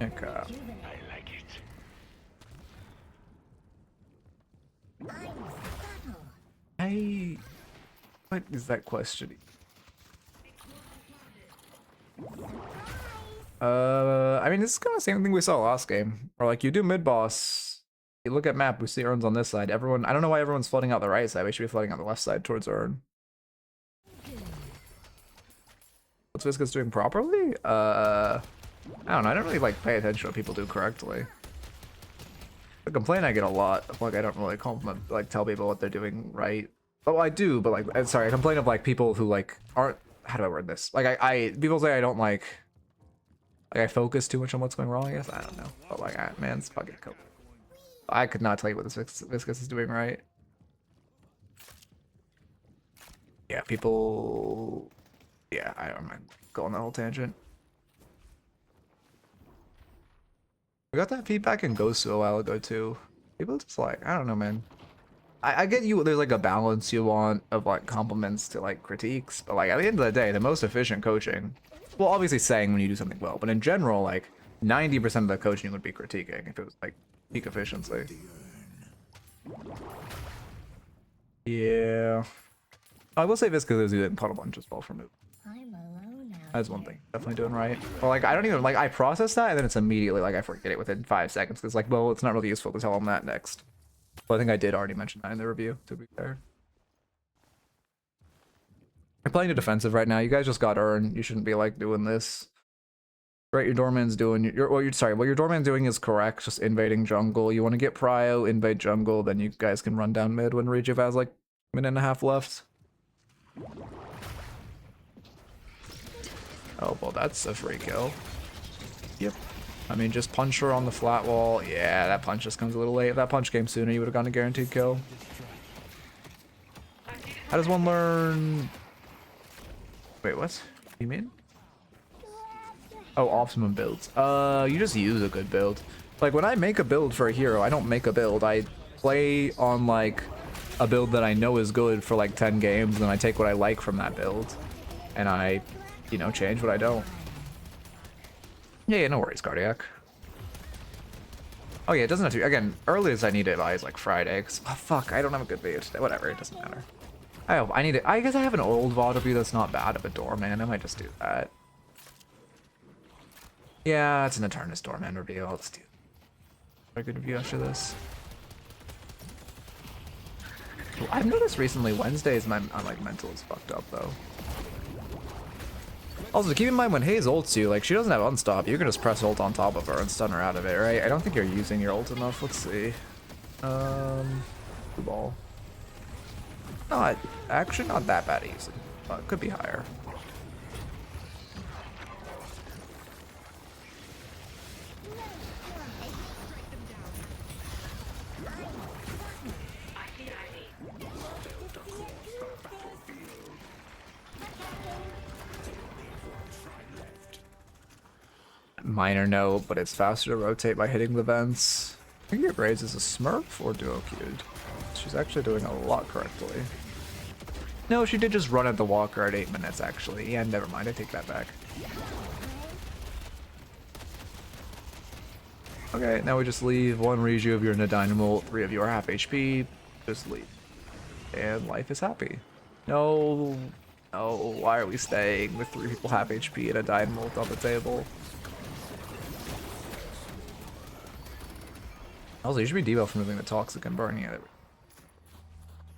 Okay. I like it. What is that question? I mean, this is kind of the same thing we saw last game. Or like, you do mid boss, you look at map, we see Urns on this side. Everyone, I don't know why everyone's flooding out the right side. We should be flooding out the left side towards Urn. What's Viscous doing properly? I don't know. I don't really like pay attention to what people do correctly. The complaint I get a lot of like I don't really compliment, like tell people what they're doing right. Oh, I do, but like sorry, I complain of like people who like aren't. How do I word this? Like I people say I don't like I focus too much on what's going wrong. I guess I don't know, but like man, it's fucking cool. I could not tell you what this Viscous is doing right. Yeah, people. Yeah, I don't mind going on the whole tangent. We got that feedback in Ghost a while ago too. People just like, I don't know, man. I get you, there's like a balance you want of like compliments to like critiques, but like at the end of the day, the most efficient coaching, well, obviously saying when you do something well, but in general, like 90% of the coaching would be critiquing if it was like peak efficiency. Yeah. I will say Viscous is doing puddle bunch as well for move. I'm alone now. That's one thing. Definitely doing right. Or like I don't even like I process that and then it's immediately like I forget it within 5 seconds because like, well, it's not really useful to tell them that next. Well, I think I did already mention that in the review, to be fair. You're playing a defensive right now. You guys just got Urn. You shouldn't be like doing this. Right, your doorman's doing what your doorman's doing is correct, just invading jungle. You want to get prio, invade jungle, then you guys can run down mid when Rejuve has like Minute and a half left. Oh, well, that's a free kill. Yep. I mean, just punch her on the flat wall. Yeah, that punch just comes a little late. If that punch came sooner, you would have gotten a guaranteed kill. How does one learn... Wait, what? You mean? Oh, optimum builds. You just use a good build. Like, when I make a build for a hero, I don't make a build. I play on, like, a build that I know is good for, like, 10 games, and I take what I like from that build. And I, you know, change what I don't. Yeah, no worries, Cardiac. Oh yeah, it doesn't have to be, again, earliest I need it by is like Friday, cause, oh, fuck, I don't have a good video today, whatever, it doesn't matter. I hope, I need it, I guess I have an old VOD review that's not bad of a doorman, I might just do that. Yeah, it's an Eternus doorman review, I'll just do a good review after this. Ooh, I've noticed recently Wednesdays I'm like mental is fucked up though. Also, keep in mind when Hayes ults you, like, she doesn't have unstop. You can just press ult on top of her and stun her out of it, right? I don't think you're using your ult enough. Let's see. Ball. Not, actually not that bad easy. But could be higher. Minor note, but it's faster to rotate by hitting the vents. I think your grades is a smurf or duo queued. She's actually doing a lot correctly. No, she did just run at the walker at 8 minutes actually. Yeah, never mind, I take that back. Okay, now we just leave 1 Reju of your Dynamo, 3 of you are half HP. Just leave. And life is happy. No, no, why are we staying with 3 people half HP and a Dynamo on the table? Also, you should be debuffed from moving the toxic and burning it.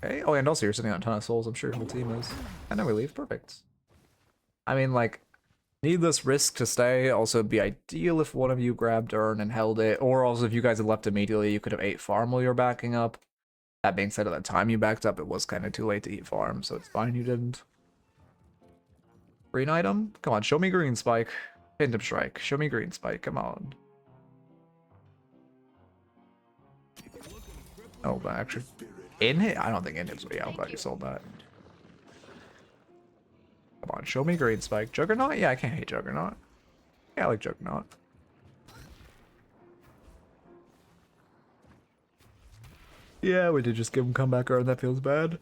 Okay. Oh, and also you're sitting on a ton of souls. I'm sure your whole team is. And then we leave. Perfect. I mean, like, needless risk to stay. Also, it'd be ideal if one of you grabbed Urn and held it. Or also, if you guys had left immediately, you could have ate farm while you were backing up. That being said, at the time you backed up, it was kind of too late to eat farm, so it's fine you didn't. Green item? Come on, show me green spike. Phantom strike. Show me green spike. Come on. Oh, but actually, inhib? I don't think inhib's way out, but you sold that. Come on, show me green spike. Juggernaut? Yeah, I can't hate Juggernaut. Yeah, I like Juggernaut. Yeah, we did just give him comeback Urn. That feels bad.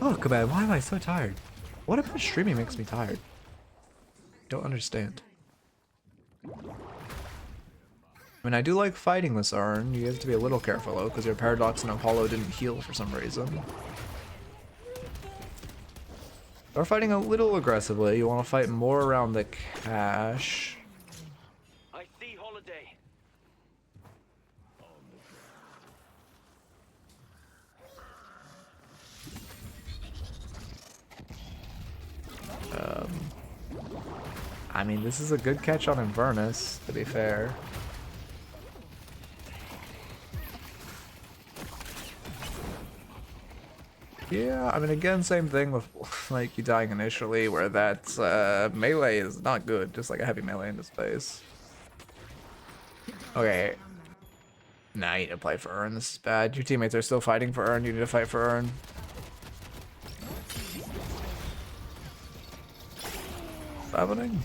Oh, man, why am I so tired? What about streaming makes me tired? Don't understand. I mean, I do like fighting this Urn. You have to be a little careful though, because your Paradox and Apollo didn't heal for some reason. We're fighting a little aggressively. You want to fight more around the cache. I see Holiday. I mean, this is a good catch on Inverness, to be fair. Yeah, I mean, again, same thing with like you dying initially, where that melee is not good, just like a heavy melee into space. Okay. Nah, you need to play for Urn. This is bad. Your teammates are still fighting for Urn. You need to fight for Urn. What's happening?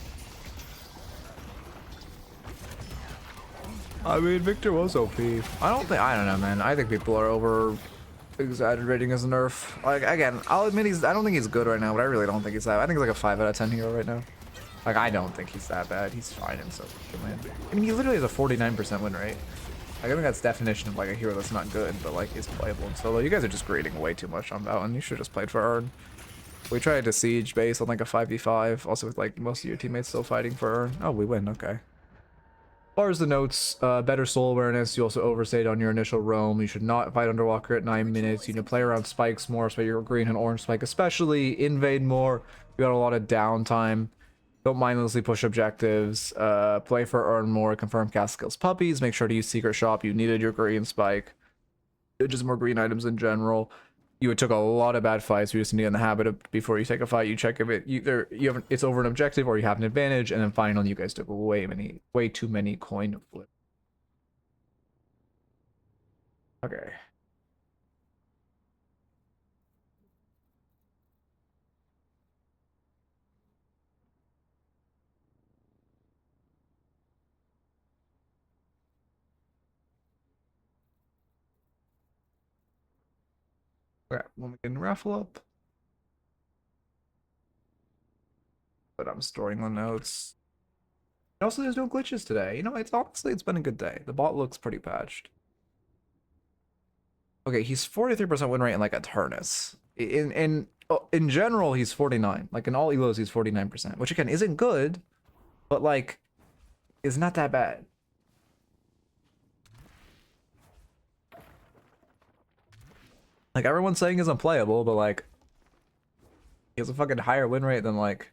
I mean, Victor was OP. I don't know, man. I think people are over exaggerating his nerf. Like, again, I'll admit I don't think he's good right now, but I really don't think he's that. I think he's like a 5 out of 10 hero right now. Like, I don't think he's that bad. He's fine and so man. I mean, he literally has a 49% win rate. Like, I think that's definition of like a hero that's not good, but like he's playable in solo. You guys are just grading way too much on Mountain. You should have just played for Urn. We tried to siege base on like a 5v5, also with like most of your teammates still fighting for Urn. Oh, we win, okay. As far as the notes, better soul awareness. You also overstayed on your initial roam. You should not fight Underwalker at 9 minutes. You need to play around spikes more, so your green and orange spike, especially invade more. You got a lot of downtime. Don't mindlessly push objectives. Play for Urn more. Confirm cast skills puppies. Make sure to use secret shop. You needed your green spike. just more green items in general. You took a lot of bad fights. You just need to get in the habit of before you take a fight, you check if you have it's over an objective or you have an advantage, and then finally you guys took way too many coin flips. Okay. Okay, when we can raffle up. But I'm storing the notes. And also, there's no glitches today. You know, it's been a good day. The bot looks pretty patched. Okay, he's 43% win rate in like Eternus. In general, he's 49. Like in all elos, he's 49%, which again isn't good, but like is not that bad. Like everyone's saying is unplayable, but like he has a fucking higher win rate than like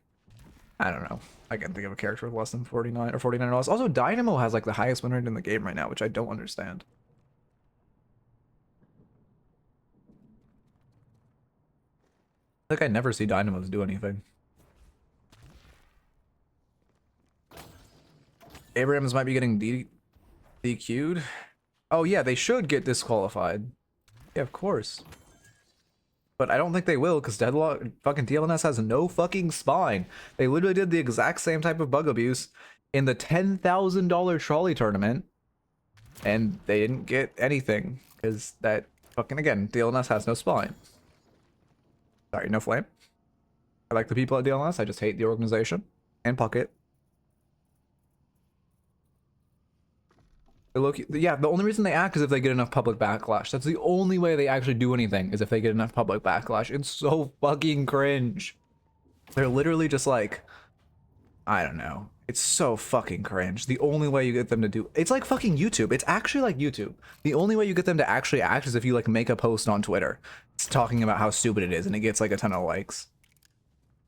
I don't know. I can't think of a character with less than 49 or 49 loss. Also, Dynamo has like the highest win rate in the game right now, which I don't understand. Like I never see Dynamos do anything. Abrams might be getting DQ'd. Oh yeah, they should get disqualified. Yeah, of course. But I don't think they will, because Deadlock fucking DLNS has no fucking spine. They literally did the exact same type of bug abuse in the $10,000 trolley tournament, and they didn't get anything because that fucking again DLNS has no spine. Sorry, no flame. I like the people at DLNS. I just hate the organization and Puckett. Yeah, the only reason they act is if they get enough public backlash. That's the only way they actually do anything, is if they get enough public backlash. It's so fucking cringe. They're literally just like, I don't know. It's so fucking cringe. The only way you get them to do it's like fucking YouTube. It's actually like YouTube. The only way you get them to actually act is if you like make a post on Twitter. It's talking about how stupid it is and it gets like a ton of likes.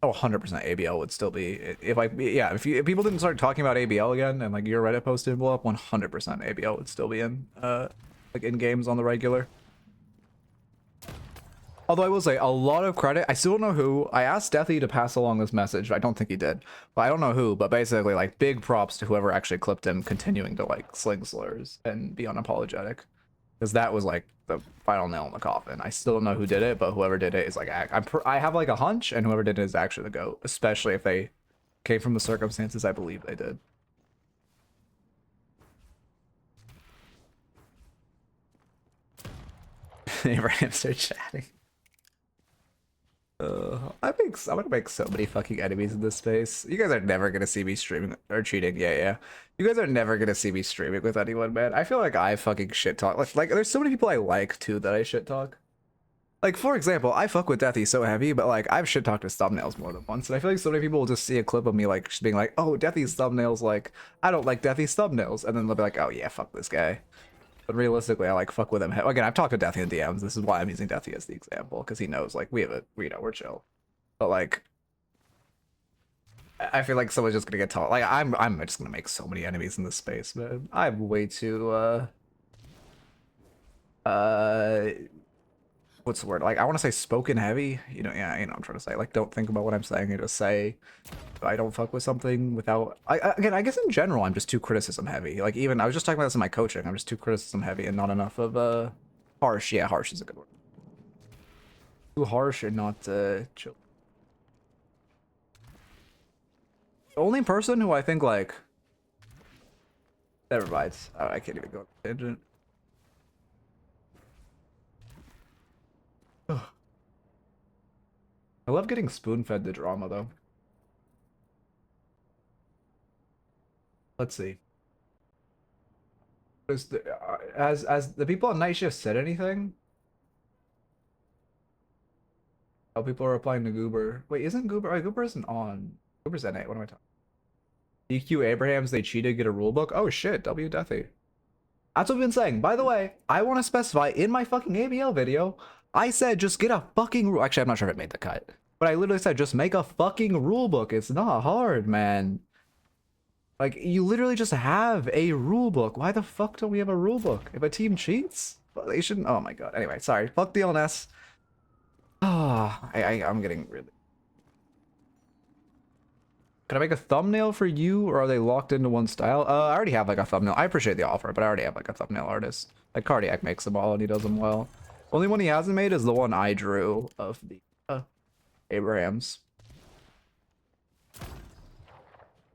Oh, 100% ABL would still be if people didn't start talking about ABL again and like your Reddit post didn't blow up, 100% ABL would still be in like in games on the regular. Although I will say a lot of credit. I still don't know who. I asked Deathy to pass along this message. I don't think he did, but I don't know who. But basically, like big props to whoever actually clipped him continuing to like sling slurs and be unapologetic, because that was like the final nail in the coffin. I still don't know who did it, but whoever did it is like I have like a hunch, and whoever did it is actually the GOAT, especially if they came from the circumstances I believe they did. Abraham started chatting. I'm gonna make so many fucking enemies in this space. You guys are never gonna see me streaming or cheating. Yeah. You guys are never gonna see me streaming with anyone, man. I feel like I fucking shit talk. Like there's so many people I like too that I shit talk. Like for example, I fuck with Deathy so heavy, but like I've shit talked his thumbnails more than once, and I feel like so many people will just see a clip of me like just being like, "Oh, Deathy's thumbnails, like I don't like Deathy's thumbnails," and then they'll be like, "Oh yeah, fuck this guy." But realistically, I like fuck with him. Again, I've talked to Deathy in DMs. This is why I'm using Deathy as the example, because he knows like we're chill. But like, I feel like someone's just gonna get taught. Like I'm just gonna make so many enemies in this space, man. I'm way too what's the word? Like I want to say spoken heavy. You know, yeah, you know what I'm trying to say. Like don't think about what I'm saying. You just say I don't fuck with something without. Again, I guess in general I'm just too criticism heavy. Like even I was just talking about this in my coaching. I'm just too criticism heavy and not enough of harsh. Yeah, harsh is a good word. Too harsh and not chill. The only person who I think like never mind. I can't even go on a tangent. I love getting spoon-fed the drama though. Let's see. Is the, has the people on night shift said anything? Oh, people are replying to Goober. Wait, isn't Goober? Oh, Goober isn't on. Goober's NA. What am I talking? DQ Abrahams, they cheated, get a rulebook. Oh shit, W Deathy. That's what I've been saying. By the way, I want to specify in my fucking ABL video, I said just get a fucking rule. Actually, I'm not sure if it made the cut, but I literally said just make a fucking rulebook. It's not hard, man. Like you literally just have a rulebook. Why the fuck don't we have a rulebook? If a team cheats, They shouldn't. Oh my god. Anyway, sorry. Fuck the LNS. Ah, I'm getting really. Can I make a thumbnail for you, or are they locked into one style? I already have like a thumbnail. I appreciate the offer, but I already have like a thumbnail artist. Like Cardiac makes them all, and he does them well. Only one he hasn't made is the one I drew of the Abrahams.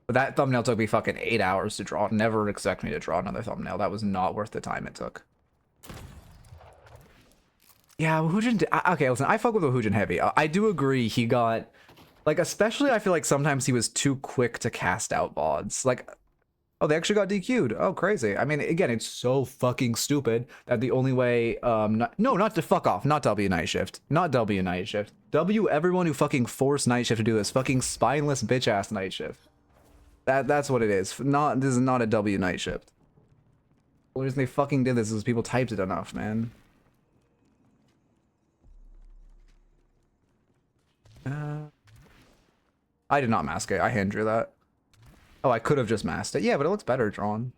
But that thumbnail took me fucking 8 hours to draw. Never expect me to draw another thumbnail. That was not worth the time it took. Yeah, Woohoojin. Okay, listen, I fuck with Woohoojin heavy. I do agree he got, like, especially I feel like sometimes he was too quick to cast out VODs. Like, oh, they actually got DQ'd. Oh, crazy. I mean, again, it's so fucking stupid that the only way, not to fuck off, not W Night Shift, not W Night Shift. W everyone who fucking forced Night Shift to do this fucking spineless bitch ass Night Shift. That's what it is. This is not a W Night Shift. The reason they fucking did this is people typed it enough, man. I did not mask it. I hand drew that. Oh, I could have just masked it. Yeah, but it looks better drawn.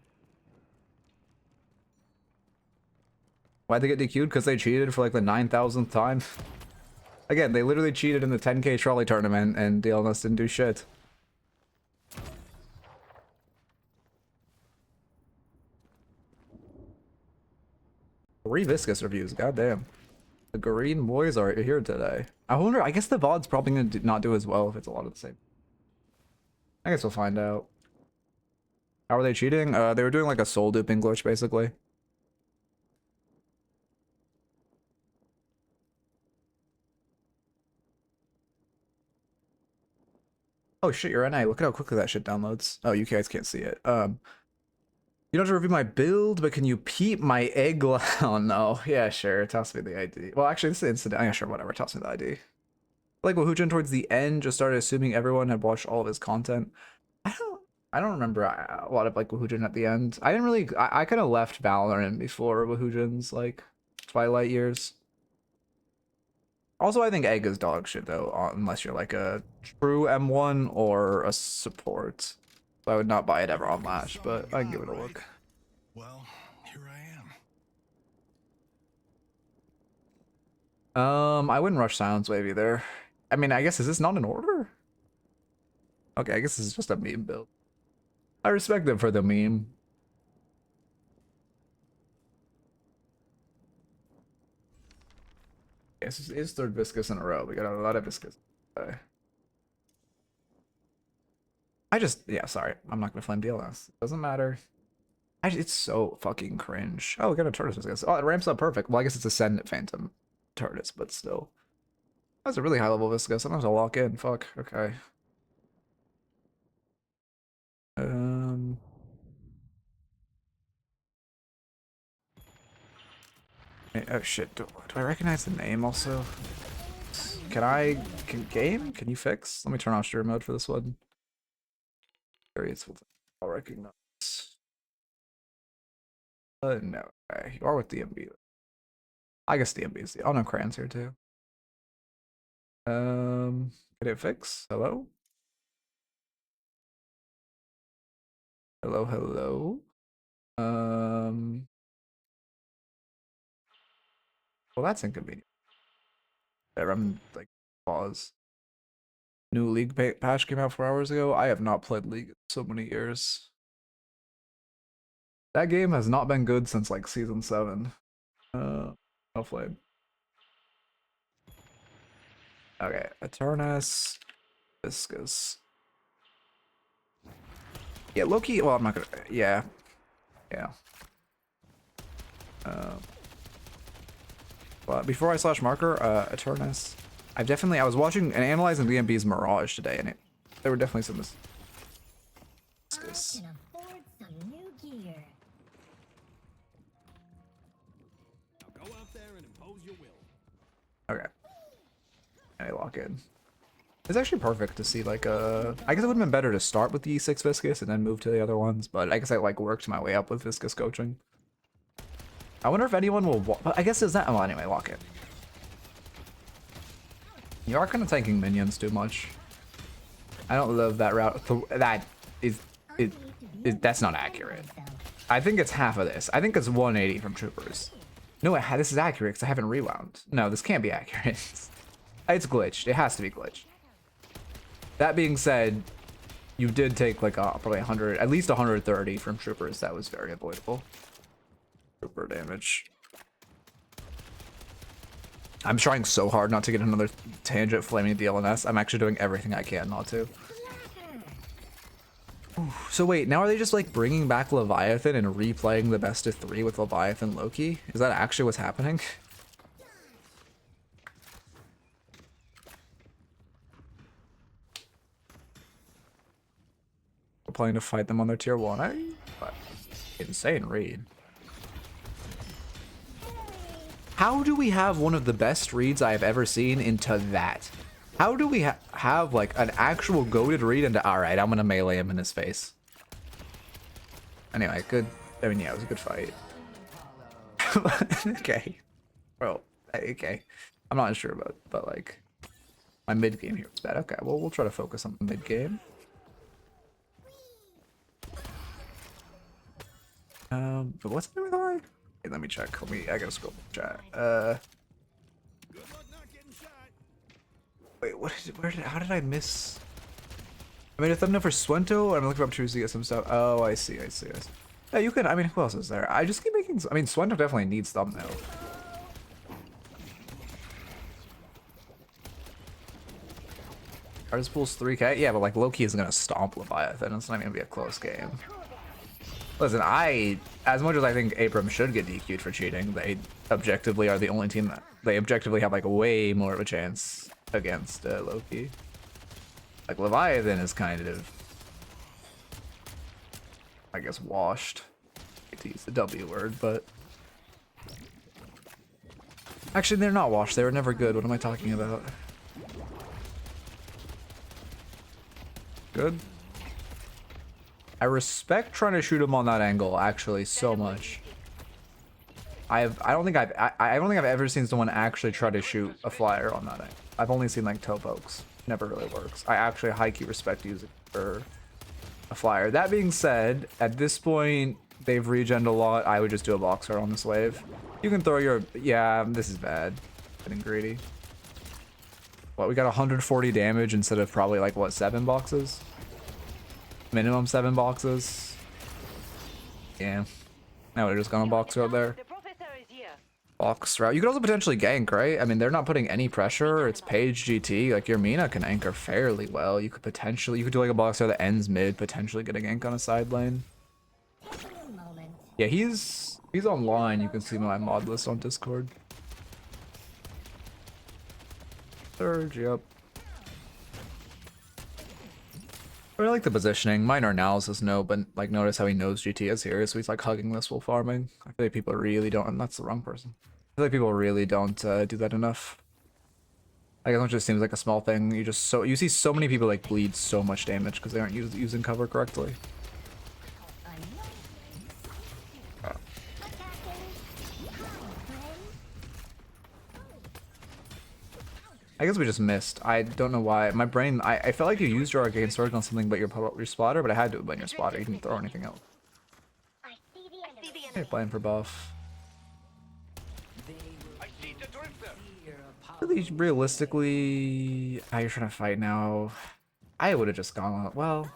Why'd they get DQ'd? Because they cheated for like the 9,000th time. Again, they literally cheated in the 10k trolley tournament and DLNS didn't do shit. Three Viscous reviews, goddamn. The green boys are here today. I wonder, I guess the VOD's probably gonna not do as well if it's a lot of the same. I guess we'll find out. How are they cheating? They were doing like a soul duping glitch, basically. Oh shit, you're NA. Look at how quickly that shit downloads. Oh, you guys can't see it. You don't have to review my build, but can you peep my egg? Oh no. Yeah, sure. Toss me the ID. Well, actually, this is incident. Yeah, sure, whatever. Toss me the ID. Like Woohoojin towards the end just started assuming everyone had watched all of his content. I don't remember a lot of like Woohoojin at the end. I didn't really. I kind of left Valorant before Woohoojin's like Twilight years. Also, I think Egg is dog shit though, unless you're like a true M1 or a support. So I would not buy it ever on Lash, but I can give it a look. Well, here I am. I wouldn't rush Silence Wave either. I mean, I guess, is this not in order? Okay, I guess this is just a meme build. I respect them for the meme. Yes, it's third Viscous in a row. We got a lot of Viscous. Yeah, sorry. I'm not gonna flame DLS. Doesn't matter. It's so fucking cringe. Oh, we got a Eternus Viscous. Oh, it ramps up perfect. Well, I guess it's Ascendant Phantom Eternus, but still. That's a really high level Viscous. I'm gonna have to lock in. Fuck. Okay. Oh shit. Do I recognize the name also? Can you fix? Let me turn off stream mode for this one. I'll recognize. No. Okay. You are with DMB. I guess DMB is the. Oh no, Cran's here too. Can it fix? Hello? Hello, hello. Well, that's inconvenient. I'm like pause. New League patch came out 4 hours ago. I have not played League in so many years. That game has not been good since like season 7. No flame. Okay, Eternus Viscous. Yeah, Loki. Well, I'm not gonna. Yeah. But before I slash marker, Eternus. I was watching and analyzing DMB's Mirage today, and there were definitely some Viscous. I can afford some new gear. Now go out there and impose your will. Okay. And I lock in. It's actually perfect to see like I guess it would have been better to start with the E6 Viscous and then move to the other ones, but I guess I like worked my way up with Viscous coaching. I wonder if anyone will. I guess is that. Well, anyway, lock it. You are kind of tanking minions too much. I don't love that route. That is that's not accurate. I think it's half of this. I think it's 180 from troopers. No, this is accurate because I haven't rewound. No, this can't be accurate. It's glitched. It has to be glitched. That being said, you did take like probably 100, at least 130 from troopers. That was very avoidable. Trooper damage. I'm trying so hard not to get another tangent flaming at the LNS. I'm actually doing everything I can not to. Ooh, so wait, now are they just like bringing back Leviathan and replaying the best of 3 with Leviathan Loki? Is that actually what's happening? We're planning to fight them on their tier 1. Insane read. How do we have one of the best reads I have ever seen into that? How do we have like an actual goated read into, alright, I'm gonna melee him in his face. Anyway, good. I mean, yeah, it was a good fight. Okay. Well, okay. I'm not sure about, but like, my mid game here was bad. Okay, well, we'll try to focus on the mid game. But what's the name of the line? Hey, let me check. I gotta scroll chat. Wait, how did I miss? I made a thumbnail for Swento. I'm looking up to get some stuff. Oh, I see. Yeah, you can. I mean, who else is there? I just keep making. I mean, Swento definitely needs thumbnail. Artist pool's 3K. Yeah, but like Loki is gonna stomp Leviathan. It's not gonna be a close game. Listen, as much as I think Abram should get DQ'd for cheating, they objectively are the only team that they objectively have like way more of a chance against Loki. Like Leviathan is kind of, I guess, washed. I hate to use the W word, but actually they're not washed. They were never good. What am I talking about? Good. I respect trying to shoot him on that angle actually so much. I don't think I've ever seen someone actually try to shoot a flyer on that angle. I've only seen like toe pokes. Never really works. I actually high-key respect using for a flyer. That being said, at this point they've regened a lot. I would just do a boxer on this wave. You can throw your, yeah, this is bad. Getting greedy. What, we got 140 damage instead of probably like what, 7 boxes? Minimum 7 boxes. Yeah. Now we're just gonna box out there. Box route. You could also potentially gank, right? I mean, they're not putting any pressure. It's Page GT. Like your Mina can anchor fairly well. You could do like a boxer that ends mid, potentially get a gank on a side lane. Yeah, he's online. You can see my mod list on Discord. Surge, yep. I really like the positioning. Minor analysis, no, but like notice how he knows GT is here, so he's like hugging this while farming. I feel like people really don't, and that's the wrong person. I feel like people really don't do that enough. Like, it just seems like a small thing. You see so many people like bleed so much damage because they aren't using cover correctly. I guess we just missed. I don't know why. My brain, I felt like you used your Arcane Sword on something but your spotter, but I had to have been your spotter. You didn't throw anything else. Okay, playing for buff. Really, realistically, how you're trying to fight now? I would have just gone, well,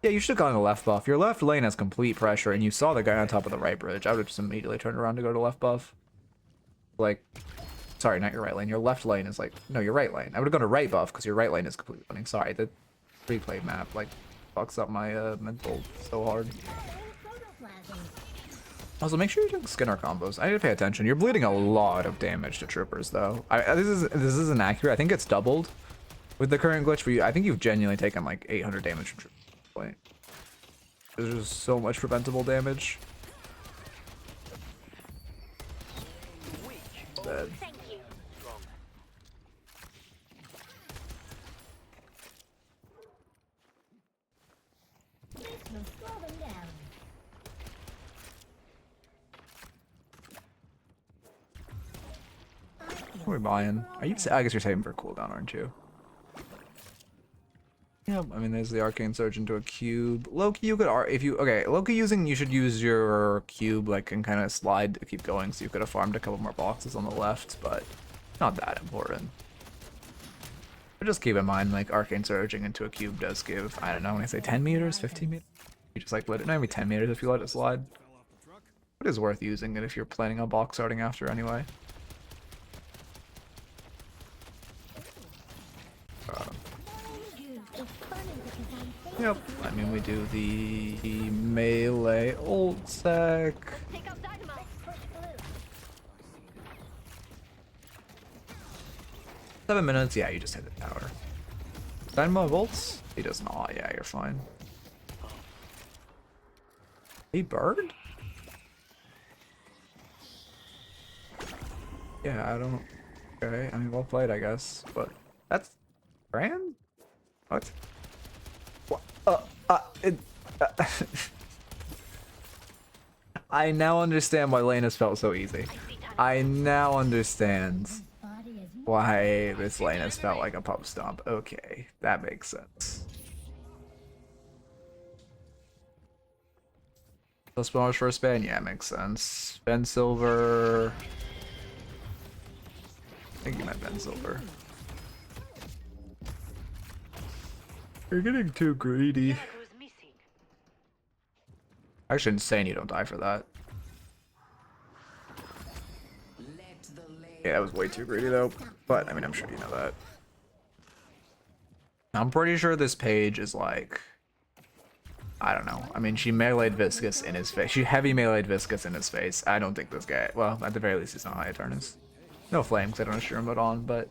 yeah, you should have gone to left buff. Your left lane has complete pressure, and you saw the guy on top of the right bridge. I would have just immediately turned around to go to left buff. Like, sorry, not your right lane. Your left lane is like, no, your right lane. I would have gone to right buff because your right lane is completely running. Sorry, the replay map like fucks up my mental so hard. Also, make sure you do skinner combos. I need to pay attention. You're bleeding a lot of damage to troopers, though. This isn't accurate. I think it's doubled with the current glitch, but I think you've genuinely taken like 800 damage from troopers at this point. There's just so much preventable damage. It's bad. What are we buying? I guess you're saving for cooldown, aren't you? Yeah, I mean, there's the Arcane Surge into a cube. Loki, you could if you Loki using, you should use your cube like and kind of slide to keep going, so you could have farmed a couple more boxes on the left, but not that important. But just keep in mind, like Arcane Surging into a cube does give, I don't know, when I say 10 meters, 15 meters, you just like let it, maybe 10 meters if you let it slide. It is worth using it if you're planning on box starting after anyway. Yep, I mean we do the melee ult sec. Take out dynamo. Push blue. 7 minutes, yeah, you just hit the tower. Dynamo volts? He does not, yeah, you're fine. Hey, bird? Yeah, I don't... Okay, I mean, well played, I guess, but... That's... Grand? What? I now understand why lane has felt so easy. I now understand why this lane has felt like a pub stomp. Okay, that makes sense. Plus bonus first ban? Yeah, makes sense. Ben Silver. I think you meant Ben Silver. You're getting too greedy. Actually insane you don't die for that. Yeah, that was way too greedy though. But I mean, I'm sure you know that. I'm pretty sure this page is like, I don't know. I mean, she meleeed Viscous in his face. She heavy meleeed Viscous in his face. I don't think this guy, well, at the very least, he's not high Eternus. No flame, because I don't stream mode on, but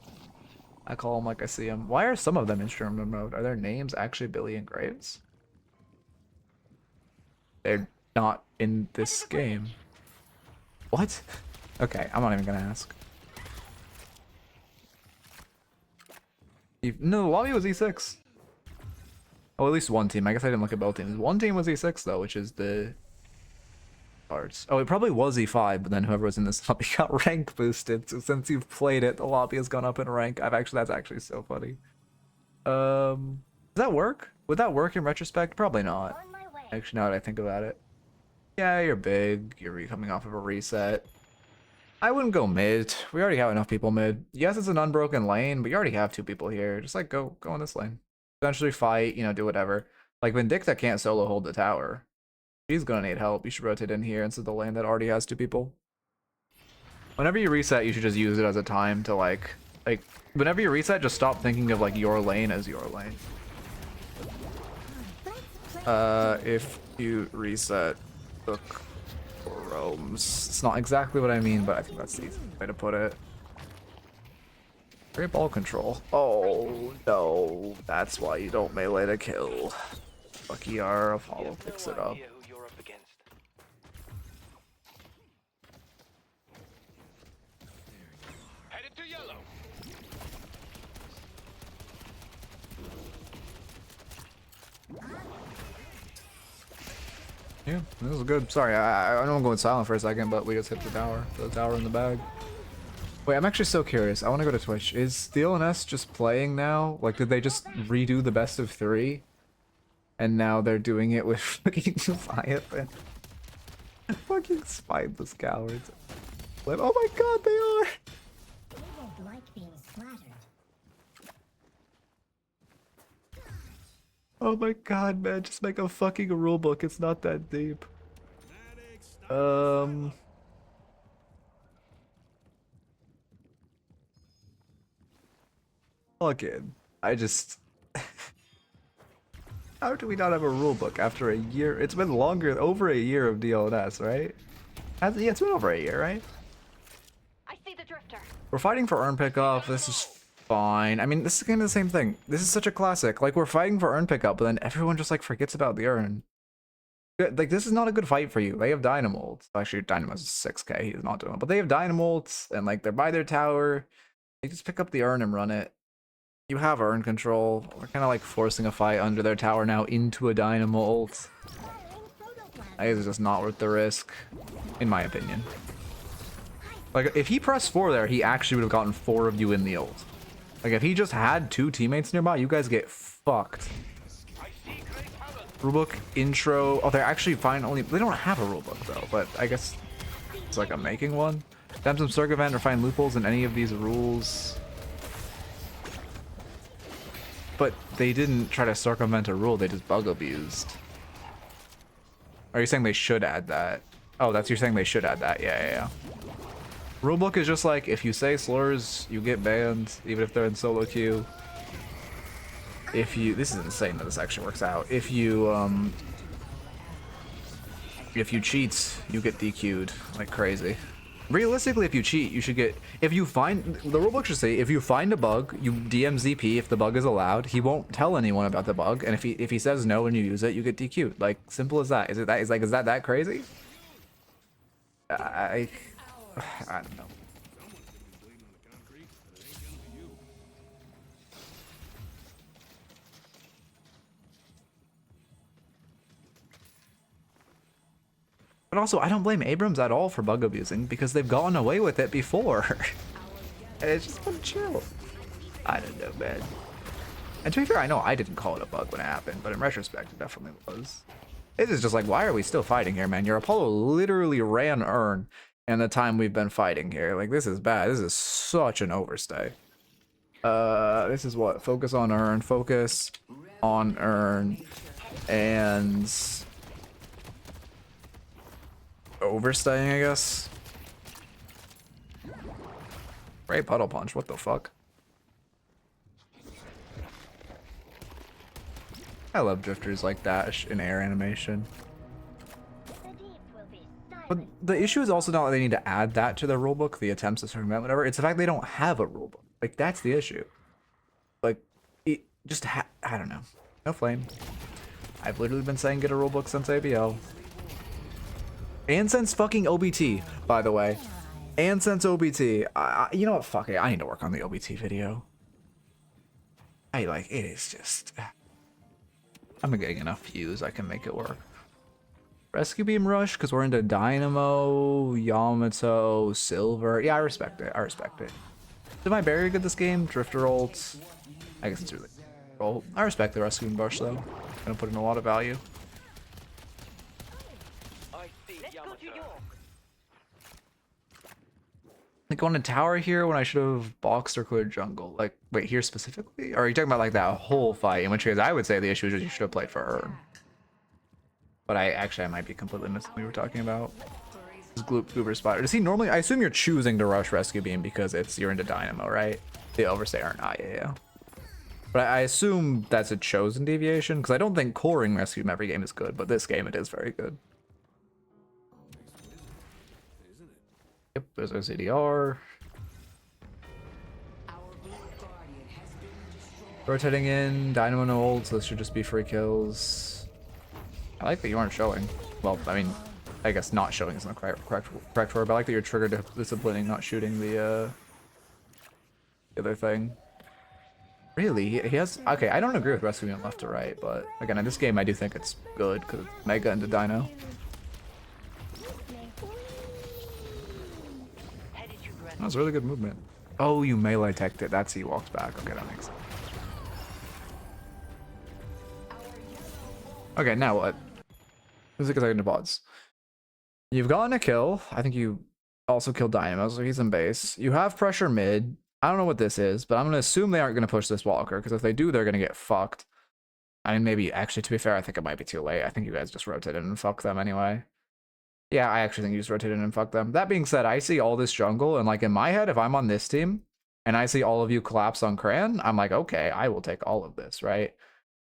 I call him like I see him. Why are some of them in stream mode? Are their names actually Billy and Graves? They're not in this game. What? Okay, I'm not even gonna ask. No, the lobby was E6. Oh, at least one team. I guess I didn't look at both teams. One team was E6 though, which is the cards. Oh, it probably was E5, but then whoever was in this lobby got rank boosted. So since you've played it, the lobby has gone up in rank. That's actually so funny. Does that work? Would that work in retrospect? Probably not. On my way. Actually, now that I think about it. Yeah, you're big. You're coming off of a reset. I wouldn't go mid. We already have enough people mid. Yes, it's an unbroken lane, but you already have 2 people here. Just like go in this lane. Eventually fight, you know, do whatever. Like Vindicta can't solo hold the tower. She's gonna need help. You should rotate in here instead of the lane that already has 2 people. Whenever you reset, you should just use it as a time to like whenever you reset, just stop thinking of like your lane as your lane. If you reset, look for roams. It's not exactly what I mean, but I think that's the easy way to put it. Great ball control. Oh no, that's why you don't melee to kill. Lucky R of Hollow picks it up. Headed to yellow. Yeah, this was good. Sorry, I know I'm going silent for a second, but we just hit the tower. The tower in the bag. Wait, I'm actually so curious. I want to go to Twitch. Is Steel and S just playing now? Like, did they just redo the best of 3? And now they're doing it with fucking Leviathan. Fucking spineless cowards. Oh my god, they are! They won't like being splattered. Oh my god, man. Just make a fucking rulebook. It's not that deep. Fucking. I just... How do we not have a rulebook after a year? It's been over a year of DLNS, right? Yeah, it's been over a year, right? I see the drifter. We're fighting for urn pickup. This is fine. I mean, this is kind of the same thing. This is such a classic. Like, we're fighting for urn pickup, but then everyone just, like, forgets about the urn. Like, this is not a good fight for you. They have Dynamolts. Actually, Dynamo's 6k. He's not doing it. But they have Dynamolts, and, like, they're by their tower. They just pick up the urn and run it. You have urn control. We're kind of, like, forcing a fight under their tower now into a Dynamolt. I guess it's just not worth the risk, in my opinion. Like, if he pressed 4 there, he actually would have gotten 4 of you in the ult. Like, if he just had 2 teammates nearby, you guys get fucked. Rulebook, intro. Oh, they're actually fine. Only they don't have a rulebook though, but I guess it's like I'm making one. Attempt some circumvent or find loopholes in any of these rules. But they didn't try to circumvent a rule, they just bug abused. Are you saying they should add that? Oh, that's you're saying they should add that. Yeah. Rulebook is just like, if you say slurs, you get banned, even if they're in solo queue. If you, this is insane that this actually works out. If you cheat, you get DQ'd like crazy. Realistically, if you cheat, you should get, if you find, the rulebook should say, if you find a bug, you DM ZP if the bug is allowed. He won't tell anyone about the bug, and if he says no when you use it, you get DQ'd. Like, simple as that. Is that crazy? I don't know. But also, I don't blame Abrams at all for bug abusing because they've gotten away with it before. And it's just fun to chill. I don't know, man. And to be fair, I know I didn't call it a bug when it happened, but in retrospect, it definitely was. It is just like, why are we still fighting here, man? Your Apollo literally ran Urn in the time we've been fighting here. Like, this is bad. This is such an overstay. This is what? Focus on Urn, and overstaying, I guess. Great puddle punch, what the fuck? I love drifters like dash in air animation. But the issue is also not that they need to add that to their rulebook, the attempts to circumvent, whatever. It's the fact they don't have a rulebook. Like, that's the issue. Like, I don't know. No flame. I've literally been saying get a rulebook since ABL. And since fucking OBT, by the way. And since OBT. You know what? Fuck it. I need to work on the OBT video. It is just... I'm getting enough views. I can make it work. Rescue Beam Rush, because we're into Dynamo, Yamato, Silver. Yeah, I respect it. Did my barrier get this game? Drifter ult. I guess it's really cool. I respect the Rescue Beam Rush, though. Gonna put in a lot of value. Like, going to tower here when I should have boxed or cleared jungle. Like, wait, here specifically? Or are you talking about like that whole fight? In which case, I would say the issue is you should have played for Urn. But I might be completely missing what we were talking about. This Goober spotter. Does he normally? I assume you're choosing to rush Rescue Beam because you're into Dynamo, right? The overstay or not? Yeah. But I assume that's a chosen deviation because I don't think coring Rescue Beam every game is good, but this game it is very good. Yep, there's our CDR. Rotating in, Dynamo no ult, so this should just be free kills. I like that you aren't showing. Well, I mean, I guess not showing isn't the correct word, but I like that you're triggered disciplining, not shooting the other thing. Really? He has... Okay, I don't agree with Rescue Beam left to right, but again, in this game I do think it's good because it's Mega into Dino. That was really good movement. Oh, you melee teched it. That's he walked back. Okay, that makes sense. Okay, now what? Let's take a second to pause. You've gotten a kill. I think you also killed Dynamo, so he's in base. You have pressure mid. I don't know what this is, but I'm going to assume they aren't going to push this Walker, because if they do, they're going to get fucked. I mean, maybe, actually, to be fair, I think it might be too late. I think you guys just rotated and fuck them anyway. Yeah, I actually think you just rotated and fuck them. That being said, I see all this jungle, and like in my head, if I'm on this team, and I see all of you collapse on Cran, I'm like, okay, I will take all of this, right?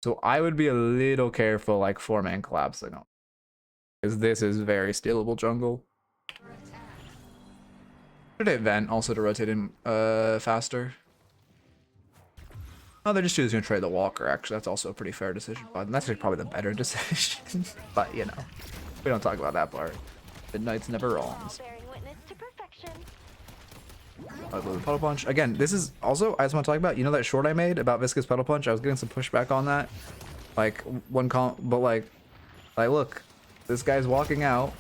So I would be a little careful, like 4-man collapsing on. Because this is very stealable jungle. Should hit Vent also to rotate in faster. Oh, they're just choosing to trade the Walker, actually. That's also a pretty fair decision. But that's actually probably the better decision. But, you know. We don't talk about that part. Midnight's never wrong. Puddle punch. Again, this is also, I just want to talk about, you know that short I made about Viscous puddle punch? I was getting some pushback on that. Like, but like, look, this guy's walking out.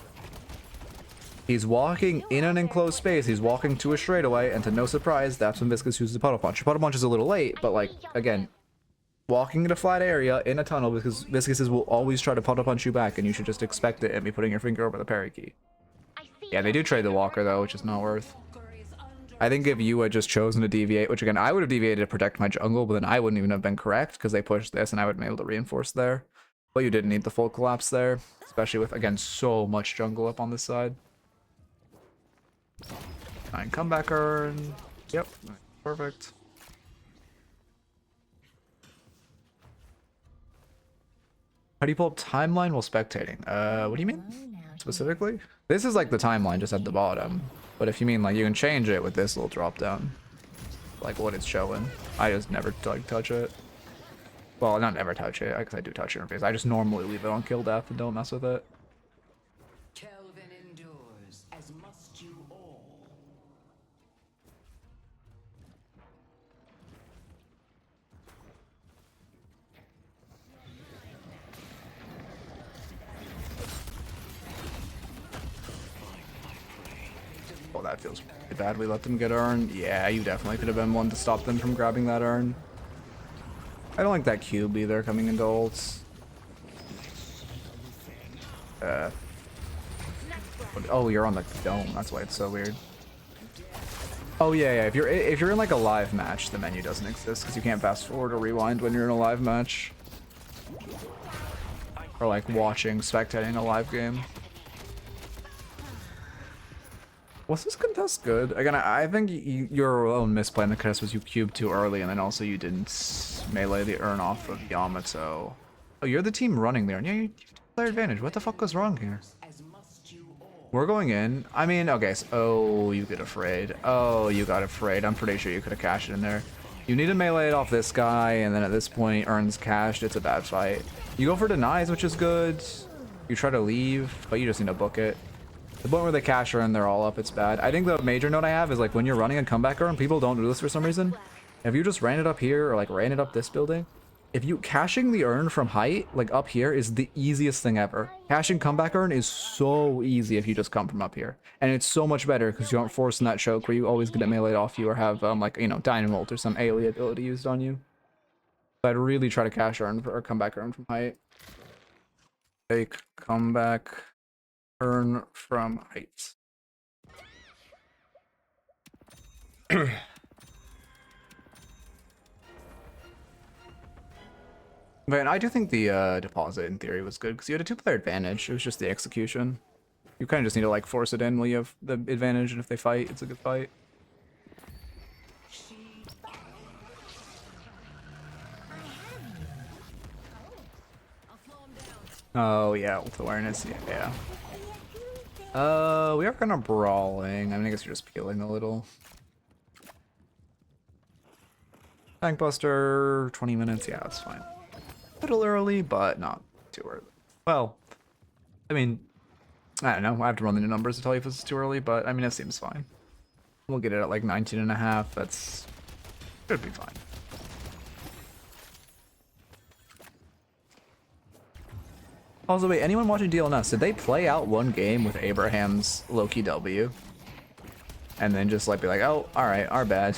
He's walking in an enclosed space. He's walking to a straightaway, and to no surprise, that's when Viscous uses the puddle punch. Puddle punch is a little late, but like again, walking in a flat area in a tunnel because Viscouses will always try to puddle punch you back, and you should just expect it and be putting your finger over the parry key. Yeah, they do trade the walker though, which is not worth. I think if you had just chosen to deviate, which again, I would have deviated to protect my jungle, but then I wouldn't even have been correct because they pushed this and I would have been able to reinforce there. But you didn't need the full collapse there, especially with, again, so much jungle up on this side. 9 comeback urn. Yep, perfect. How do you pull up timeline while spectating? What do you mean specifically? This is like the timeline just at the bottom. But if you mean like you can change it with this little drop down, like what it's showing. I just never like touch it. Well, not never touch it, because I do touch interface. I just normally leave it on kill death and don't mess with it. Kelvin endures, as must you all. Oh, that feels pretty bad. We let them get urn. Yeah, you definitely could have been one to stop them from grabbing that urn. I don't like that cube either coming into ults. Oh, you're on the dome. That's why it's so weird. Oh yeah. If you're in like a live match, the menu doesn't exist because you can't fast forward or rewind when you're in a live match. Or like watching, spectating a live game. Was this contest good? Again, I think your own misplay in the contest was you cubed too early, and then also you didn't melee the urn off of Yamato. Oh, you're the team running there. Yeah, you have player advantage. What the fuck goes wrong here? We're going in. I mean, okay, so, oh, you get afraid. Oh, you got afraid. I'm pretty sure you could have cashed it in there. You need to melee it off this guy, and then at this point, urn's cashed. It's a bad fight. You go for denies, which is good. You try to leave, but you just need to book it. The point where they cash urn, they're all up, it's bad. I think the major note I have is like when you're running a comeback urn, people don't do this for some reason. If you just ran it up here or like ran it up this building, if you cashing the urn from height, like up here, is the easiest thing ever. Cashing comeback urn is so easy if you just come from up here. And it's so much better because you aren't forcing that choke where you always get it meleeed off you or have like, you know, Dynamite or some AoE ability used on you. But I'd really try to cash urn or comeback urn from height. Take comeback urn from height. Man, I do think the deposit in theory was good because you had a 2-player advantage. It was just the execution. You kind of just need to like force it in while you have the advantage, and if they fight, it's a good fight. Oh yeah, ult awareness. Yeah. We are kind of brawling. I mean, I guess you're just peeling a little. Tank Buster, 20 minutes. Yeah, that's fine. A little early, but not too early. Well, I mean, I don't know. I have to run the new numbers to tell you if this is too early, but I mean, it seems fine. We'll get it at like 19.5. That's should be fine. Also, wait, anyone watching DLNS, did they play out one game with Abraham's Loki W? And then just like be like, oh, alright, our bad.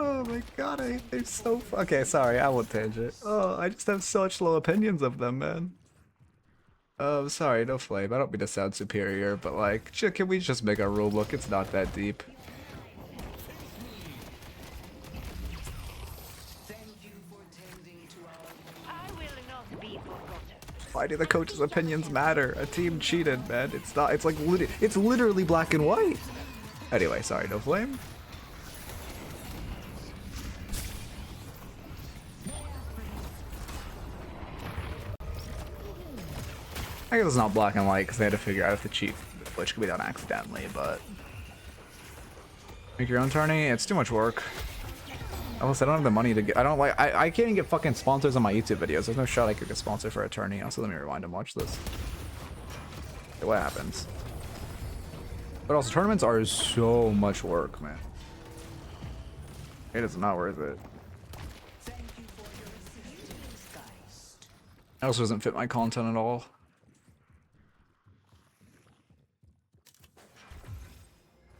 Oh my god, they're so okay, sorry, I won't tangent. Oh, I just have such low opinions of them, man. Sorry, no flame. I don't mean to sound superior, but like, can we just make a rule book? It's not that deep. Why do the coach's opinions matter? A team cheated, man. It's not. It's like it's literally black and white. Anyway, sorry, no flame. I guess it's not black and white because they had to figure out if the cheat glitch could be done accidentally, but make your own tourney. It's too much work. Unless I don't have the money to get. I don't like. I can't even get fucking sponsors on my YouTube videos. There's no shot I could get sponsored for a tourney. Also, let me rewind and watch this. Okay, what happens? But also, tournaments are so much work, man. It is not worth it. It also doesn't fit my content at all.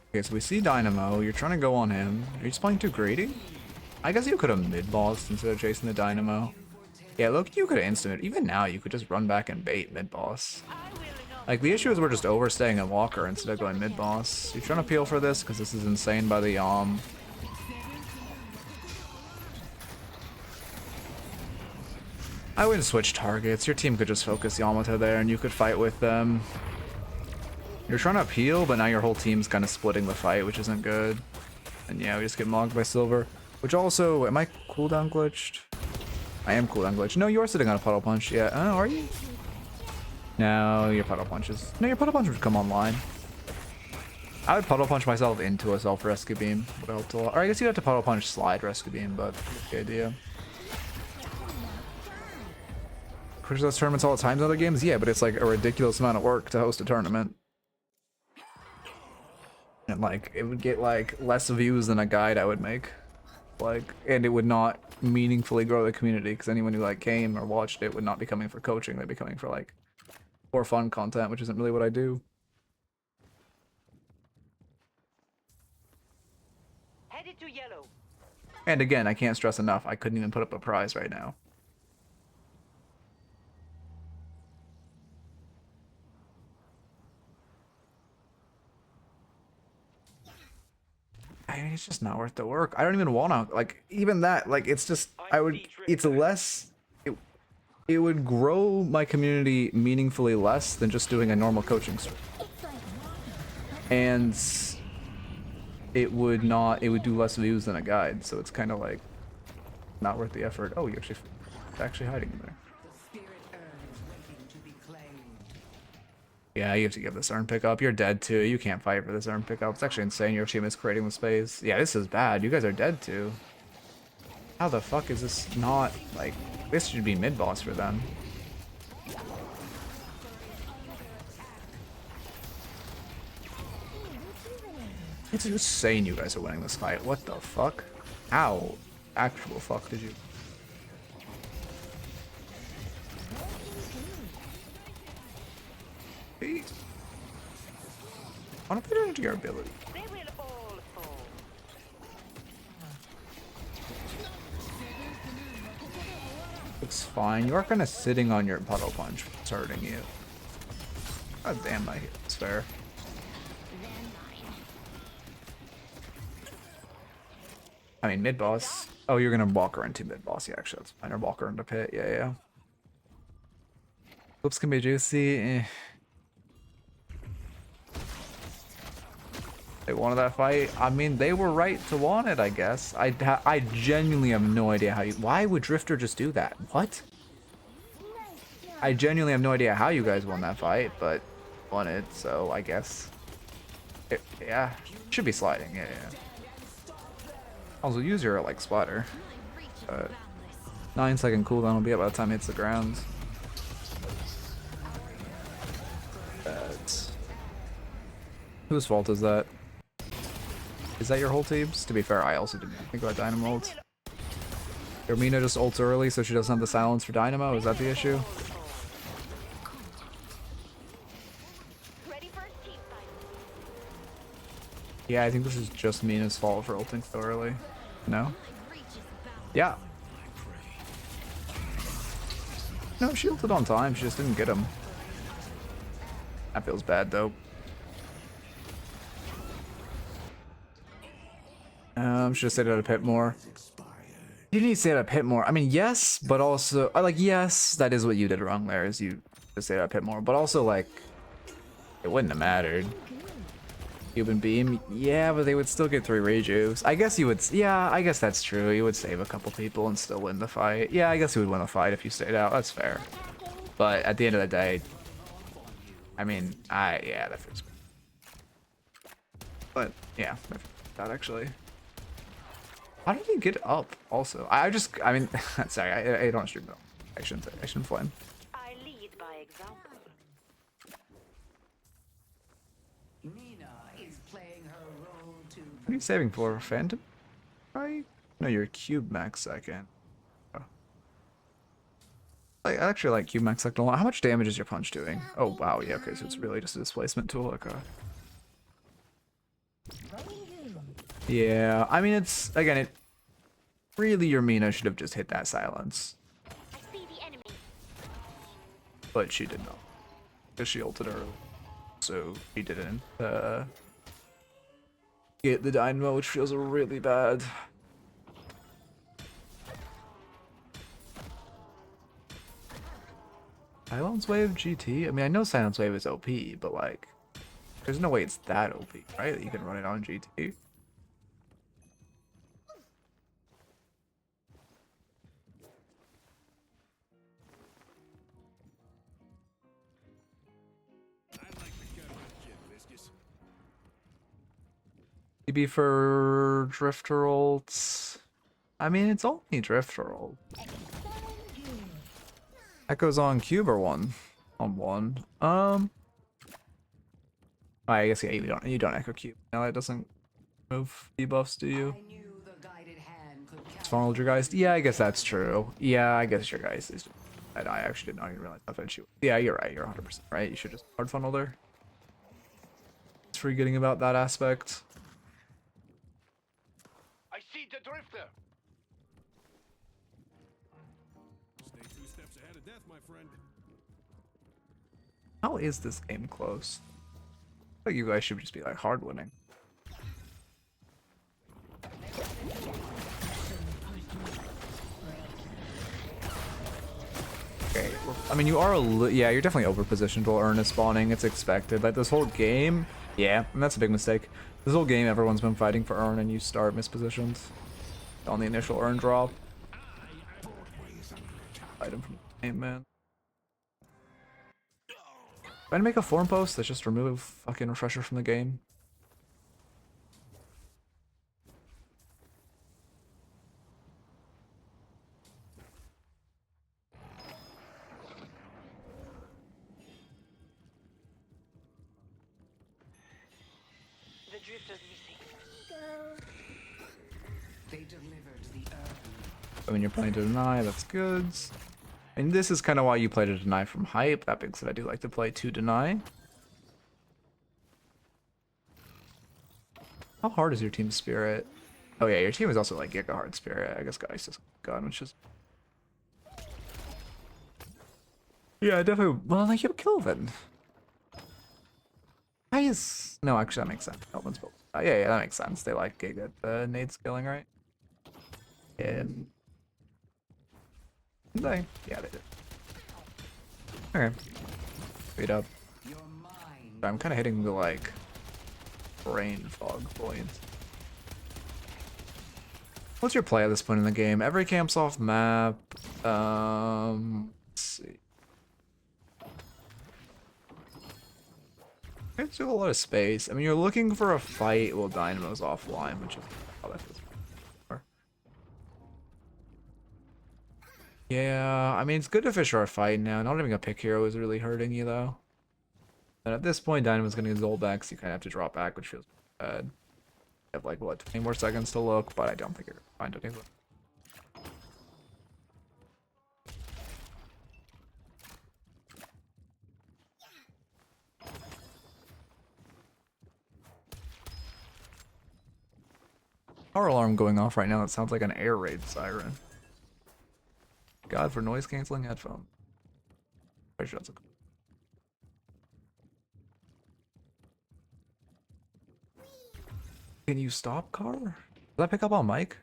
Okay, so we see Dynamo. You're trying to go on him. Are you just playing too greedy? I guess you could have mid-bossed instead of chasing the Dynamo. Yeah, look, you could have instant. Even now, you could just run back and bait mid-boss. Like, the issue is we're just overstaying at Walker instead of going mid-boss. You're trying to peel for this because this is insane by the I would switch targets. Your team could just focus Yamato there and you could fight with them. You're trying to peel, but now your whole team's kind of splitting the fight, which isn't good. And yeah, we just get mogged by Silver. Which also, am I cooldown glitched? I am cooldown glitched. No, you're sitting on a puddle punch. Yeah, oh, are you? No, your puddle punches. No, your puddle punch would come online. I would puddle punch myself into a self rescue beam. Would help a lot. Or I guess you'd have to puddle punch slide rescue beam, but the idea. Push those tournaments all the time in other games? Yeah, but it's like a ridiculous amount of work to host a tournament. And like, it would get like less views than a guide I would make. Like, and it would not meaningfully grow the community because anyone who like came or watched it would not be coming for coaching. They'd be coming for like for fun content, which isn't really what I do. Headed to yellow. And again, I can't stress enough, I couldn't even put up a prize right now. I mean, it's just not worth the work. I don't even want to, like, even that, like, it's just, it's less, it would grow my community meaningfully less than just doing a normal coaching stream. And it would do less views than a guide, so it's kind of like, not worth the effort. Oh, it's actually hiding in there. Yeah, you have to give this urn pickup. You're dead too. You can't fight for this urn pickup. It's actually insane your team is creating the space. Yeah, this is bad. You guys are dead too. How the fuck is this not, like, this should be mid-boss for them. It's insane you guys are winning this fight. What the fuck? How actual fuck did you... I want to put it into your ability. They will all fall. Looks fine. You are kind of sitting on your puddle punch. It's hurting you. God damn, it's fair. I mean, mid boss. Oh, you're gonna walk her into mid boss. Yeah, actually, that's fine. Or walk her into pit. Yeah, yeah. Flips can be juicy. Eh. They wanted that fight. I mean, they were right to want it, I guess. I genuinely have no idea how you... Why would Drifter just do that? What? I genuinely have no idea how you guys won that fight, but won it, so I guess... yeah, should be sliding, yeah. Also, use your, like, splatter. 9-second cooldown will be up by the time it hits the ground. Whose fault is that? Is that your whole team's? To be fair, I also didn't think about Dynamo ult. Mina just ults early so she doesn't have the silence for Dynamo? Is that the issue? Yeah, I think this is just Mina's fault for ulting so early. No? Yeah. No, she ulted on time, she just didn't get him. That feels bad though. Should have stayed at a pit more. You need to stay at a pit more. I mean, yes, but also, like, yes, that is what you did wrong there, is you just stayed at a pit more. But also, like, it wouldn't have mattered. Cuban beam, yeah, but they would still get 3 rejuves. I guess you would, yeah, I guess that's true. You would save a couple people and still win the fight. Yeah, I guess you would win the fight if you stayed out. That's fair. But at the end of the day, I mean, yeah, that feels good. But yeah, that actually. How did he get up? Also, I mean, sorry, I don't stream though. I shouldn't flame. I lead by example. Nina is playing her role to What are you saving for? Phantom? Right? No, you're cube max second. Oh. I actually like cube max second a lot. How much damage is your punch doing? Oh wow, yeah, okay, so it's really just a displacement tool. Okay. Yeah, I mean it's again it really your Mina should have just hit that silence. I see the enemy. But she did not. Because she ulted early. So he didn't get the dynamo, which feels really bad. Silence Wave GT? I mean, I know Silence Wave is OP, but like, there's no way it's that OP, right? That you can run it on GT. I like the cut of Jim Viscous. Maybe for Drifter ults. I mean, it's only Drifter ult. Echoes on cube or one? On one. I guess yeah, you don't echo cube. Now that doesn't move debuffs, do you? I knew the guided hand could Funneled your guys. Yeah, I guess that's true. Yeah, I guess your guys is. And I actually did not even realize that you. Yeah, you're right. You're 100% right. You should just hard funnel there. It's forgetting about that aspect. I see the drifter. Stay 2 steps ahead of death, my friend. How is this game close? I think you guys should just be like hard winning. Okay, I mean you are yeah, you're definitely over positioned while Earn is spawning. It's expected. Like this whole game, yeah, and that's a big mistake. This whole game, everyone's been fighting for Earn, and you start mispositioned on the initial Earn drop. Item from the game, man. Trying to make a form post that's just remove fucking refresher from the game. The drifter's missing. They delivered the urn. I mean, you're playing to deny, that's good. And this is kind of why you play to deny from hype. That being said, I do like to play to deny. How hard is your team spirit? Oh yeah, your team is also like giga hard spirit. I guess guys just gun, which is yeah, definitely. Well, like you have Kelvin. Why is no? Actually, that makes sense. Kelvin's both. Yeah, that makes sense. They like giga nade skilling, right? And they, yeah, they did. Okay, speed up. Your mind. I'm kind of hitting the like brain fog point. What's your play at this point in the game? Every camp's off map. Let's see. There's still a lot of space. I mean, you're looking for a fight while Dynamo's offline, which is how that feels. Yeah, I mean, it's good to fish for a fight now. Not having a pick hero is really hurting you, though. And at this point, Dynamo's gonna get Zolback, so you kind of have to drop back, which feels bad. You have, like, what, 20 more seconds to look, but I don't think you're gonna find anything. Power alarm going off right now. That sounds like an air raid siren. God, for noise canceling headphone. Pretty sure that's a... Can you stop, car? Did I pick up on mic?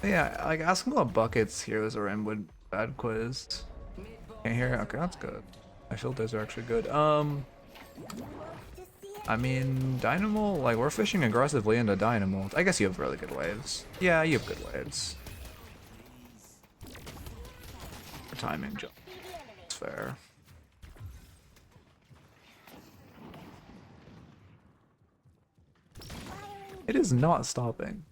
Yeah, like ask him what buckets heroes are in would bad quiz. Can't hear. Okay, that's good. My filters are actually good. I mean, Dynamo, like, we're fishing aggressively into Dynamo. I guess you have really good waves. Yeah, you have good waves. For timing, jump. It's fair. It is not stopping.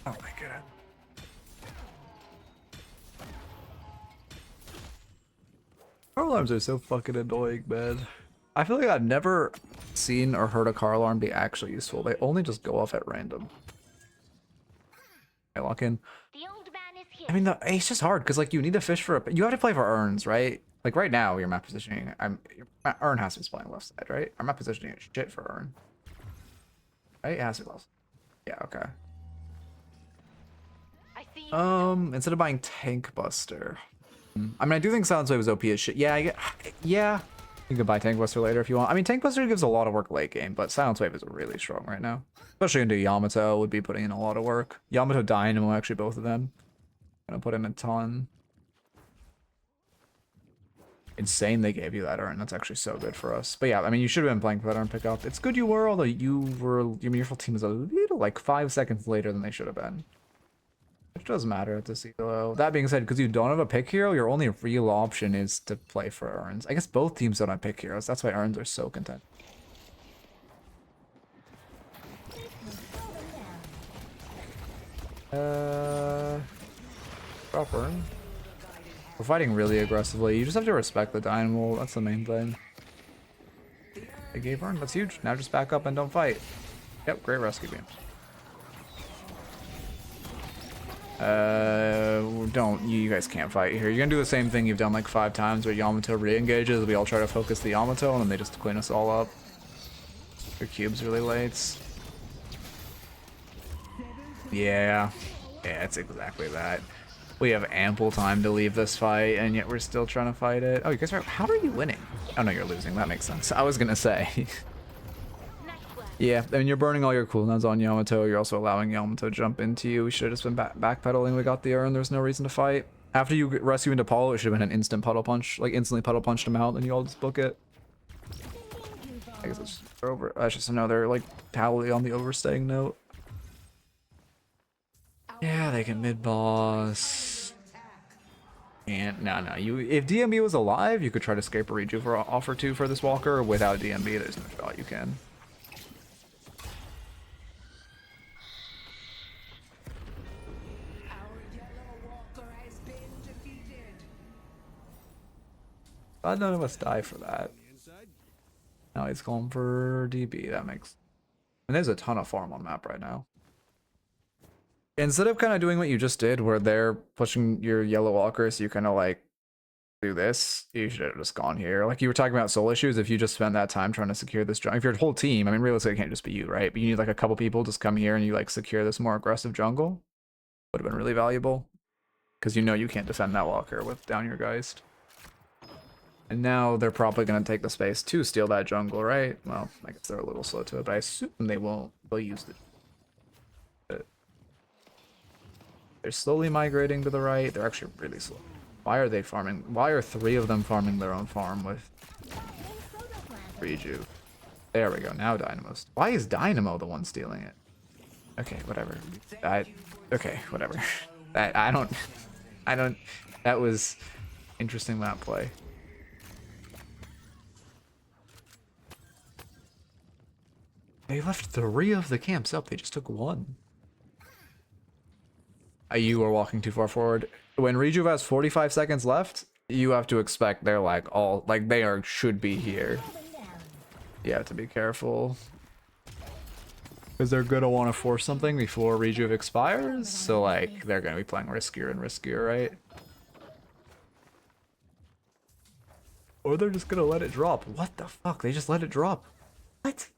Oh my god. Car alarms are so fucking annoying, man. I feel like I've never seen or heard a car alarm be actually useful. They only just go off at random. I lock in. The old man is here. I mean, it's just hard because like you need to fish for you have to play for urns, right? Like right now, your map positioning. Your urn has to be playing left side, right? Our map positioning is shit for urn. Right? It has to be left. Yeah. Okay. I see you. Instead of buying Tank Buster, I mean, I do think Silence Wave is OP as shit. Yeah, yeah. You can buy Tank Buster later if you want. I mean, Tank Buster gives a lot of work late game, but Silence Wave is really strong right now. Especially into Yamato would be putting in a lot of work. Yamato, Dynamo, actually both of them. Gonna put in a ton. Insane they gave you that urn. That's actually so good for us. But yeah, I mean, you should have been playing for that urn pickup. It's good you were, although you were, I mean, your full team is a little, like 5 seconds later than they should have been. Which does matter at this elo. That being said, because you don't have a pick hero, your only real option is to play for urns. I guess both teams don't have pick heroes. That's why urns are so content. Drop urn. We're fighting really aggressively. You just have to respect the Dynamo. That's the main thing. They gave urn. That's huge. Now just back up and don't fight. Yep, great rescue beam. You guys can't fight here. You're gonna do the same thing you've done like 5 times where Yamato re-engages. We all try to focus the Yamato and then they just clean us all up. Your cube's really late. Yeah. Yeah, it's exactly that. We have ample time to leave this fight, and yet we're still trying to fight it. Oh, you guys are... How are you winning? Oh, no, you're losing. That makes sense. I was gonna say. Nice work. Yeah, I mean, you're burning all your cooldowns on Yamato. You're also allowing Yamato to jump into you. We should have just been backpedaling. We got the urn. There's no reason to fight. After you rescue into Apollo, it should have been an instant puddle punch. Like, instantly puddle punched him out, and you all just book it. I guess it's over. That's just another, like, tally on the overstaying note. Yeah, they can mid-boss. And no, you if DMB was alive, you could try to escape a reju for offer 2 for this walker. Without DMB, there's no shot you can. Our yellow walker has been defeated. Glad none of us die for that. Inside. Now he's going for DB. That makes. And there's a ton of farm on map right now. Instead of kind of doing what you just did, where they're pushing your yellow walker, so you kind of like do this, you should have just gone here. Like you were talking about soul issues, if you just spend that time trying to secure this jungle, if your whole team, I mean, realistically, it can't just be you, right? But you need like a couple people just come here and you like secure this more aggressive jungle. Would have been really valuable. Because you know you can't defend that walker with down your Geist. And now they're probably going to take the space to steal that jungle, right? Well, I guess they're a little slow to it, but I assume they won't. They'll use it. They're slowly migrating to the right. They're actually really slow. Why are they farming? Why are 3 of them farming their own farm with Reju? There we go. Now Dynamo's. Why is Dynamo the one stealing it? Okay, whatever. Okay, whatever. I don't. That was interesting map play. They left 3 of the camps up. They just took 1. You are walking too far forward. When Rejuve has 45 seconds left, you have to expect they're like all like they are should be here. You have to be careful because they're gonna want to force something before Rejuve expires. So like they're gonna be playing riskier and riskier, right? Or they're just gonna let it drop. What the fuck? They just let it drop. What?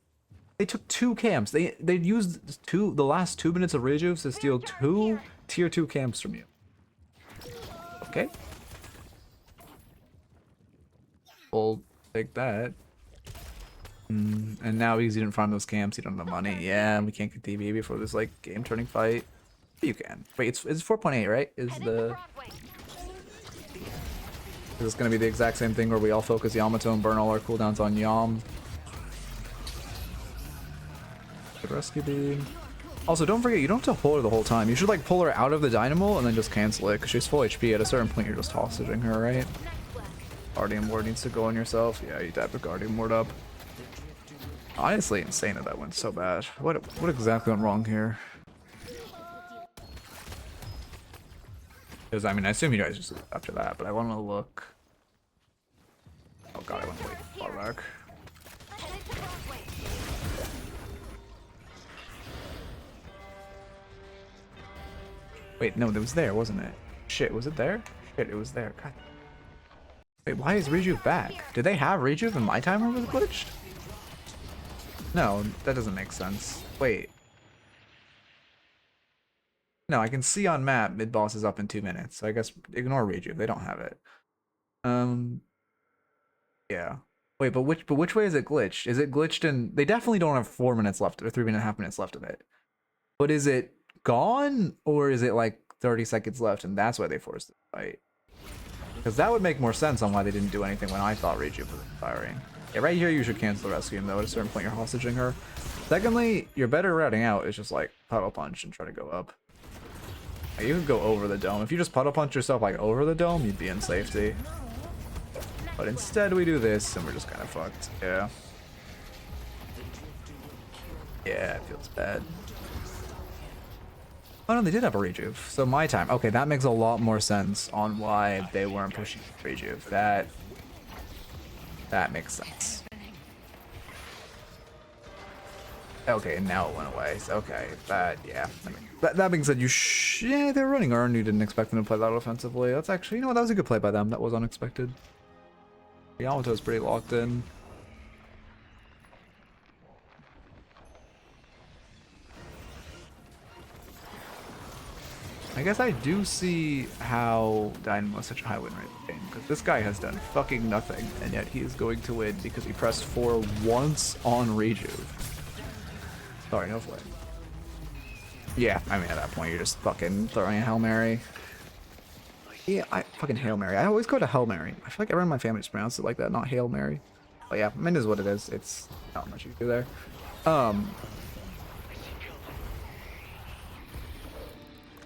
They took 2 camps. They used the last 2 minutes of Rejuve to steal 2 tier 2 camps from you. Okay. We'll take that. And now because you didn't farm those camps, you don't have the money. Yeah, we can't get DB before this like game turning fight. You can. Wait, it's 4.8, right? Is this gonna be the exact same thing where we all focus Yamato and burn all our cooldowns on Yam? Good rescue beam. Also, don't forget, you don't have to pull her the whole time. You should, like, pull her out of the Dynamo and then just cancel it, because she's full HP. At a certain point, you're just hostage-ing her, right? Guardian Ward needs to go on yourself. Yeah, you tap the Guardian Ward up. Honestly, insane that went so bad. What exactly went wrong here? Because, I mean, I assume you guys just leave after that, but I want to look. Oh god, I went way far back. Headed to Broadway. Wait, no, it was there, wasn't it? Shit, was it there? Shit, it was there. God. Wait, why is Rejuve back? Did they have Rejuve in my time when it was glitched? No, that doesn't make sense. Wait. No, I can see on map mid-boss is up in 2 minutes, so I guess ignore Rejuve, they don't have it. Yeah. Wait, but which way is it glitched? Is it glitched in... They definitely don't have 4 minutes left, or 3.5 minutes left of it. But is it gone, or is it like 30 seconds left, and that's why they forced the fight? Because that would make more sense on why they didn't do anything when I thought Rejuve was firing. Yeah, right here you should cancel the rescue, though. At a certain point you're hostage-ing her. Secondly, your better routing out is just like puddle punch and try to go up. Like, you could go over the dome. If you just puddle punch yourself like over the dome, you'd be in safety. But instead we do this and we're just kind of fucked. Yeah. Yeah, it feels bad. Oh no, they did have a Rejuve. So my time. Okay, that makes a lot more sense on why they weren't pushing Rejuve. That makes sense. Okay, and now it went away. So, okay, yeah. I mean, that being said, yeah, they're running Urn. You didn't expect them to play that offensively. That's actually, you know what, that was a good play by them. That was unexpected. Yamato's pretty locked in. I guess I do see how Dynamo is such a high win rate in the game, because this guy has done fucking nothing, and yet he is going to win because he pressed 4 once on Rejuve. Sorry, no flame. Yeah, I mean, at that point, you're just fucking throwing a Hail Mary. Yeah, I fucking Hail Mary. I always go to Hail Mary. I feel like everyone in my family just pronounced it like that, not Hail Mary. But yeah, it is what it is. It's not much you can do there.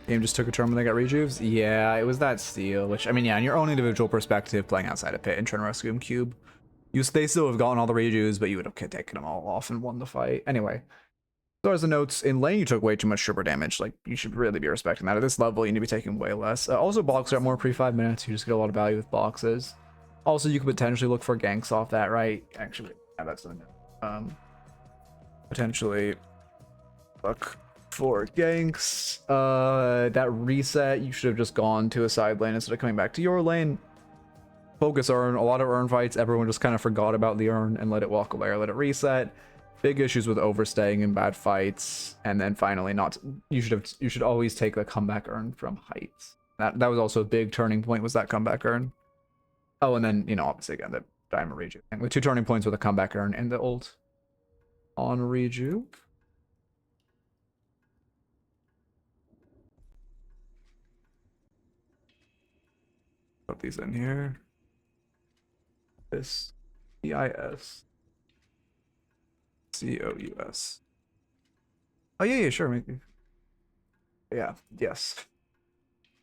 Game just took a turn when they got Rejuves? Yeah, it was that steal, which, I mean, yeah, in your own individual perspective, playing outside a pit and trying to rescue him cube, they still have gotten all the Rejuves, but you would have taken them all off and won the fight. Anyway, so as the notes, in lane you took way too much tripper damage. Like, you should really be respecting that. At this level, you need to be taking way less. Also, boxes are more pre-5 minutes. You just get a lot of value with boxes. Also, you could potentially look for ganks off that, right? Actually, yeah, that's the note. Potentially look for ganks. That reset, you should have just gone to a side lane instead of coming back to your lane. Focus Urn, a lot of Urn fights, everyone just kind of forgot about the Urn and let it walk away or let it reset. Big issues with overstaying in bad fights, and then finally you should always take the comeback Urn from heights. That was also a big turning point, was that comeback Urn. Oh, and then, you know, obviously again the Diamond Rejuve. And with 2 turning points with a comeback Urn and the ult on Rejuve. Put these in here. This EIS COUS. Oh yeah, sure, maybe. Yeah, yes.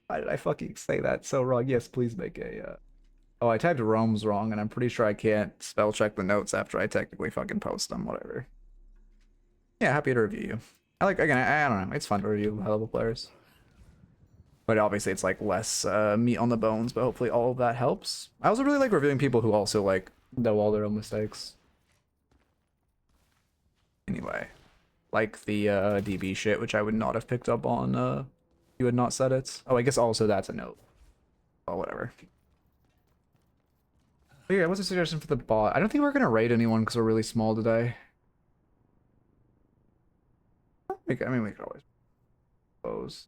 Why did I fucking say that so wrong? Yes, please make a Oh, I typed Rome's wrong, and I'm pretty sure I can't spell check the notes after I technically fucking post them, whatever. Yeah, happy to review you. Again, I don't know, it's fun to review high level players. But obviously it's like less meat on the bones, but hopefully all of that helps. I also really like reviewing people who also like know all their own mistakes. Anyway, like the DB shit, which I would not have picked up on you had not said it. Oh, I guess also that's a note. Oh, whatever. But yeah, what's a suggestion for the bot? I don't think we're gonna raid anyone because we're really small today. I mean, we could always pose.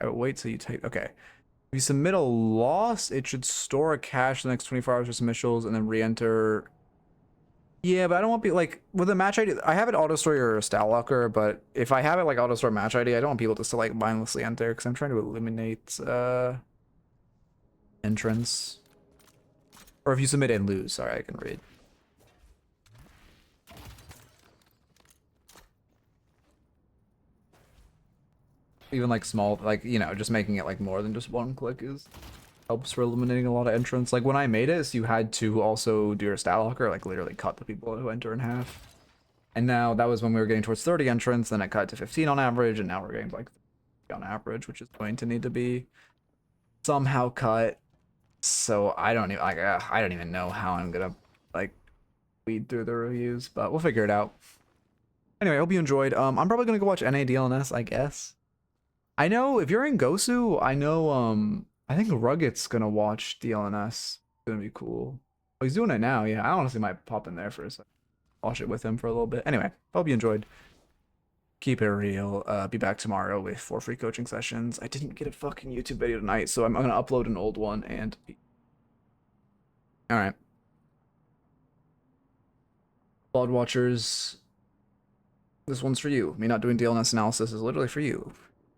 Wait till you take. Okay. If you submit a loss, it should store a cache the next 24 hours for submissions and then re-enter. Yeah, but I don't want people like with a match ID. I have it auto store your stat locker, but if I have it like auto store match ID, I don't want people just to like mindlessly enter because I'm trying to eliminate entrance. Or if you submit and lose, sorry, I can read. Even like small, like, you know, just making it like more than just 1 click helps for eliminating a lot of entrants. Like when I made it, so you had to also do your stat locker, like literally cut the people who enter in half. And now that was when we were getting towards 30 entrants, then it cut to 15 on average, and now we're getting like on average, which is going to need to be somehow cut. So I don't even I don't even know how I'm gonna like weed through the reviews, but we'll figure it out. Anyway, I hope you enjoyed. I'm probably gonna go watch NA DLNS, I guess. I know if you're in Gosu, I know I think Rugged's gonna watch DLNS. It's gonna be cool. Oh, he's doing it now. Yeah, I honestly might pop in there for a second. Watch it with him for a little bit. Anyway, hope you enjoyed. Keep it real. Be back tomorrow with 4 free coaching sessions. I didn't get a fucking YouTube video tonight, so I'm gonna upload an old one and. All right. Blood Watchers. This one's for you. Me not doing DLNS analysis is literally for you.